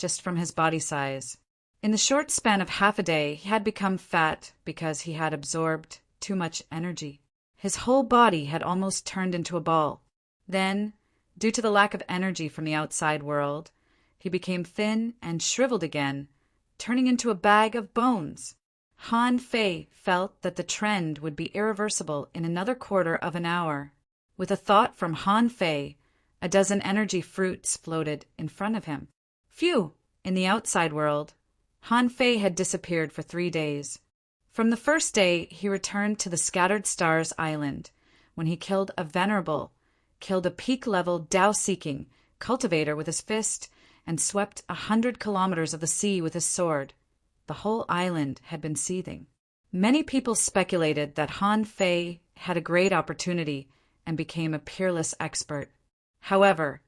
just from his body size. In the short span of half a day, he had become fat because he had absorbed too much energy. His whole body had almost turned into a ball. Then, due to the lack of energy from the outside world, he became thin and shriveled again, turning into a bag of bones. Han Fei felt that the trend would be irreversible in another quarter of an hour. With a thought from Han Fei, a dozen energy fruits floated in front of him. Phew! In the outside world, Han Fei had disappeared for 3 days. From the first day, he returned to the Scattered Stars Island, when he killed a peak-level Tao-seeking cultivator with his fist, and swept 100 kilometers of the sea with his sword. The whole island had been seething. Many people speculated that Han Fei had a great opportunity and became a peerless expert. However,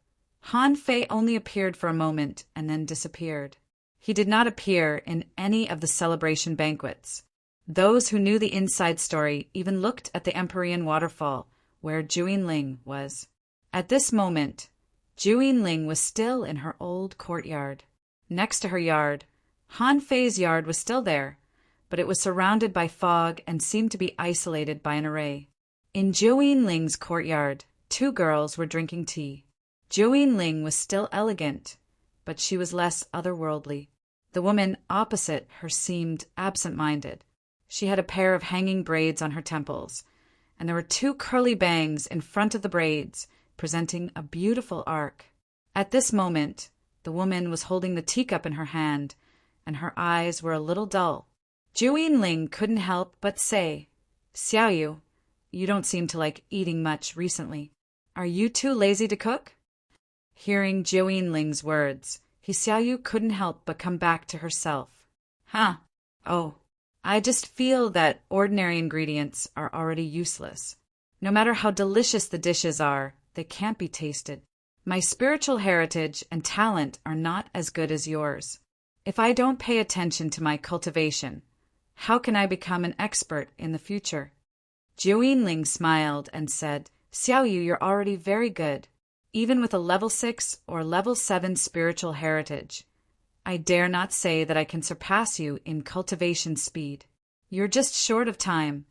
Han Fei only appeared for a moment and then disappeared. He did not appear in any of the celebration banquets. Those who knew the inside story even looked at the Empyrean waterfall, where Juyin was. At this moment, Juyin was still in her old courtyard. Next to her yard, Han Fei's yard was still there, but it was surrounded by fog and seemed to be isolated by an array. In Juyin courtyard, 2 girls were drinking tea. Juyin was still elegant, but she was less otherworldly. The woman opposite her seemed absent-minded. She had a pair of hanging braids on her temples, and there were 2 curly bangs in front of the braids, presenting a beautiful arc. At this moment, the woman was holding the teacup in her hand, and her eyes were a little dull. Juyin couldn't help but say, "Xiaoyu, you don't seem to like eating much recently. Are you too lazy to cook?" Hearing Juyin words, Xiaoyu couldn't help but come back to herself. "Huh. Oh, I just feel that ordinary ingredients are already useless. No matter how delicious the dishes are, they can't be tasted. My spiritual heritage and talent are not as good as yours. If I don't pay attention to my cultivation, how can I become an expert in the future?" Juyin smiled and said, "Xiaoyu, you're already very good, even with a level 6 or level 7 spiritual heritage. I dare not say that I can surpass you in cultivation speed. You're just short of time."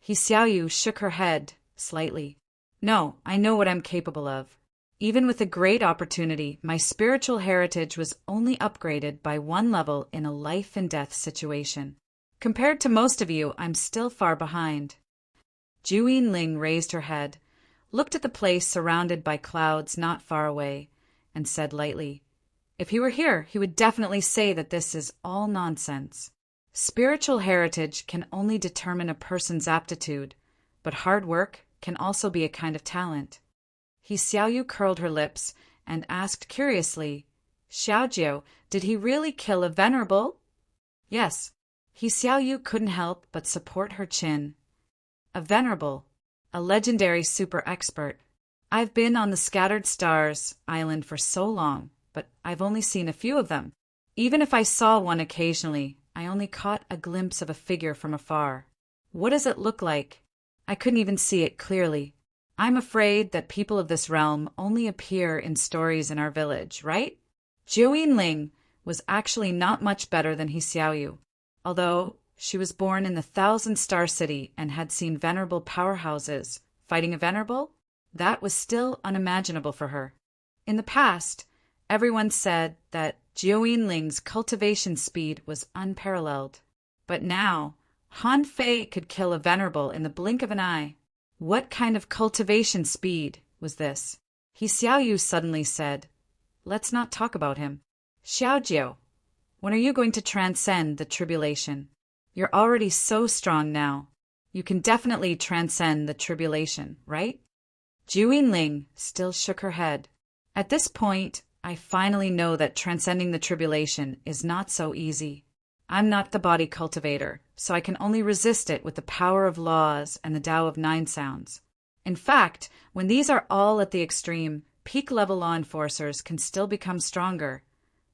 Xiaoyu shook her head slightly. "No, I know what I'm capable of. Even with a great opportunity, my spiritual heritage was only upgraded by 1 level in a life-and-death situation. Compared to most of you, I'm still far behind." Juyin raised her head, looked at the place surrounded by clouds not far away, and said lightly, "If he were here, he would definitely say that this is all nonsense. Spiritual heritage can only determine a person's aptitude, but hard work can also be a kind of talent." Xiaoyu curled her lips and asked curiously, "Xiaojiu, did he really kill a venerable?" "Yes." Xiaoyu couldn't help but support her chin. "A venerable, a legendary super expert. I've been on the Scattered Stars Island for so long, but I've only seen a few of them. Even if I saw one occasionally, I only caught a glimpse of a figure from afar. What does it look like? I couldn't even see it clearly. I'm afraid that people of this realm only appear in stories in our village, right?" Juyin was actually not much better than Xiaoyu. Although she was born in the 1,000-star city and had seen venerable powerhouses fighting a venerable, that was still unimaginable for her. In the past, everyone said that Juyin cultivation speed was unparalleled. But now, Han Fei could kill a venerable in the blink of an eye. What kind of cultivation speed was this? Xiaoyu suddenly said, "Let's not talk about him. Xiaojiu, when are you going to transcend the tribulation? You're already so strong now. You can definitely transcend the tribulation, right?" Juyin still shook her head. "At this point, I finally know that transcending the tribulation is not so easy. I'm not the body cultivator, so I can only resist it with the power of laws and the Tao of 9 sounds. In fact, when these are all at the extreme, peak-level law enforcers can still become stronger,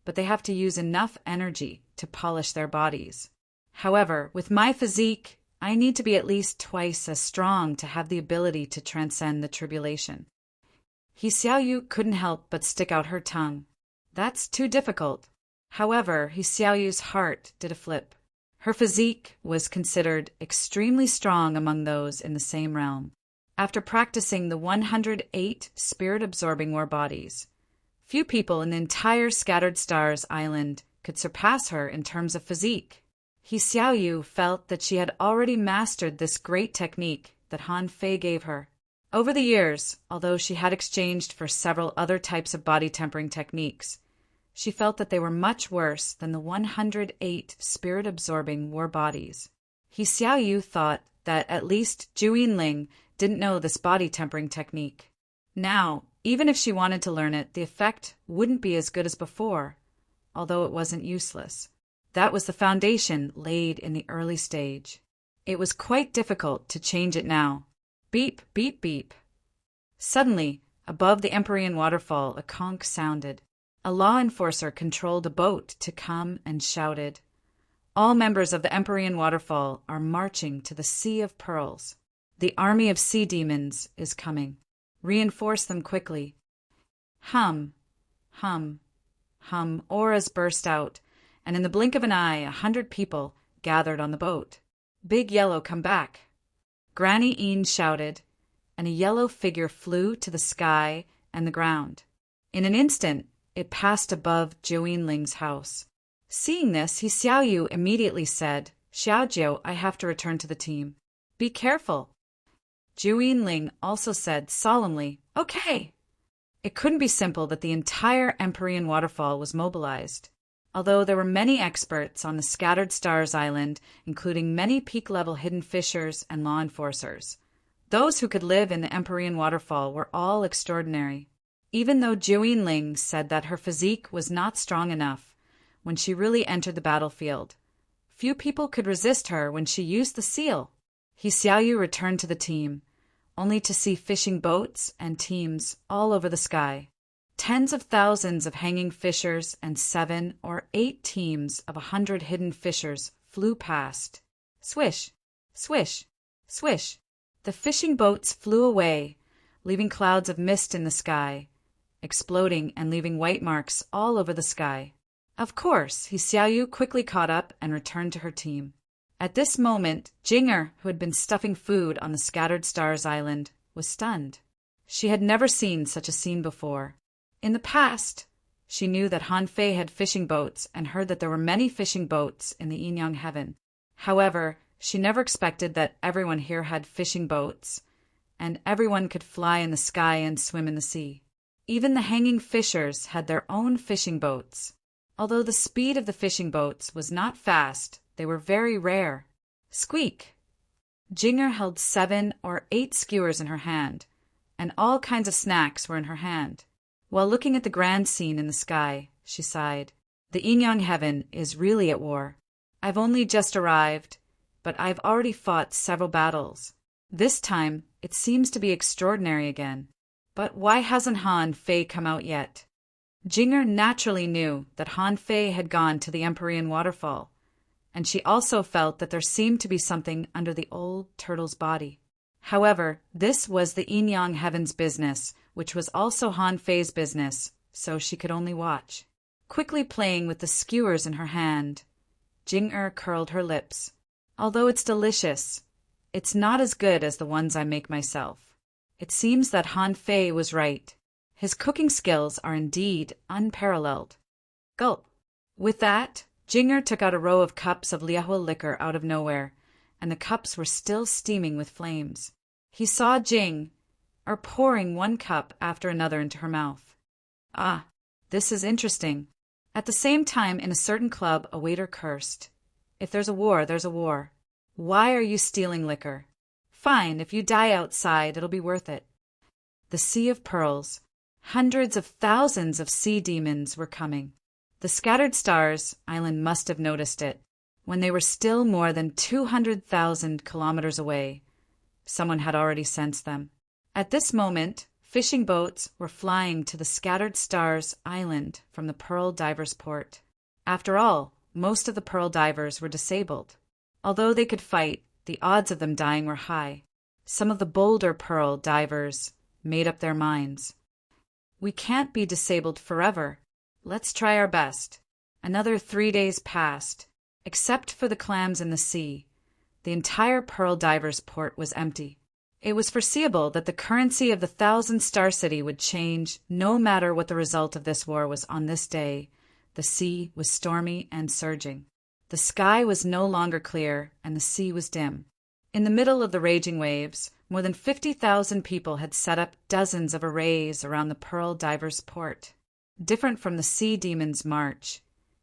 but they have to use enough energy to polish their bodies. However, with my physique, I need to be at least twice as strong to have the ability to transcend the tribulation." Xiaoyu couldn't help but stick out her tongue. That's too difficult. However, Xiaoyu's heart did a flip. Her physique was considered extremely strong among those in the same realm. After practicing the 108 spirit-absorbing war bodies, few people in the entire Scattered Stars Island could surpass her in terms of physique. Xiaoyu felt that she had already mastered this great technique that Han Fei gave her. Over the years, although she had exchanged for several other types of body tempering techniques, she felt that they were much worse than the 108 spirit-absorbing war bodies. Xiaoyu thought that at least Zhu Yinling didn't know this body tempering technique. Now, even if she wanted to learn it, the effect wouldn't be as good as before, although it wasn't useless. That was the foundation laid in the early stage. It was quite difficult to change it now. Beep, beep, beep. Suddenly, above the Empyrean waterfall, a conch sounded. A law enforcer controlled a boat to come and shouted, "All members of the Empyrean waterfall are marching to the Sea of Pearls. The army of sea demons is coming. Reinforce them quickly." Hum, hum, hum, auras burst out, and in the blink of an eye 100 people gathered on the boat. "Big Yellow, come back!" Granny Een shouted, and a yellow figure flew to the sky and the ground. In an instant, it passed above Zhou Yinling's house. Seeing this, Xiaoyu immediately said, "Xiaojiu, I have to return to the team. Be careful." Zhou Yinling also said solemnly, "Okay." It couldn't be simple that the entire Empyrean waterfall was mobilized. Although there were many experts on the Scattered Stars Island, including many peak-level hidden fishers and law enforcers, those who could live in the Empyrean waterfall were all extraordinary. Even though Zhou Yinling said that her physique was not strong enough when she really entered the battlefield, few people could resist her when she used the seal. Xiaoyu returned to the team, only to see fishing boats and teams all over the sky. Tens of thousands of hanging fishers and 7 or 8 teams of 100 hidden fishers flew past. Swish, swish, swish. The fishing boats flew away, leaving clouds of mist in the sky, exploding and leaving white marks all over the sky. Of course, Xiaoyu quickly caught up and returned to her team. At this moment, Jinger, who had been stuffing food on the Scattered Stars Island, was stunned. She had never seen such a scene before. In the past, she knew that Han Fei had fishing boats and heard that there were many fishing boats in the Yin-Yang Heaven. However, she never expected that everyone here had fishing boats, and everyone could fly in the sky and swim in the sea. Even the hanging fishers had their own fishing boats. Although the speed of the fishing boats was not fast, they were very rare. Squeak! Jinger held 7 or 8 skewers in her hand, and all kinds of snacks were in her hand. While looking at the grand scene in the sky, she sighed. The Yin-Yang Heaven is really at war. I've only just arrived, but I've already fought several battles. This time, it seems to be extraordinary again. But why hasn't Han Fei come out yet? Jinger naturally knew that Han Fei had gone to the Empyrean waterfall, and she also felt that there seemed to be something under the old turtle's body. However, this was the Yin-Yang Heaven's business, which was also Han Fei's business, so she could only watch. Quickly playing with the skewers in her hand, Jinger curled her lips. Although it's delicious, it's not as good as the ones I make myself. It seems that Han Fei was right. His cooking skills are indeed unparalleled. Gulp. With that, Jinger took out a row of cups of Liahua liquor out of nowhere, and the cups were still steaming with flames. He saw Jing pouring one cup after another into her mouth. Ah, this is interesting. At the same time, in a certain club, a waiter cursed. If there's a war, there's a war. Why are you stealing liquor? Fine, if you die outside, it'll be worth it. The Sea of Pearls. Hundreds of thousands of sea demons were coming. The Scattered Stars Island must have noticed it, when they were still more than 200,000 kilometers away. Someone had already sensed them. At this moment, fishing boats were flying to the Scattered Stars Island from the Pearl Divers Port. After all, most of the Pearl Divers were disabled. Although they could fight, the odds of them dying were high. Some of the bolder Pearl Divers made up their minds. We can't be disabled forever. Let's try our best. Another 3 days passed. Except for the clams in the sea, the entire Pearl Divers port was empty. It was foreseeable that the currency of the Thousand-Star City would change no matter what the result of this war was on this day. The sea was stormy and surging. The sky was no longer clear, and the sea was dim. In the middle of the raging waves, more than 50,000 people had set up dozens of arrays around the Pearl Divers port. Different from the sea demons' march,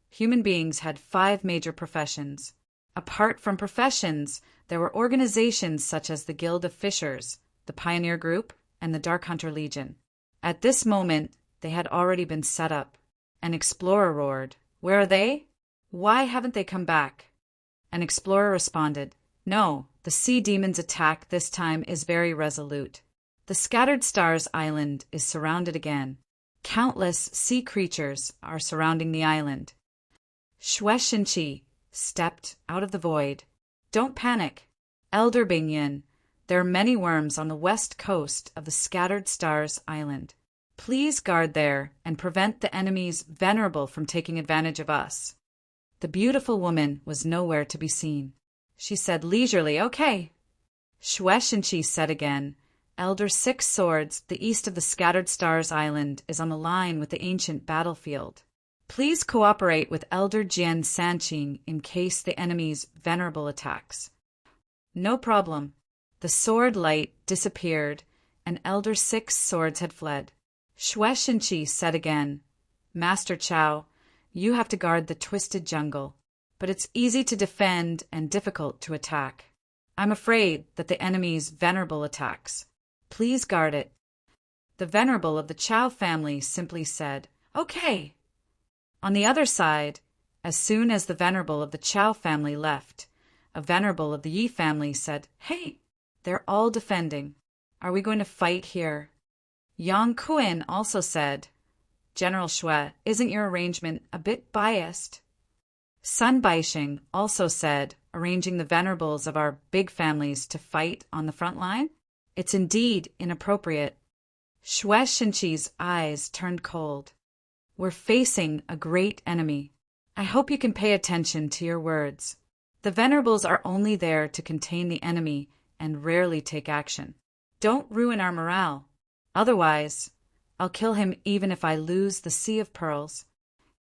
human beings had 5 major professions. Apart from professions, there were organizations such as the Guild of Fishers, the Pioneer Group, and the Dark Hunter Legion. At this moment, they had already been set up. An explorer roared, "Where are they? Why haven't they come back?" An explorer responded, "No, the sea demon's attack this time is very resolute. The Scattered Stars Island is surrounded again. Countless sea creatures are surrounding the island." Shueshinchi stepped out of the void. "Don't panic, Elder Bingyin. There are many worms on the west coast of the Scattered Stars Island. Please guard there and prevent the enemies Venerable from taking advantage of us." The beautiful woman was nowhere to be seen. She said leisurely, "Okay." Shueshinchi said again, "Elder Six Swords, the east of the Scattered Stars Island, is on the line with the ancient battlefield. Please cooperate with Elder Jian Sanqing in case the enemy's Venerable attacks." "No problem." The sword light disappeared, and Elder Six Swords had fled. Shueshinchi said again, "Master Chow, you have to guard the twisted jungle, but it's easy to defend and difficult to attack. I'm afraid that the enemy's Venerable attacks. Please guard it." The Venerable of the Chow family simply said, "Okay." On the other side, as soon as the Venerable of the Chow family left, a Venerable of the Yi family said, "Hey, they're all defending. Are we going to fight here?" Yang Kuan also said, "General Shui, isn't your arrangement a bit biased?" Sun Baixing also said, "Arranging the Venerables of our big families to fight on the front line? It's indeed inappropriate." Shueshinchi's eyes turned cold. "We're facing a great enemy. I hope you can pay attention to your words. The Venerables are only there to contain the enemy and rarely take action. Don't ruin our morale. Otherwise, I'll kill him even if I lose the Sea of Pearls."